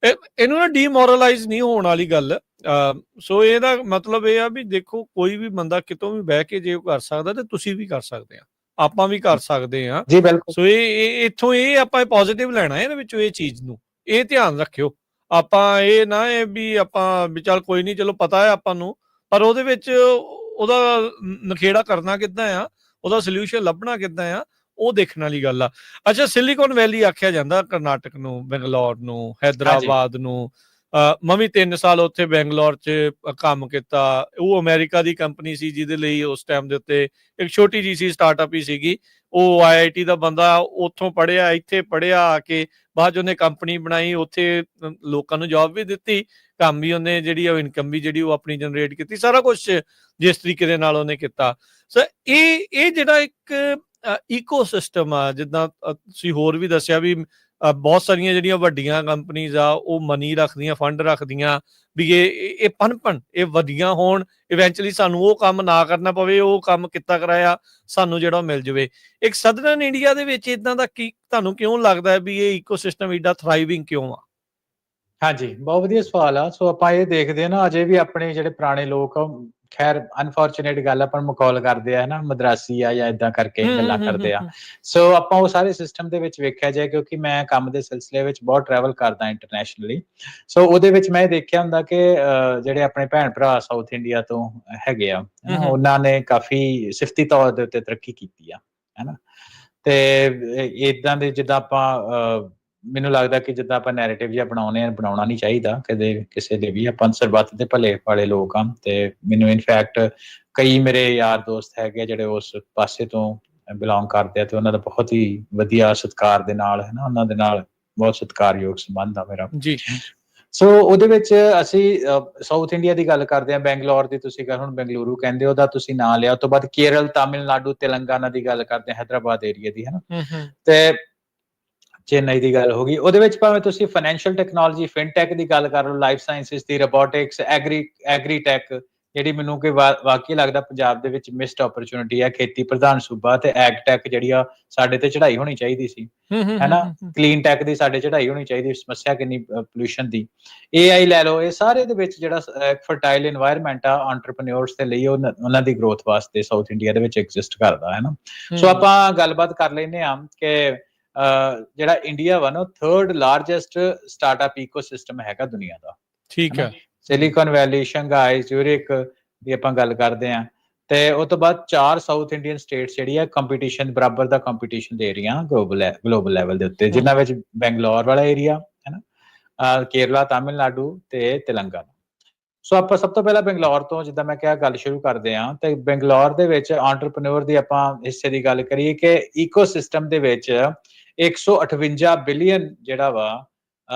ਇਹਨੂੰ ਨਾ ਡੀਮੋਰਲਾਈਜ਼ ਨਹੀਂ ਹੋਣ ਵਾਲੀ ਗੱਲ। ਸੋ ਇਹਦਾ ਮਤਲਬ ਇਹ ਆ ਵੀ ਦੇਖੋ ਕੋਈ ਵੀ ਬੰਦਾ ਕਿਤੋਂ ਵੀ ਬਹਿ ਕੇ ਜੇ ਉਹ ਕਰ ਸਕਦਾ ਤੇ ਤੁਸੀਂ ਵੀ ਕਰ ਸਕਦੇ ਆ, ਆਪਾਂ ਵੀ ਕਰ ਸਕਦੇ ਆ ਜੀ, ਬਿਲਕੁਲ। ਸੋ ਇਹ ਇੱਥੋਂ ਇਹ ਆਪਾਂ ਪੋਜ਼ਿਟਿਵ ਲੈਣਾ ਇਹਦੇ ਵਿੱਚੋਂ, ਇਹ ਚੀਜ਼ ਨੂੰ ਇਹ ਧਿਆਨ ਰੱਖਿਓ। ਆਪਾਂ ਇਹ ਨਾ ਇਹ ਵੀ ਆਪਾਂ ਵੀ ਚੱਲ ਕੋਈ ਨਹੀਂ ਚਲੋ ਪਤਾ ਹੈ ਆਪਾਂ ਨੂੰ, ਪਰ ਉਹਦੇ ਵਿੱਚ ਉਹਦਾ ਨਖੇੜਾ ਕਰਨਾ ਕਿੱਦਾਂ ਆ, ਉਹਦਾ ਸੋਲਿਊਸ਼ਨ ਲੱਭਣਾ ਕਿੱਦਾਂ ਆ, ਉਹ ਦੇਖਣ ਵਾਲੀ ਗੱਲ ਆ। ਅੱਛਾ, ਸਿਲੀਕਨ ਵੈਲੀ ਆਖਿਆ ਜਾਂਦਾ ਕਰਨਾਟਕ ਨੂੰ, ਬੰਗਲੌਰ ਨੂੰ, ਹੈਦਰਾਬਾਦ ਨੂੰ। ਮੈਂ ਵੀ 3 ਸਾਲ ਉੱਥੇ ਬੈਂਗਲੌਰ 'ਚ ਕੰਮ ਕੀਤਾ। ਉਹ ਅਮਰੀਕਾ ਦੀ ਕੰਪਨੀ ਸੀ ਜਿਹਦੇ ਲਈ ਉਸ ਟਾਈਮ ਦੇ ਉੱਤੇ ਇੱਕ ਛੋਟੀ ਜਿਹੀ ਸੀ, ਸਟਾਰਟਅਪ ਹੀ ਸੀਗੀ। ਉਹ IIT ਦਾ ਬੰਦਾ, ਉੱਥੋਂ ਪੜ੍ਹਿਆ, ਇੱਥੇ ਪੜ੍ਹਿਆ ਆ ਕੇ ਬਾਅਦ 'ਚ ਉਹਨੇ ਕੰਪਨੀ ਬਣਾਈ, ਉੱਥੇ ਲੋਕਾਂ ਨੂੰ ਜੋਬ ਵੀ ਦਿੱਤੀ, ਕੰਮ ਵੀ ਉਹਨੇ ਜਿਹੜੀ ਇਨਕਮ ਵੀ ਜਿਹੜੀ ਉਹ ਆਪਣੀ ਜਨਰੇਟ ਕੀਤੀ, ਸਾਰਾ ਕੁਛ ਜਿਸ ਤਰੀਕੇ ਦੇ ਨਾਲ ਉਹਨੇ ਕੀਤਾ। ਸੋ ਇਹ ਜਿਹੜਾ ਇੱਕ ਈਕੋਸਿਸਟਮ ਆ, ਜਿੱਦਾਂ ਤੁਸੀਂ ਹੋਰ ਵੀ ਦੱਸਿਆ ਵੀ ਬਹੁਤ ਸਾਰੀਆਂ ਜਿਹੜੀਆਂ ਵੱਡੀਆਂ ਕੰਪਨੀਜ਼ ਆ ਉਹ ਮਨੀ ਰੱਖਦੀਆਂ, ਫੰਡ ਰੱਖਦੀਆਂ ਵੀ ਇਹ ਪਨਪਣ, ਇਹ ਵਧੀਆ ਹੋਣ, ਇਵੈਂਚੁਅਲੀ ਸਾਨੂੰ ਉਹ ਕੰਮ ਨਾ ਕਰਨਾ ਪਵੇ, ਉਹ ਕੰਮ ਕੀਤਾ ਕਰਾਇਆ ਸਾਨੂੰ ਜਿਹੜਾ ਮਿਲ ਜਾਵੇ। ਇੱਕ ਸਦਰਨ ਇੰਡੀਆ ਦੇ ਵਿੱਚ ਇਦਾਂ ਦਾ ਕੀ ਤੁਹਾਨੂੰ ਕਿਉਂ ਲੱਗਦਾ ਹੈ ਵੀ ਇਹ ਈਕੋਸਿਸਟਮ ਏਡਾ ਥਰਾਈਵਿੰਗ ਕਿਉਂ ਆ? ਹਾਂਜੀ, ਬਹੁਤ ਵਧੀਆ ਸਵਾਲ ਆ। ਸੋ ਆਪਾਂ ਇਹ ਦੇਖਦੇ ਆ ਨਾ, ਅਜੇ ਵੀ ਆਪਣੇ ਜਿਹੜੇ ਪੁਰਾਣੇ ਲੋਕ ਆ, ਖੈਰ ਅਨਫੋਰਚੂਨੇਟ ਗੱਲ ਆਪਾਂ ਮਖੌਲ ਕਰਦੇ ਆ ਨਾ, ਮਦਰਾਸੀ ਆ ਜਾਂ ਇਦਾਂ ਕਰਕੇ ਗੱਲਾਂ ਕਰਦੇ ਆ। ਸੋ ਆਪਾਂ ਉਹ ਸਾਰੇ ਸਿਸਟਮ ਦੇ ਵਿੱਚ ਵੇਖਿਆ ਜਾਏ, ਕਿਉਂਕਿ ਮੈਂ ਕੰਮ ਦੇ ਸਿਲਸਿਲੇ ਵਿੱਚ ਬਹੁਤ ਟਰੈਵਲ ਕਰਦਾ ਇੰਟਰਨੈਸ਼ਨਲੀ। ਸੋ ਉਹਦੇ ਵਿੱਚ ਮੈਂ ਇਹ ਦੇਖਿਆ ਹੁੰਦਾ ਕਿ ਜਿਹੜੇ ਆਪਣੇ ਭੈਣ ਭਰਾ ਸਾਊਥ ਇੰਡੀਆ ਤੋਂ ਹੈਗੇ ਆ, ਉਹਨਾਂ ਨੇ ਕਾਫੀ ਸਿਫਤੀ ਤੌਰ ਦੇ ਉੱਤੇ ਤਰੱਕੀ ਕੀਤੀ ਆ, ਹੈਨਾ। ਤੇ ਇਦਾਂ ਦੇ ਜਿੱਦਾਂ ਆਪਾਂ ਮੈਨੂੰ ਲੱਗਦਾ ਕਿ ਜਿੱਦਾਂ ਆਪਾਂ ਨੈਰੇਟਿਵ ਜਿਹਾ ਬਣਾਉਣਾ ਨਹੀਂ ਚਾਹੀਦਾ ਕਦੇ ਕਿਸੇ ਦੇ ਵੀ। ਆਪਾਂ ਸਰਬੱਤ ਦੇ ਭਲੇ ਵਾਲੇ ਲੋਕ ਆ, ਤੇ ਮੈਨੂੰ ਇਨਫੈਕਟ ਕਈ ਮੇਰੇ ਯਾਰ ਦੋਸਤ ਹੈਗੇ ਜਿਹੜੇ ਉਸ ਪਾਸੇ ਤੋਂ ਬਿਲੋਂਗ ਕਰਦੇ ਆ, ਤੇ ਉਹਨਾਂ ਦਾ ਬਹੁਤ ਹੀ ਵਧੀਆ ਸਤਿਕਾਰ ਦੇ ਨਾਲ, ਹੈ ਨਾ, ਉਹਨਾਂ ਦੇ ਨਾਲ ਬਹੁਤ ਸਤਿਕਾਰਯੋਗ ਸੰਬੰਧ ਆ ਮੇਰਾ ਜੀ। ਸੋ ਉਹਦੇ ਵਿੱਚ ਅਸੀਂ ਸਾਊਥ ਇੰਡੀਆ ਦੀ ਗੱਲ ਕਰਦੇ ਹਾਂ, ਬੈਂਗਲੌਰ ਦੀ ਤੁਸੀਂ ਹੁਣ ਬੈਂਗਲੁਰੂ ਕਹਿੰਦੇ ਉਹਦਾ ਤੁਸੀਂ ਨਾਂ ਲਿਆ। ਉਸ ਤੋਂ ਬਾਅਦ ਕੇਰਲ, ਤਾਮਿਲਨਾਡੂ, ਤੇਲੰਗਾਨਾ ਦੀ ਗੱਲ ਕਰਦੇ ਹਾਂ, ਹੈਦਰਾਬਾਦ ਏਰੀਆ ਦੀ, ਹੈ ਨਾ, ਤੇ ਚੇਨਈ ਦੀ ਗੱਲ ਹੋ ਗਈ। ਉਹਦੇ ਵਿੱਚ ਭਾਵੇਂ ਤੁਸੀਂ ਫਾਈਨੈਂਸ਼ੀਅਲ ਟੈਕਨੋਲੋਜੀ, ਫਿਨਟੈਕ ਦੀ ਗੱਲ ਕਰ ਲਓ, ਲਾਈਫ ਸਾਇੰਸਿਸ ਦੀ, ਰੋਬੋਟਿਕਸ, ਐਗਰੀਟੈਕ, ਜਿਹੜੀ ਮੈਨੂੰ ਕਿ ਵਾਕਈ ਲੱਗਦਾ ਪੰਜਾਬ ਦੇ ਵਿੱਚ ਮਿਸਡ ਓਪਰਚੁਨਿਟੀ ਹੈ। ਖੇਤੀ ਪ੍ਰਧਾਨ ਸੂਬਾ, ਤੇ ਐਗਟੈਕ ਜਿਹੜੀ ਆ ਸਾਡੇ ਤੇ ਚੜਾਈ ਹੋਣੀ ਚਾਹੀਦੀ ਸੀ, ਹੈਨਾ। ਕਲੀਨ ਟੈਕ ਦੀ ਸਾਡੇ ਚੜਾਈ ਹੋਣੀ ਚਾਹੀਦੀ, ਸਮੱਸਿਆ ਕਿੰਨੀ ਪੋਲਿਊਸ਼ਨ ਦੀ। AI ਲੈ ਲਓ, ਇਹ ਸਾਰੇ ਦੇ ਵਿੱਚ ਜਿਹੜਾ ਫਰਟਾਈਲ এনवायरमेंट ਆ ਐਂਟਰਪ੍ਰੈਨਿਓਰਸ ਦੇ ਲਈ, ਉਹਨਾਂ ਦੀ ਗਰੋਥ ਵਾਸਤੇ ਸਾਊਥ ਇੰਡੀਆ ਦੇ ਵਿੱਚ ਐਗਜ਼ਿਸਟ ਕਰਦਾ ਹੈ ਨਾ। ਸੋ ਆਪਾਂ ਗੱਲਬਾਤ ਕਰ ਲੈਂਦੇ ਹਾਂ ਕਿ ਜਿਹੜਾ ਇੰਡੀਆ ਵਾ ਨਾ, 3rd ਲਾਰਜੈਸਟ ਸਟਾਰਟਅਪ ਇਕੋਸਿਸਟਮ ਹੈਗਾ ਦੁਨੀਆ ਦਾ। ਠੀਕ ਹੈ। ਸਿਲੀਕਨ ਵੈਲੀ, ਸ਼ੰਘਾਈ, ਜ਼ਿਊਰਿਕ ਦੀ ਆਪਾਂ ਗੱਲ ਕਰਦੇ ਹਾਂ, ਤੇ ਉਸ ਤੋਂ ਬਾਅਦ 4 ਸਾਊਥ ਇੰਡੀਅਨ ਸਟੇਟਸ ਜਿਹੜੀ ਆ ਕੰਪੀਟੀਸ਼ਨ, ਬਰਾਬਰ ਦਾ ਕੰਪੀਟੀਸ਼ਨ ਦੇ ਰਹੀਆਂ ਗਲੋਬਲ ਲੈਵਲ ਦੇ ਉੱਤੇ, ਜਿਨ੍ਹਾਂ ਵਿੱਚ ਬੈਂਗਲੌਰ ਵਾਲਾ ਏਰੀਆ ਹੈ ਨਾ, ਕੇਰਲਾ, ਤਾਮਿਲਨਾਡੂ ਤੇ ਤੇਲੰਗਾਨਾ। ਸੋ ਆਪਾਂ ਸਭ ਤੋਂ ਪਹਿਲਾਂ ਬੈਂਗਲੌਰ ਤੋਂ, ਜਿੱਦਾਂ ਮੈਂ ਕਿਹਾ, ਗੱਲ ਸ਼ੁਰੂ ਕਰਦੇ ਹਾਂ। ਤੇ ਬੈਂਗਲੌਰ ਦੇ ਵਿੱਚ ਐਂਟਰਪ੍ਰੈਨਿਓਰ ਦੀ ਆਪਾਂ ਹਿੱਸੇ ਦੀ ਗੱਲ ਕਰੀਏ ਕਿ ਇਕੋਸਿਸਟਮ ਦੇ ਵਿੱਚ 158 ਬਿਲੀਅਨ ਜਿਹੜਾ ਵਾ,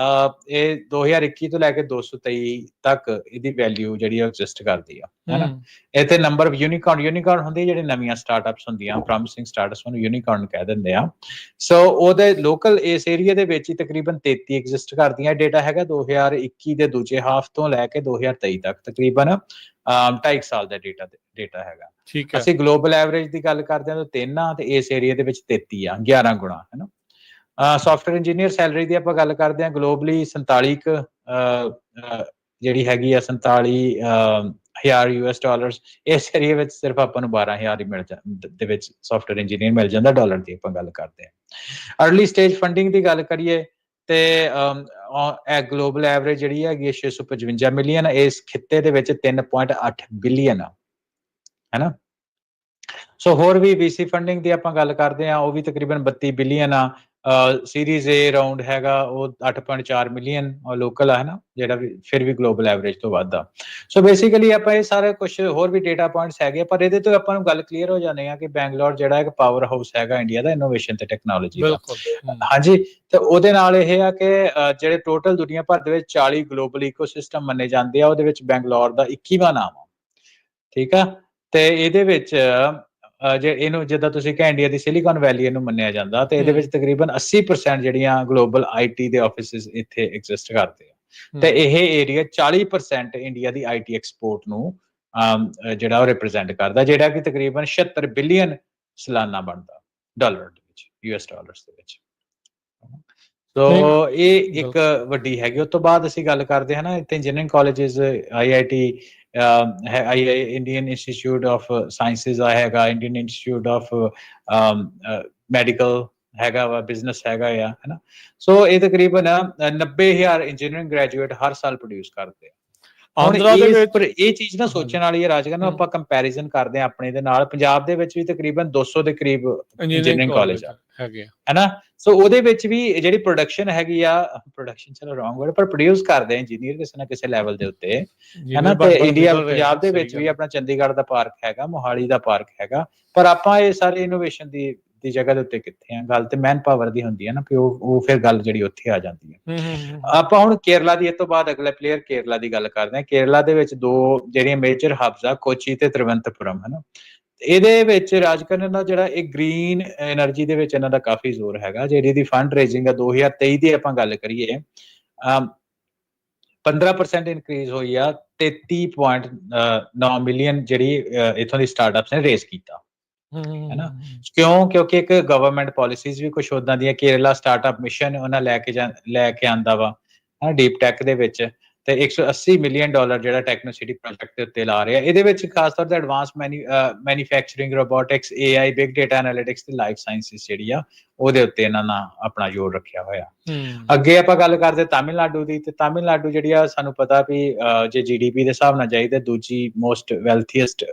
ਇਹ 2021 ਤੋਂ ਲੈ ਕੇ 223 ਤੱਕ ਇਹਦੀ ਵੈਲਿਊ ਜਿਹੜੀ ਐਗਜ਼ਿਸਟ ਕਰਦੀ ਆ, ਹੈਨਾ। ਇੱਥੇ ਨੰਬਰ ਆਫ ਯੂਨੀਕੌਰਨ ਹੁੰਦੀ, ਜਿਹੜੇ ਨਵੀਆਂ ਸਟਾਰਟਅਪਸ ਹੁੰਦੀਆਂ, ਪ੍ਰੋਮਿਸਿੰਗ ਸਟਾਰਟਅਪਸ ਨੂੰ ਯੂਨੀਕੌਰਨ ਕਹਿ ਦਿੰਦੇ ਆ। ਸੋ ਉਹਦੇ ਲੋਕਲ ਇਸ ਏਰੀਆ ਦੇ ਵਿੱਚ ਹੀ ਤਕਰੀਬਨ 33 ਐਗਜ਼ਿਸਟ ਕਰਦੀਆਂ। ਡੇਟਾ ਹੈਗਾ 2021 ਦੇ ਦੂਜੇ ਹਾਫ ਤੋਂ ਲੈ ਕੇ 2023 ਤੱਕ, ਤਕਰੀਬਨ 2.5 ਸਾਲ ਦਾ ਡੇਟਾ ਹੈਗਾ। ਅਸੀਂ ਗਲੋਬਲ ਐਵਰੇਜ ਦੀ ਗੱਲ ਕਰਦੇ ਹਾਂ ਤਾਂ 3 ਆ, ਤੇ ਇਸ ਏਰੀਆ ਦੇ ਵਿੱਚ 33 ਆ, 11 ਗੁਣਾ, ਹੈ ਨਾ। ਸੌਫਟਵੇਅਰ ਇੰਜੀਨੀਅਰ ਸੈਲਰੀ ਦੀ ਆਪਾਂ ਗੱਲ ਕਰਦੇ ਹਾਂ, ਗਲੋਬਲੀ 47 ਜਿਹੜੀ ਹੈਗੀ ਆ, 47,000 US ਡਾਲਰਸ। ਇਸ ਏਰੀਆ ਵਿੱਚ ਸਿਰਫ ਆਪਾਂ ਨੂੰ 12,000 ਹੀ ਮਿਲ ਦੇ ਵਿੱਚ ਸੌਫਟਵੇਅਰ ਇੰਜੀਨੀਅਰ ਮਿਲ ਜਾਂਦਾ, ਡਾਲਰ ਦੀ ਆਪਾਂ ਗੱਲ ਕਰਦੇ ਹਾਂ। ਅਰਲੀ ਸਟੇਜ ਫੰਡਿੰਗ ਦੀ ਗੱਲ ਕਰੀਏ ਤੇ ਗਲੋਬਲ ਐਵਰੇਜ ਜਿਹੜੀ ਹੈਗੀ 655 ਮਿਲੀਅਨ, ਇਸ ਖਿੱਤੇ ਦੇ ਵਿੱਚ 3.8 ਬਿਲੀਅਨ ਆ, ਹੈ ਨਾ। ਸੋ ਹੋਰ ਵੀ VC ਫੰਡਿੰਗ ਦੀ ਆਪਾਂ ਗੱਲ ਕਰਦੇ ਹਾਂ, ਉਹ ਵੀ ਤਕਰੀਬਨ 32 ਬਿਲੀਅਨ ਆ। ਸੀਰੀਜ਼ ਏ ਰਾਉਂਡ ਹੈਗਾ ਉਹ 8.4 ਮਿਲੀਅਨ ਲੋਕਲ ਆ, ਹੈ ਨਾ, ਜਿਹੜਾ ਵੀ ਫਿਰ ਵੀ ਗਲੋਬਲ ਐਵਰੇਜ ਤੋਂ ਵੱਧ ਆ। ਸੋ ਬੇਸਿਕਲੀ ਆਪਾਂ ਇਹ ਸਾਰੇ ਕੁਝ ਹੋਰ ਵੀ ਡੇਟਾ ਪੁਆਇੰਟਸ ਹੈਗੇ, ਪਰ ਇਹਦੇ ਤੋਂ ਆਪਾਂ ਨੂੰ ਗੱਲ ਕਲੀਅਰ ਹੋ ਜਾਂਦੇ ਆ ਕਿ ਬੈਂਗਲੌਰ ਜਿਹੜਾ ਇੱਕ ਪਾਵਰ ਹਾਊਸ ਹੈਗਾ ਇੰਡੀਆ ਦਾ ਇਨੋਵੇਸ਼ਨ ਤੇ ਟੈਕਨੋਲੋਜੀ ਦਾ। ਹਾਂਜੀ, ਤੇ ਉਹਦੇ ਨਾਲ ਇਹ ਆ ਕਿ ਜਿਹੜੇ ਟੋਟਲ ਦੁਨੀਆ ਭਰ ਦੇ ਵਿੱਚ 40 ਗਲੋਬਲ ਇਕੋਸਿਸਟਮ ਮੰਨੇ ਜਾਂਦੇ ਆ, ਉਹਦੇ ਵਿੱਚ ਬੈਂਗਲੌਰ ਦਾ 21ਵਾਂ ਨਾਮ ਆ। ਠੀਕ ਆ, ਤੇ ਇਹਦੇ ਵਿੱਚ ਜੇ ਇਹਨੂੰ ਜਿੱਦਾਂ ਤੁਸੀਂ ਕਿ ਇੰਡੀਆ ਦੀ ਸਿਲੀਕਨ ਵੈਲੀ ਇਹਨੂੰ ਮੰਨਿਆ ਜਾਂਦਾ, ਤੇ ਇਹਦੇ ਵਿੱਚ ਤਕਰੀਬਨ 80% ਜਿਹੜੀਆਂ ਗਲੋਬਲ IT ਦੇ ਆਫਿਸਿਸ ਇੱਥੇ ਐਗਜ਼ਿਸਟ ਕਰਦੇ ਆ, ਤੇ ਇਹ area 40% India the IT export ਨੂੰ ਜਿਹੜਾ ਉਹ ਰਿਪਰੈਜ਼ੈਂਟ ਕਰਦਾ, ਜਿਹੜਾ ਕਿ ਤਕਰੀਬਨ 76 ਬਿਲੀਅਨ ਸਾਲਾਨਾ ਬਣਦਾ ਡਾਲਰ ਦੇ ਵਿੱਚ, US ਡਾਲਰਸ ਦੇ ਵਿੱਚ। ਸੋ ਇਹ ਇੱਕ ਵੱਡੀ ਹੈਗੀ। ਉਸ ਤੋਂ ਬਾਅਦ ਅਸੀਂ ਗੱਲ ਕਰਦੇ ਹਾਂ ਨਾ, ਇੱਥੇ engineering colleges, IIT Indian institute of sciences ਹੈਗਾ, ਇੰਡੀਅਨ ਇੰਸਟੀਚਿਊਟ ਆਫ ਮੈਡੀਕਲ ਹੈਗਾ ਵਾ, ਬਿਜ਼ਨਸ ਹੈਗਾ ਆ, ਹੈ ਨਾ। ਸੋ ਇਹ ਤਕਰੀਬਨ 90,000 ਇੰਜੀਨੀਅਰਿੰਗ ਗ੍ਰੈਜੂਏਟ ਹਰ ਸਾਲ ਪ੍ਰੋਡਿਊਸ ਕਰਦੇ ਆ। ਹੁਣ ਇਹ ਚੀਜ਼ ਨਾ ਸੋਚਣ ਵਾਲੀ ਹੈ ਰਾਜਗਰ ਨੂੰ, ਆਪਾਂ ਕੰਪੈਰੀਜ਼ਨ ਕਰਦੇ ਆ ਆਪਣੇ ਦੇ ਨਾਲ, ਪੰਜਾਬ ਦੇ ਵਿੱਚ ਵੀ ਤਕਰੀਬਨ 200 ਦੇ ਕਰੀਬ ਇੰਜੀਨੀਅਰਿੰਗ ਕਾਲਜ ਹੈਗੇ, ਹੈ ਨਾ। ਸੋ ਉਹਦੇ ਵਿੱਚ ਵੀ ਜਿਹੜੀ ਪ੍ਰੋਡਕਸ਼ਨ ਹੈਗੀ ਆ, ਪ੍ਰੋਡਕਸ਼ਨ ਚਲੋ ਰੋਂਗ ਵਰਡ, ਪਰ ਪ੍ਰੋਡਿਊਸ ਕਰਦੇ ਆ ਇੰਜੀਨੀਅਰ ਕਿਸੇ ਨਾ ਕਿਸੇ ਲੈਵਲ ਦੇ ਉੱਤੇ, ਹੈ ਨਾ। ਤੇ ਇੰਡੀਆ, ਪੰਜਾਬ ਦੇ ਵਿੱਚ ਵੀ ਆਪਣਾ ਚੰਡੀਗੜ੍ਹ ਦਾ ਪਾਰਕ ਹੈਗਾ, ਮੋਹਾਲੀ ਦਾ ਪਾਰਕ ਹੈਗਾ, ਪਰ ਆਪਾਂ ਇਹ ਸਾਰੇ ਇਨੋਵੇਸ਼ਨ ਦੀ ਜਗ੍ਹਾ ਦੇ ਉੱਤੇ ਕਿੱਥੇ ਆ। ਗੱਲ ਤੇ ਮੈਨ ਪਾਵਰ ਦੀ ਹੁੰਦੀ ਹੈ ਨਾ, ਕਿ ਉਹ ਫਿਰ ਗੱਲ ਜਿਹੜੀ ਉੱਥੇ ਆ ਜਾਂਦੀ ਹੈ। ਆਪਾਂ ਹੁਣ ਕੇਰਲਾ ਦੀ, ਇਸ ਤੋਂ ਬਾਅਦ ਅਗਲਾ ਪਲੇਅਰ ਕੇਰਲਾ ਦੀ ਗੱਲ ਕਰਦੇ ਹਾਂ। ਕੇਰਲਾ ਦੇ ਵਿੱਚ ਦੋ ਜਿਹੜੀਆਂ ਮੇਜਰ ਹਬਸ ਆ, ਕੋਚੀ ਤੇ ਤਿਰੂਵਨੰਤਪੁਰਮ, ਹੈ ਨਾ। ਇਹਦੇ ਵਿੱਚ ਰਾਜਕਰਨ ਦਾ ਜਿਹੜਾ ਇਹ ਗ੍ਰੀਨ ਐਨਰਜੀ ਦੇ ਵਿੱਚ ਇਹਨਾਂ ਦਾ ਕਾਫੀ ਜ਼ੋਰ ਹੈਗਾ। ਜਿਹੜੀ ਦੀ ਫੰਡ ਰੇਜ਼ਿੰਗ ਆ 2023 ਦੀ ਆਪਾਂ ਗੱਲ ਕਰੀਏ, 15% ਇਨਕਰੀਜ਼ ਹੋਈ ਆ, 33.9 ਮਿਲੀਅਨ ਜਿਹੜੀ ਇਥੋਂ ਦੀ ਸਟਾਰਟਅਪਸ ਨੇ ਰੇਜ਼ ਕੀਤਾ, ਹੈ ਨਾ। ਕਿਉਂ? ਕਿਉਂਕਿ ਇੱਕ ਗਵਰਨਮੈਂਟ ਪਾਲਿਸੀਜ਼ ਵੀ ਕੁਝ ਉਦਾਂ ਦੀਆਂ, ਕੇਰਲਾ ਸਟਾਰਟਅਪ ਮਿਸ਼ਨ ਉਹਨਾਂ ਲੈ ਕੇ ਆਂਦਾ ਵਾ ਡੀਪ ਟੈਕ ਦੇ ਵਿੱਚ, ਤੇ 180 ਮਿਲੀਅਨ ਡਾਲਰ ਜਿਹੜਾ ਟੈਕਨੋਸਿਟੀ ਪ੍ਰੋਜੈਕਟ ਦੇ ਉੱਤੇ ਲਾ ਰਿਹਾ। ਇਹਦੇ ਵਿੱਚ ਖਾਸ ਤੌਰ ਤੇ advance manufacturing, robotics, AI, big data analytics ਤੇ ਲਾਈਫ ਸਾਇੰਸਿਸ ਜਿਹੜੀ ਆ ਉਹਦੇ ਉੱਤੇ ਇਹਨਾਂ ਨੇ ਆਪਣਾ ਜ਼ੋਰ ਰੱਖਿਆ ਹੋਇਆ। ਅੱਗੇ ਆਪਾਂ ਗੱਲ ਕਰਦੇ ਤਾਮਿਲਨਾਡੂ ਦੀ, ਤੇ ਤਾਮਿਲਨਾਡੂ ਜਿਹੜੀ ਆ ਸਾਨੂੰ ਪਤਾ ਵੀ ਜੇ GDP ਦੇ ਹਿਸਾਬ ਨਾਲ ਜਾਈਏ ਤਾਂ ਦੂਜੀ ਮੋਸਟ ਵੈਲਥੀਐਸਟ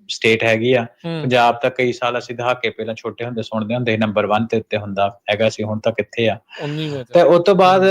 ਸਟੇਟ ਹੈਗੀ ਆ। ਪੰਜਾਬ ਤਾਂ ਕਈ ਸਾਲ ਅਸੀਂ ਦਹਾਕੇ ਪਹਿਲਾਂ ਛੋਟੇ ਹੁੰਦੇ ਸੁਣਦੇ ਹੁੰਦੇ ਸੀ ਨੰਬਰ 1 ਤੇ ਉੱਤੇ ਹੁੰਦਾ ਹੈਗਾ ਸੀ, ਹੁਣ ਤਾਂ ਕਿੱਥੇ ਆ। ਤੇ ਉਸ ਤੋਂ ਬਾਅਦ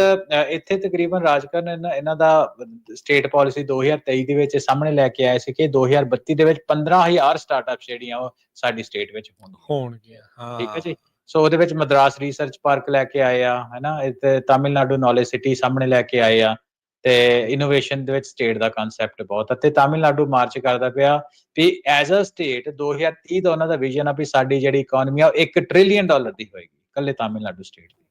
ਇੱਥੇ ਤਕਰੀਬਨ ਰਾਜਕਰਨ ਇਹਨਾਂ ਦਾ ਸਟੇਟ ਪਾਲਿਸੀ 2023 ਦੇ ਵਿੱਚ ਸਾਹਮਣੇ ਲੈ ਕੇ ਆਏ ਸੀ ਕਿ 2032 ਦੇ ਵਿੱਚ 15,000 ਸਟਾਰਟਅਪ ਜਿਹੜੀਆਂ ਉਹ ਸਾਡੀ ਸਟੇਟ ਵਿੱਚ ਹੋਣਗੀਆਂ। ਠੀਕ ਹੈ ਜੀ। ਸੋ ਉਹਦੇ ਵਿੱਚ ਮਦਰਾਸ ਰਿਸਰਚ ਪਾਰਕ ਲੈ ਕੇ ਆਏ ਆ, ਹੈ ਨਾ। ਇੱਥੇ ਤਾਮਿਲਨਾਡੂ ਨੌਲੇਜ ਸਿਟੀ ਸਾਹਮਣੇ ਲੈ ਕੇ ਆਏ ਆ, ਤੇ ਇਨੋਵੇਸ਼ਨ ਦੇ ਵਿੱਚ ਸਟੇਟ ਦਾ ਕਨਸੈਪਟ ਬਹੁਤ ਹੈ। ਤੇ ਤਾਮਿਲਨਾਡੂ ਮਾਰਚ ਕਰਦਾ ਪਿਆ ਵੀ ਐਜ਼ ਅ ਸਟੇਟ 2030 ਦਾ ਉਹਨਾਂ ਦਾ ਵਿਜ਼ਨ ਆ ਵੀ ਸਾਡੀ ਜਿਹੜੀ ਇਕਨੋਮੀ ਆ 1 ਟ੍ਰਿਲੀਅਨ ਡਾਲਰ ਦੀ ਹੋਏਗੀ, ਇਕੱਲੇ ਤਾਮਿਲਨਾਡੂ ਸਟੇਟ ਦੀ,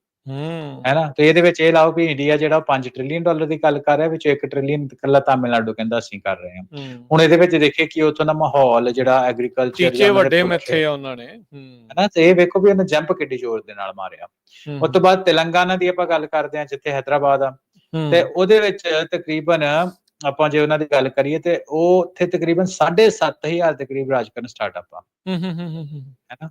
ਹੈ ਨਾ। ਤੇ ਇਹਦੇ ਵਿੱਚ ਇਹ ਲਾਓ ਵੀ ਇੰਡੀਆ ਜਿਹੜਾ 5 ਟ੍ਰਿਲੀਅਨ ਡਾਲਰ ਦੀ ਗੱਲ ਕਰ ਰਿਹਾ, ਵਿੱਚ 1 ਟ੍ਰਿਲੀਅਨ ਇਕੱਲਾ ਤਾਮਿਲਨਾਡੂ ਕਹਿੰਦਾ ਅਸੀਂ ਕਰ ਰਹੇ ਹਾਂ। ਹੁਣ ਇਹਦੇ ਵਿੱਚ ਦੇਖੇ ਕਿ ਉੱਥੋਂ ਦਾ ਮਾਹੌਲ ਜਿਹੜਾ ਐਗਰੀਕਲਚਰ ਵੱਡੇ ਮਿੱਥੇ ਆ ਉਹਨਾਂ ਨੇ, ਹੈ ਨਾ। ਤੇ ਇਹ ਵੇਖੋ ਵੀ ਉਹਨੇ ਜੰਪ ਕਿੱਡੀ ਜ਼ੋਰ ਦੇ ਨਾਲ ਮਾਰਿਆ। ਉਸ ਤੋਂ ਬਾਅਦ ਤੇਲੰਗਾਨਾ ਦੀ ਆਪਾਂ ਗੱਲ ਕਰਦੇ ਹਾਂ, ਜਿੱਥੇ ਹੈਦਰਾਬਾਦ ਆ, ਤੇ ਉਹਦੇ ਵਿੱਚ ਤਕਰੀਬਨ ਆਪਾਂ ਜੇ ਉਹਨਾਂ ਦੀ ਗੱਲ ਕਰੀਏ ਤੇ ਉਹ ਉੱਥੇ ਤਕਰੀਬਨ 7,500 ਦੇ ਕਰੀਬ ਰਾਜਕਰਨ ਸਟਾਰਟਅਪ ਆ, ਹੈ ਨਾ।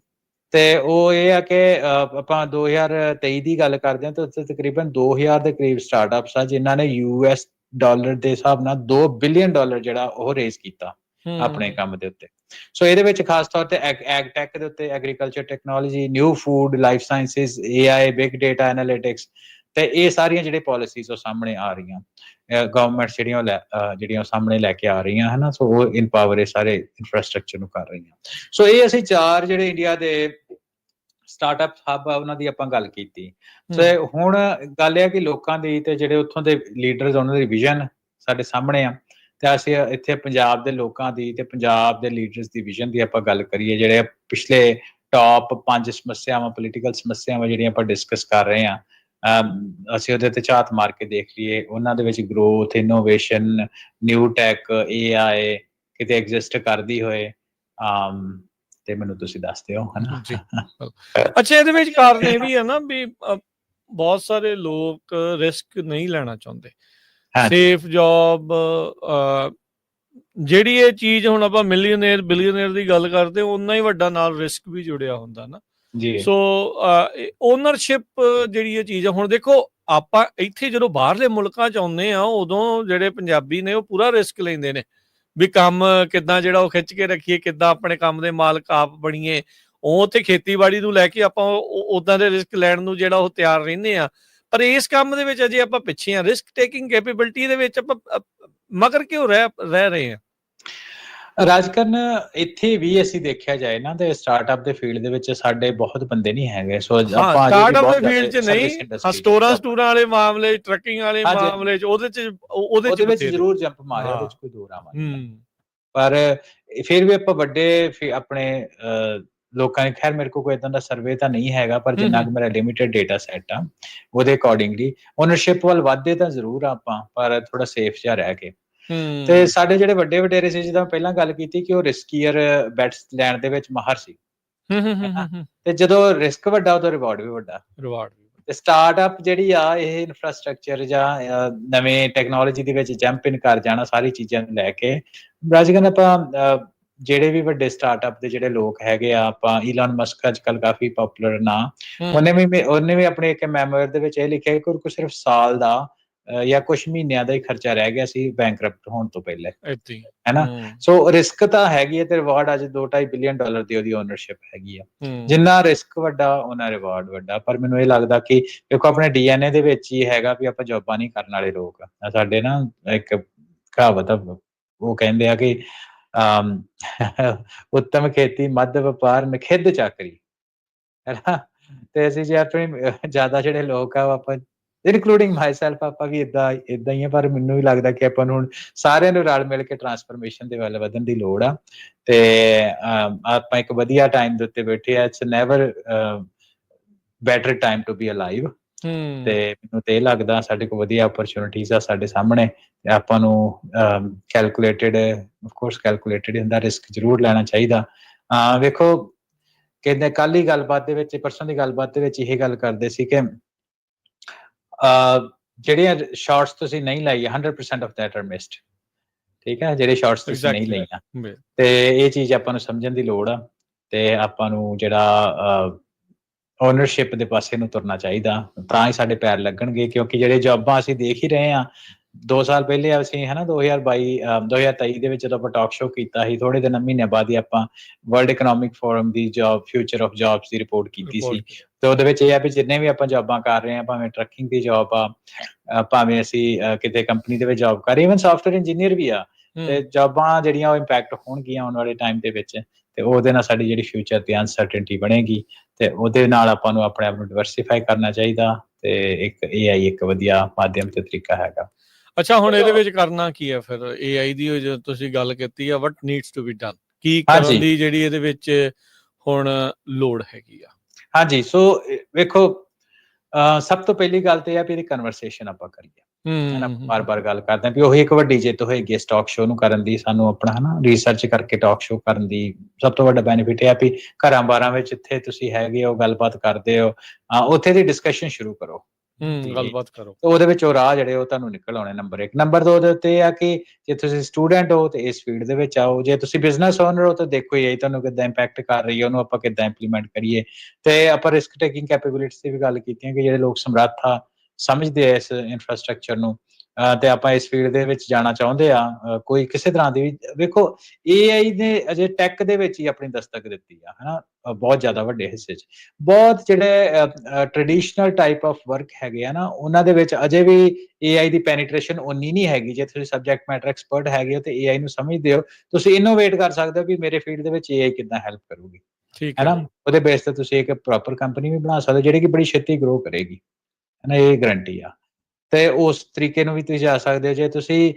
ਤੇ ਉਹ ਇਹ ਆ ਕਿ ਆਪਾਂ 2023 ਦੀ ਗੱਲ ਕਰਦੇ ਹਾਂ ਤਾਂ ਉੱਥੇ ਤਕਰੀਬਨ 2,000 ਦੇ ਕਰੀਬ ਸਟਾਰਟਅਪਸ ਆ, ਜਿਨ੍ਹਾਂ ਨੇ US ਡਾਲਰ ਦੇ ਹਿਸਾਬ ਨਾਲ 2 ਬਿਲੀਅਨ ਡਾਲਰ ਜਿਹੜਾ ਉਹ ਰੇਜ਼ ਕੀਤਾ ਆਪਣੇ ਕੰਮ ਦੇ ਉੱਤੇ। ਸੋ ਇਹਦੇ ਵਿੱਚ ਖਾਸ ਤੌਰ ਤੇ ਐਗ ਟੈਕ ਦੇ ਉੱਤੇ, agriculture technology, new food, life sciences, AI, big data analytics, ਤੇ ਇਹ ਸਾਰੀਆਂ ਜਿਹੜੇ ਪਾਲਿਸੀਜ਼ ਉਹ ਸਾਹਮਣੇ ਆ ਰਹੀਆਂ, ਗਵਰਨਮੈਂਟ ਜਿਹੜੀਆਂ ਸਾਹਮਣੇ ਲੈ ਕੇ ਆ ਰਹੀਆਂ, ਹੈ ਨਾ। ਸੋ ਉਹ ਇਨਪਾਵਰ ਇਹ ਸਾਰੇ ਇਨਫਰਾਸਟ੍ਰਕਚਰ ਨੂੰ ਕਰ ਰਹੀਆਂ। ਸੋ ਇਹ ਅਸੀਂ 4 ਜਿਹੜੇ ਇੰਡੀਆ ਦੇ ਸਟਾਰਟਅਪ ਹੱਬ ਆ ਉਹਨਾਂ ਦੀ ਆਪਾਂ ਗੱਲ ਕੀਤੀ। ਤੇ ਹੁਣ ਗੱਲ ਇਹ ਆ ਕਿ ਲੋਕਾਂ ਦੀ ਤੇ ਜਿਹੜੇ ਉੱਥੋਂ ਦੇ ਲੀਡਰਸ ਉਹਨਾਂ ਦੀ ਵਿਜ਼ਨ ਸਾਡੇ ਸਾਹਮਣੇ ਆ, ਤੇ ਅਸੀਂ ਇੱਥੇ ਪੰਜਾਬ ਦੇ ਲੋਕਾਂ ਦੀ ਤੇ ਪੰਜਾਬ ਦੇ ਲੀਡਰਸ ਦੀ ਵਿਜ਼ਨ ਦੀ ਆਪਾਂ ਗੱਲ ਕਰੀਏ, ਜਿਹੜੇ ਪਿਛਲੇ ਟੌਪ 5 ਸਮੱਸਿਆਵਾਂ, ਪੋਲੀਟੀਕਲ ਸਮੱਸਿਆਵਾਂ ਜਿਹੜੀਆਂ ਆਪਾਂ ਡਿਸਕਸ ਕਰ ਰਹੇ ਹਾਂ, ਅਸੀਂ ਉਹਦੇ ਤੇ ਝਾਤ ਮਾਰ ਕੇ ਦੇਖ ਲਈਏ, ਉਹਨਾਂ ਦੇ ਵਿੱਚ growth, innovation, new tech, AI ਕਿਤੇ ਐਗਜ਼ਿਸਟ ਕਰਦੀ ਹੋਏ, ਤੇ ਮੈਨੂੰ ਤੁਸੀਂ ਦੱਸ ਦਿਓ, ਹਨਾ ਜੀ। ਅੱਛਾ, ਇਹਦੇ ਵਿੱਚ ਕਾਰਨ ਇਹ ਵੀ ਹੈ ਨਾ ਵੀ ਬਹੁਤ ਸਾਰੇ ਲੋਕ ਰਿਸਕ ਨਹੀਂ ਲੈਣਾ ਚਾਹੁੰਦੇ, ਸੇਫ ਜੌਬ, ਜਿਹੜੀ ਇਹ ਚੀਜ਼ ਹੁਣ ਆਪਾਂ ਮਿਲੀਅਨੇਅਰ ਬਿਲੀਅਨੇਅਰ ਦੀ ਗੱਲ ਕਰਦੇ, ਓਨਾ ਹੀ ਵੱਡਾ ਨਾਲ ਰਿਸਕ ਵੀ ਜੁੜਿਆ ਹੁੰਦਾ ਨਾ। ਸੋ ਓਨਰਸ਼ਿਪ ਜਿਹੜੀ ਇਹ ਚੀਜ਼ ਆ, ਹੁਣ ਦੇਖੋ ਆਪਾਂ ਇੱਥੇ ਜਦੋਂ ਬਾਹਰਲੇ ਮੁਲਕਾਂ 'ਚ ਆਉਂਦੇ ਆ, ਉਦੋਂ ਜਿਹੜੇ ਪੰਜਾਬੀ ਨੇ ਉਹ ਪੂਰਾ ਰਿਸਕ ਲੈਂਦੇ ਨੇ ਵੀ ਕੰਮ ਕਿੱਦਾਂ ਜਿਹੜਾ ਉਹ ਖਿੱਚ ਕੇ ਰੱਖੀਏ, ਕਿੱਦਾਂ ਆਪਣੇ ਕੰਮ ਦੇ ਮਾਲਕ ਆਪ ਬਣੀਏ। ਉਹ ਉੱਥੇ ਖੇਤੀਬਾੜੀ ਨੂੰ ਲੈ ਕੇ ਆਪਾਂ ਉਦਾਂ ਦੇ ਰਿਸਕ ਲੈਣ ਨੂੰ ਜਿਹੜਾ ਉਹ ਤਿਆਰ ਰਹਿੰਦੇ ਆ, ਪਰ ਇਸ ਕੰਮ ਦੇ ਵਿੱਚ ਅਜੇ ਆਪਾਂ ਪਿੱਛੇ ਆ। ਰਿਸਕ ਟੇਕਿੰਗ ਕੈਪੇਬਿਲਿਟੀ ਦੇ ਵਿੱਚ ਆਪਾਂ ਮਗਰ ਕਿਉਂ ਰਹਿ ਰਹੇ ਆ? ਰਾਜਕਰਨ, ਇੱਥੇ ਵੀ ਅਸੀਂ ਦੇਖਿਆ ਜਾਏ ਨਾ ਤੇ ਸਟਾਰਟਅਪ ਦੇ ਫੀਲਡ ਦੇ ਵਿੱਚ ਸਾਡੇ ਬਹੁਤ ਬੰਦੇ ਨਹੀਂ ਹੈਗੇ। ਸੋ ਆਪਾਂ ਸਟਾਰਟਅਪ ਦੇ ਫੀਲਡ 'ਚ ਨਹੀਂ, ਸਟੋਰਾਂ ਵਾਲੇ ਮਾਮਲੇ, ਟਰੱਕਿੰਗ ਵਾਲੇ ਮਾਮਲੇ 'ਚ ਉਹਦੇ ਵਿੱਚ ਜ਼ਰੂਰ ਜੰਪ ਮਾਰਿਆ, ਉਹਦੇ 'ਚ ਕੋਈ ਦੋ ਰਾਵਾਂ ਨਹੀਂ। ਪਰ ਫਿਰ ਵੀ ਆਪਾਂ ਵੱਡੇ ਆਪਣੇ ਲੋਕਾਂ ਨੇ, ਖੈਰ ਮੇਰੇ ਕੋਲ ਕੋਈ ਏਦਾਂ ਦਾ ਸਰਵੇ ਤਾਂ ਨਹੀਂ ਹੈਗਾ, ਪਰ ਜਿੰਨਾ ਕੁ ਮੇਰਾ ਲਿਮਿਟਡ ਡੇਟਾ ਸੈੱਟ ਆ ਉਹਦੇ ਅਕੋਰਡਿੰਗਲੀ ਓਨਰਸ਼ਿਪ ਵੱਲ ਵੱਧਦੇ ਤਾਂ ਜ਼ਰੂਰ ਆਪਾਂ, ਪਰ ਥੋੜਾ ਸੇਫ ਜਿਹਾ ਰਹਿ ਕੇ। ਤੇ ਸਾਡੇ ਜਿਹੜੇ ਵੱਡੇ ਵਡੇਰੇ ਸੀ, ਜਿੱਦਾਂ ਪਹਿਲਾਂ ਗੱਲ ਕੀਤੀ ਕਿ ਉਹ ਰਿਸਕੀਅਰ ਬੈਟਸ ਲੈਣ ਦੇ ਵਿੱਚ ਮਾਹਰ ਸੀ, ਤੇ ਜਦੋਂ ਰਿਸਕ ਵੱਡਾ ਉਦੋਂ ਰਿਵਾਰਡ ਵੀ ਵੱਡਾ। ਤੇ ਸਟਾਰਟਅਪ ਜਿਹੜੀ ਆ, ਇਹ ਇਨਫਰਾਸਟ੍ਰਕਚਰ ਜਾਂ ਨਵੇਂ ਟੈਕਨੋਲੋਜੀ ਦੇ ਵਿੱਚ ਜੰਪ ਇਨ ਕਰ ਜਾਣਾ ਸਾਰੀ ਚੀਜ਼ਾਂ ਨੂੰ ਲੈ ਕੇ। ਰਾਜਗਨ, ਆਪਾਂ ਜਿਹੜੇ ਵੀ ਵੱਡੇ ਸਟਾਰਟਅਪ ਦੇ ਜਿਹੜੇ ਲੋਕ ਹੈਗੇ ਆ, ਆਪਾਂ ਈਲਨ ਮਸਕ ਅੱਜ ਕੱਲ ਕਾਫੀ ਪਪੂਲਰ ਨਾ, ਉਹਨੇ ਵੀ ਆਪਣੇ ਇੱਕ ਮੈਮੋਇਰ ਦੇ ਵਿੱਚ ਇਹ ਲਿਖਿਆ ਕਿ ਉਹ ਸਿਰਫ ਸਾਲ ਦਾ ਜਾਂ ਕੁਝ ਮਹੀਨਿਆਂ ਦਾ ਹੀ ਖਰਚਾ ਰਹਿ ਗਿਆ ਸੀ ਬੈਂਕਰਪਟ ਹੋਣ ਤੋਂ ਪਹਿਲੇ, ਹੈਨਾ। ਸੋ ਰਿਸਕ ਤਾਂ ਹੈਗੀ ਹੈ ਤੇ ਰਿਵਾਰਡ ਅੱਜ $2.5 ਬਿਲੀਅਨ ਦੀ ਉਹਦੀ ਓਨਰਸ਼ਿਪ ਹੈਗੀ ਆ। ਜਿੰਨਾ ਰਿਸਕ ਵੱਡਾ ਉਹਨਾਂ ਰਿਵਾਰਡ ਵੱਡਾ। ਪਰ ਮੈਨੂੰ ਇਹ ਲੱਗਦਾ ਕਿ ਦੇਖੋ, ਆਪਣੇ DNA ਦੇ ਵਿੱਚ ਹੀ ਹੈਗਾ ਵੀ ਆਪਾਂ ਜੋਬਾਂ ਨਹੀਂ ਕਰਨ ਵਾਲੇ ਲੋਕ ਆ। ਸਾਡੇ ਨਾ ਇੱਕ ਕਹਾਵਤ ਆ, ਉਹ ਕਹਿੰਦੇ ਆ ਕਿ ਉੱਤਮ ਖੇਤੀ, ਮੱਧ ਵਪਾਰ, ਨਿਖਿੱਧ ਚਾਕਰੀ, ਹੈਨਾ। ਤੇ ਅਸੀਂ ਜੇ ਆਪਣੇ ਜ਼ਿਆਦਾ ਜਿਹੜੇ ਲੋਕ ਆ, ਆਪਾਂ ਇਨਕਲੂਡਿੰਗ ਮਾਈ ਸੈਲਫ, ਆਪਾਂ ਵੀ ਏਦਾਂ ਹੀ ਆ। ਪਰ ਮੈਨੂੰ ਵੀ ਲੱਗਦਾ ਕਿ ਆਪਾਂ ਨੂੰ ਹੁਣ ਸਾਰਿਆਂ ਨੂੰ ਰਲ ਮਿਲ ਕੇ ਟਰਾਂਸਫਰਮੇਸ਼ਨ ਦੇ ਵੱਲ ਵਧਣ ਦੀ ਲੋੜ ਆ। ਤੇ ਆਪਾਂ ਇੱਕ ਵਧੀਆ ਟਾਈਮ ਦੇ ਉੱਤੇ ਬੈਠੇ ਆ। It's never better time to be alive. ਤੇ ਮੈਨੂੰ ਤੇ ਇਹ ਲੱਗਦਾ ਸਾਡੇ ਕੋਲ ਵਧੀਆ ਓਪਰਚੁਨਿਟੀਜ਼ ਆ ਸਾਡੇ ਸਾਹਮਣੇ, ਤੇ ਆਪਾਂ ਨੂੰ ਕੈਲਕੂਲੇਟਡ, ਆਫ ਕੋਰਸ ਕੈਲਕੂਲੇਟਡ ਹੁੰਦਾ, ਰਿਸਕ ਜ਼ਰੂਰ ਲੈਣਾ ਚਾਹੀਦਾ। ਵੇਖੋ, ਕਹਿੰਦੇ ਕੱਲ ਹੀ ਗੱਲਬਾਤ ਦੇ ਵਿੱਚ, ਪਰਸੋਂ ਦੀ ਗੱਲਬਾਤ ਦੇ ਵਿੱਚ ਇਹ ਗੱਲ ਕਰਦੇ ਸੀ ਕਿ ਜਿਹੜੀਆਂ ਸ਼ਾਰਟਸ ਤੁਸੀਂ ਨਹੀਂ ਲਾਈ, 100% ਆਫ ਦੈਟ ਆਰ ਮਿਸਡ, ਠੀਕ ਹੈ, ਜਿਹੜੇ ਸ਼ਾਰਟਸ ਤੁਸੀਂ ਨਹੀਂ ਲਈਆਂ। ਤੇ ਇਹ ਚੀਜ਼ ਆਪਾਂ ਨੂੰ ਸਮਝਣ ਦੀ ਲੋੜ ਆ, ਤੇ ਆਪਾਂ ਨੂੰ ਜਿਹੜਾ ਓਨਰਸ਼ਿਪ ਦੇ ਪਾਸੇ ਨੂੰ ਤੁਰਨਾ ਚਾਹੀਦਾ, ਤਾਂ ਹੀ ਸਾਡੇ ਪੈਰ ਲੱਗਣਗੇ। ਕਿਉਂਕਿ ਜਿਹੜੇ ਜੌਬਾਂ ਅਸੀਂ ਦੇਖ ਹੀ ਰਹੇ ਹਾਂ, 2 ਸਾਲ ਪਹਿਲੇ ਅਸੀਂ, ਹਨਾ, 2023 ਦੇ ਵਿੱਚ ਜਦੋਂ ਆਪਾਂ ਟਾਕ ਸ਼ੋ ਕੀਤਾ ਸੀ, ਥੋੜੇ ਦਿਨ ਮਹੀਨਿਆਂ ਬਾਅਦ ਹੀ ਆਪਾਂ world economic form the future of jobs the report ਕੀਤੀ ਸੀ। ਤੇ ਉਹਦੇ ਵਿੱਚ ਇਹ ਆ ਵੀ ਜਿੰਨੇ ਵੀ ਆਪਾਂ ਜੌਬਾਂ ਕਰ ਰਹੇ ਹਾਂ, ਭਾਵੇਂ ਟਰੱਕਿੰਗ ਦੀ ਜੌਬ ਆ, ਭਾਵੇਂ ਅਸੀਂ ਕਿਤੇ ਕੰਪਨੀ ਦੇ ਵਿੱਚ ਜੌਬ ਕਰ ਰਹੇ, ਈਵਨ ਸਾਫਟਵੇਅਰ ਇੰਜੀਨੀਅਰ ਵੀ ਆ, ਤੇ ਜੌਬਾਂ ਜਿਹੜੀਆਂ ਉਹ ਇੰਪੈਕਟ ਹੋਣਗੀਆਂ ਆਉਣ ਵਾਲੇ ਟਾਈਮ ਦੇ ਵਿੱਚ। ਤੇ ਉਹਦੇ ਨਾਲ ਸਾਡੀ ਜਿਹੜੀ ਫਿਊਚਰ ਤੇ ਅਨਸਰਟਨਟੀ ਬਣੇਗੀ, ਤੇ ਉਹਦੇ ਨਾਲ ਆਪਾਂ ਨੂੰ ਆਪਣੇ ਆਪ ਨੂੰ ਡਿਵਰਸੀਫਾਈ ਕਰਨਾ ਚਾਹੀਦਾ। ਤੇ ਇੱਕ AI ਇੱਕ ਵਧੀਆ ਮਾਧਿਅਮ ਤੇ ਤਰੀਕਾ ਹੈਗਾ। ਅੱਛਾ, ਹੁਣ ਇਹਦੇ ਵਿੱਚ ਕਰਨਾ ਕੀ ਹੈ ਫਿਰ? AI ਦੀ ਜੋ ਤੁਸੀਂ ਗੱਲ ਕੀਤੀ ਆ, ਵਟ ਨੀਡਸ ਟੂ ਬੀ ਡਨ, ਕੀ ਕਰਨ ਦੀ ਜਿਹੜੀ ਇਹਦੇ ਵਿੱਚ ਹੁਣ ਲੋੜ ਹੈਗੀ ਆ? ਹਾਂਜੀ, ਸੋ ਵੇਖੋ, ਸਭ ਤੋਂ ਪਹਿਲੀ ਗੱਲ ਤੇ ਇਹ ਆ ਵੀ ਇਹਦੀ ਕਨਵਰਸੇਸ਼ਨ ਆਪਾਂ ਕਰੀਏ। ਬਾਰ-ਬਾਰ ਗੱਲ ਕਰਦੇ ਆ ਵੀ ਉਹੀ ਇੱਕ ਵੱਡੀ ਜਿੱਤ ਹੋਏਗੀ ਇਸ ਟਾਕ ਸ਼ੋ ਨੂੰ ਕਰਨ ਦੀ। ਸਾਨੂੰ ਆਪਣਾ, ਹਨਾ, ਰਿਸਰਚ ਕਰਕੇ ਟਾਕ ਸ਼ੋ ਕਰਨ ਦੀ ਸਭ ਤੋਂ ਵੱਡਾ ਬੈਨੀਫਿਟ ਇਹ ਆ ਵੀ ਘਰਾਂ ਬਾਰਾਂ ਵਿੱਚ ਜਿੱਥੇ ਤੁਸੀਂ ਹੈਗੇ ਹੋ, ਗੱਲਬਾਤ ਕਰਦੇ ਹੋ, ਉੱਥੇ ਦੀ ਡਿਸਕਸ਼ਨ ਸ਼ੁਰੂ ਕਰੋ, ਗੱਲਬਾਤ ਕਰੋ। ਉਹਦੇ ਵਿੱਚ ਉਹ ਰਾਹ ਜਿਹੜੇ ਉਹ ਤੁਹਾਨੂੰ ਨਿਕਲ ਆਉਣੇ। ਨੰਬਰ 1। ਨੰਬਰ 2 ਦੇ ਉੱਤੇ ਇਹ ਆ ਕਿ ਜੇ ਤੁਸੀਂ ਸਟੂਡੈਂਟ ਹੋ ਤੇ ਇਸ ਫੀਲਡ ਦੇ ਵਿੱਚ ਆਓ, ਜੇ ਤੁਸੀਂ ਬਿਜ਼ਨਸ ਓਨਰ ਹੋ ਤਾਂ ਦੇਖੋ ਇਹ ਤੁਹਾਨੂੰ ਕਿੱਦਾਂ ਇੰਪੈਕਟ ਕਰ ਰਹੀ ਹੈ, ਉਹਨੂੰ ਆਪਾਂ ਕਿੱਦਾਂ ਇੰਪਲੀਮੈਂਟ ਕਰੀਏ। ਤੇ ਆਪਾਂ ਰਿਸਕ ਟੇਕਿੰਗ ਕੈਪੇਬਿਲਿਟੀਜ਼ ਦੀ ਵੀ ਗੱਲ ਕੀਤੀ ਹੈ ਕਿ ਜਿਹੜੇ ਲੋਕ ਸਮਰੱਥ ਆ, ਸਮਝਦੇ ਆ ਇਸ ਇਨਫਰਾਸਟ੍ਰਕਚਰ ਨੂੰ, ਤੇ ਆਪਾਂ ਇਸ ਫੀਲਡ ਦੇ ਵਿੱਚ ਜਾਣਾ ਚਾਹੁੰਦੇ ਆ, ਕੋਈ ਕਿਸੇ ਤਰ੍ਹਾਂ ਦੀ ਵੀ। ਵੇਖੋ, AI ਨੇ ਅਜੇ ਟੈਕ ਦੇ ਵਿੱਚ ਹੀ ਆਪਣੀ ਦਸਤਕ ਦਿੱਤੀ ਆ, ਹਨਾ, ਬਹੁਤ ਜ਼ਿਆਦਾ ਵੱਡੇ ਹਿੱਸੇ 'ਚ। ਬਹੁਤ ਜਿਹੜੇ ਟ੍ਰੈਡੀਸ਼ਨਲ ਟਾਈਪ ਆਫ ਵਰਕ ਹੈਗੇ ਆ ਨਾ, ਉਹਨਾਂ ਦੇ ਵਿੱਚ ਅਜੇ ਵੀ AI ਦੀ ਪੈਨੀਟ੍ਰੇਸ਼ਨ ਉਨੀ ਨਹੀਂ ਹੈਗੀ। ਜੇ ਤੁਸੀਂ ਸਬਜੈਕਟ ਮੈਟਰ ਐਕਸਪਰਟ ਹੈਗੇ ਹੋ ਤੇ AI ਨੂੰ ਸਮਝਦੇ ਹੋ, ਤੁਸੀਂ ਇਨੋਵੇਟ ਕਰ ਸਕਦੇ ਹੋ ਵੀ ਮੇਰੇ ਫੀਲਡ ਦੇ ਵਿੱਚ AI ਕਿੱਦਾਂ ਹੈਲਪ ਕਰੂਗੀ, ਹੈਨਾ। ਉਹਦੇ ਬੇਸ ਤੇ ਤੁਸੀਂ ਇੱਕ ਪ੍ਰੋਪਰ ਕੰਪਨੀ ਵੀ ਬਣਾ ਸਕਦੇ ਹੋ ਜਿਹੜੀ ਕਿ ਬੜੀ ਛੇਤੀ ਗਰੋ ਕਰੇਗੀ, ਹਨਾ, ਇਹ ਗਰੰਟੀ ਆ। ਤੇ ਉਸ ਤਰੀਕੇ ਨੂੰ ਵੀ ਤੁਸੀਂ ਜਾ ਸਕਦੇ ਹੋ। ਜੇ ਤੁਸੀਂ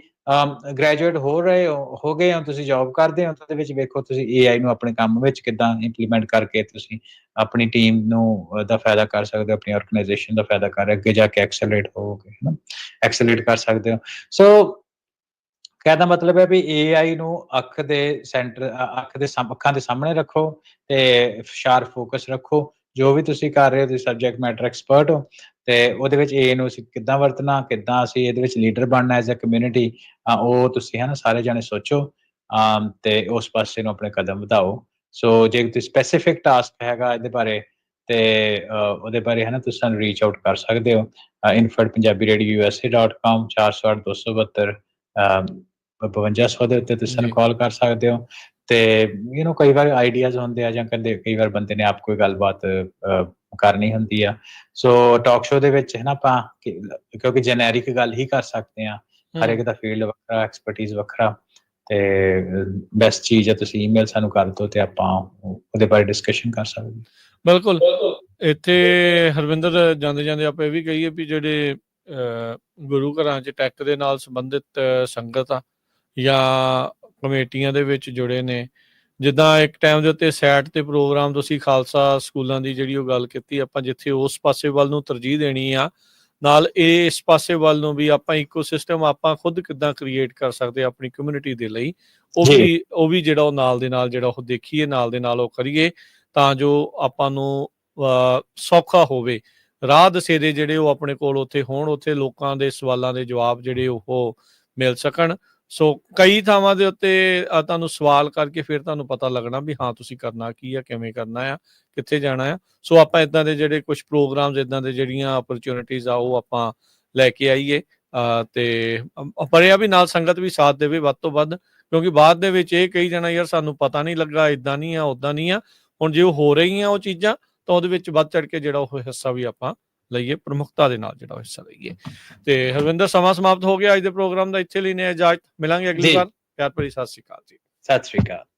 ਗ੍ਰੈਜੂਏਟ ਹੋ ਗਏ ਹੋ, ਤੁਸੀਂ ਜੌਬ ਕਰਦੇ ਹੋ, ਉਹਦੇ ਵਿੱਚ ਵੇਖੋ ਤੁਸੀਂ AI ਨੂੰ ਆਪਣੇ ਕੰਮ ਵਿੱਚ ਕਿੱਦਾਂ ਇੰਪਲੀਮੈਂਟ ਕਰਕੇ ਤੁਸੀਂ ਆਪਣੀ ਟੀਮ ਨੂੰ ਦਾ ਫਾਇਦਾ ਕਰ ਸਕਦੇ ਹੋ, ਆਪਣੀ ਆਰਗੇਨਾਈਜੇਸ਼ਨ ਦਾ ਫਾਇਦਾ ਕਰ ਅੱਗੇ ਜਾ ਕੇ ਐਕਸਲਰੇਟ ਹੋਵੋਗੇ, ਹਨਾ, ਐਕਸਲਰੇਟ ਕਰ ਸਕਦੇ ਹੋ। ਸੋ ਕਹਿਣ ਦਾ ਮਤਲਬ ਹੈ ਵੀ AI ਨੂੰ ਅੱਖਾਂ ਦੇ ਸਾਹਮਣੇ ਰੱਖੋ ਤੇ ਸ਼ਾਰਪ ਫੋਕਸ ਰੱਖੋ। ਜੋ ਵੀ ਤੁਸੀਂ ਕਰ ਰਹੇ ਹੋ, ਤੁਸੀਂ ਸਬਜੈਕਟ ਮੈਟਰ ਐਕਸਪਰਟ ਹੋ, ਤੇ ਉਹਦੇ ਵਿੱਚ AI ਨੂੰ ਅਸੀਂ ਕਿੱਦਾਂ ਵਰਤਣਾ, ਕਿੱਦਾਂ ਅਸੀਂ ਇਹਦੇ ਵਿੱਚ ਲੀਡਰ ਬਣਨਾ ਐਜ਼ ਅ ਕਮਿਊਨਿਟੀ, ਉਹ ਤੁਸੀਂ, ਹਨਾ, ਸਾਰੇ ਜਾਣੇ ਸੋਚੋ, ਤੇ ਉਸ ਪਾਸੇ ਨੂੰ ਆਪਣੇ ਕਦਮ ਵਧਾਓ। ਸੋ ਜੇ ਕੋਈ ਸਪੈਸੀਫਿਕ ਟਾਸਕ ਹੈਗਾ ਇਹਦੇ ਬਾਰੇ, ਤੇ ਉਹਦੇ ਬਾਰੇ, ਹਨਾ, ਤੁਸੀਂ ਸਾਨੂੰ ਰੀਚ ਆਊਟ ਕਰ ਸਕਦੇ ਹੋ info@punjabi radio usa.com 408 272 5200 ਦੇ ਉੱਤੇ ਤੁਸੀਂ ਸਾਨੂੰ ਜੀ। ਕਾਲ ਕਰ ਸਕਦੇ ਹੋ ਤੇ ਕਈ ਵਾਰ ਆਈਡੀਆਜ਼ ਹੁੰਦੇ ਆ ਜਾਂ ਕਈ ਵਾਰ ਬੰਦੇ ਨੇ ਆਪ ਕੋਈ ਗੱਲਬਾਤ ਕਰਨੀ ਹੁੰਦੀ ਆ ਸੋ ਟਾਕ ਸ਼ੋ ਦੇ ਵਿੱਚ ਹੈ ਨਾ ਆਪਾਂ ਕਿਉਂਕਿ ਜੈਨੇਰਿਕ ਗੱਲ ਹੀ ਕਰ ਸਕਦੇ ਆ ਹਰ ਇੱਕ ਦਾ ਫੀਲਡ ਵੱਖਰਾ ਐਕਸਪਰਟੀਜ਼ ਵੱਖਰਾ ਤੇ ਬੈਸਟ ਚੀਜ਼ ਹੈ ਤੁਸੀਂ ਈਮੇਲ ਸਾਨੂੰ ਕਰ ਦਿਓ ਤੇ ਆਪਾਂ ਉਹਦੇ ਬਾਰੇ ਡਿਸਕਸ਼ਨ ਕਰ ਸਕਦੇ ਬਿਲਕੁਲ ਇੱਥੇ ਹਰਵਿੰਦਰ ਜਾਂਦੇ ਜਾਂਦੇ ਆਪਾਂ ਇਹ ਵੀ ਕਹੀਏ ਵੀ ਜਿਹੜੇ ਗੁਰੂ ਘਰਾਂ 'ਚ ਟੈਕ ਦੇ ਨਾਲ ਸੰਬੰਧਿਤ ਸੰਗਤ ਆ ਜਾਂ ਕਮੇਟੀਆਂ ਦੇ ਵਿੱਚ ਜੁੜੇ ਨੇ ਜਿੱਦਾਂ ਇੱਕ ਟਾਈਮ ਦੇ ਉੱਤੇ ਸੈਟ ਤੇ ਪ੍ਰੋਗਰਾਮ ਤੁਸੀਂ ਖਾਲਸਾ ਸਕੂਲਾਂ ਦੀ ਜਿਹੜੀ ਉਹ ਗੱਲ ਕੀਤੀ ਆਪਾਂ ਜਿੱਥੇ ਉਸ ਪਾਸੇ ਵੱਲ ਨੂੰ ਤਰਜੀਹ ਦੇਣੀ ਆ ਨਾਲ ਇਸ ਪਾਸੇ ਵੱਲ ਨੂੰ ਵੀ ਆਪਾਂ ਇਕੋਸਿਸਟਮ ਆਪਾਂ ਖੁਦ ਕਿੱਦਾਂ ਕ੍ਰੀਏਟ ਕਰ ਸਕਦੇ ਆਪਣੀ ਕਮਿਊਨਿਟੀ ਦੇ ਲਈ ਉਹ ਵੀ ਜਿਹੜਾ ਉਹ ਨਾਲ ਦੇ ਨਾਲ ਜਿਹੜਾ ਉਹ ਦੇਖੀਏ ਨਾਲ ਦੇ ਨਾਲ ਉਹ ਕਰੀਏ ਤਾਂ ਜੋ ਆਪਾਂ ਨੂੰ ਸੌਖਾ ਹੋਵੇ ਰਾਹ ਦਸੇਰੇ ਜਿਹੜੇ ਉਹ ਆਪਣੇ ਕੋਲ ਉੱਥੇ ਹੋਣ ਉੱਥੇ ਲੋਕਾਂ ਦੇ ਸਵਾਲਾਂ ਦੇ ਜਵਾਬ ਜਿਹੜੇ ਉਹ ਮਿਲ ਸਕਣ ਸੋ ਕਈ ਥਾਵਾਂ ਦੇ ਉੱਤੇ ਤੁਹਾਨੂੰ ਸਵਾਲ ਕਰਕੇ ਫਿਰ ਤੁਹਾਨੂੰ ਪਤਾ ਲੱਗਣਾ ਵੀ ਹਾਂ ਤੁਸੀਂ ਕਰਨਾ ਕੀ ਆ ਕਿਵੇਂ ਕਰਨਾ ਆ ਕਿੱਥੇ ਜਾਣਾ ਆ ਸੋ ਆਪਾਂ ਇੱਦਾਂ ਦੇ ਜਿਹੜੇ ਕੁਛ ਪ੍ਰੋਗਰਾਮਸ ਇੱਦਾਂ ਦੇ ਜਿਹੜੀਆਂ ਅਪਰਚੁਨਿਟੀਜ਼ ਆ ਉਹ ਆਪਾਂ ਲੈ ਕੇ ਆਈਏ ਤੇ ਪਰ ਇਹ ਆ ਵੀ ਨਾਲ ਸੰਗਤ ਵੀ ਸਾਥ ਦੇਵੇ ਵੱਧ ਤੋਂ ਵੱਧ ਕਿਉਂਕਿ ਬਾਅਦ ਦੇ ਵਿੱਚ ਇਹ ਕਹੀ ਜਾਣਾ ਯਾਰ ਸਾਨੂੰ ਪਤਾ ਨਹੀਂ ਲੱਗਾ ਇੱਦਾਂ ਨਹੀਂ ਆ ਉੱਦਾਂ ਨਹੀਂ ਆ ਹੁਣ ਜੇ ਉਹ ਹੋ ਰਹੀਆਂ ਉਹ ਚੀਜ਼ਾਂ ਤਾਂ ਉਹਦੇ ਵਿੱਚ ਵੱਧ ਚੜ ਕੇ ਜਿਹੜਾ ਉਹ ਹਿੱਸਾ ਵੀ ਆਪਾਂ ਲਈਏ ਪ੍ਰਮੁੱਖਤਾ ਦੇ ਨਾਲ ਜਿਹੜਾ ਹਿੱਸਾ ਲਈਏ ਤੇ ਹਰਵਿੰਦਰ ਸਮਾਂ ਸਮਾਪਤ ਹੋ ਗਿਆ ਅੱਜ ਦੇ ਪ੍ਰੋਗਰਾਮ ਦਾ ਇੱਥੇ ਲੈਣੇ ਇਜਾਜ਼ਤ ਮਿਲਾਂਗੇ ਅਗਲੀ ਵਾਰ ਪਿਆਰ ਭਰੀ ਸਤਿ ਸ਼੍ਰੀ ਅਕਾਲ ਜੀ ਸਤਿ ਸ਼੍ਰੀ ਅਕਾਲ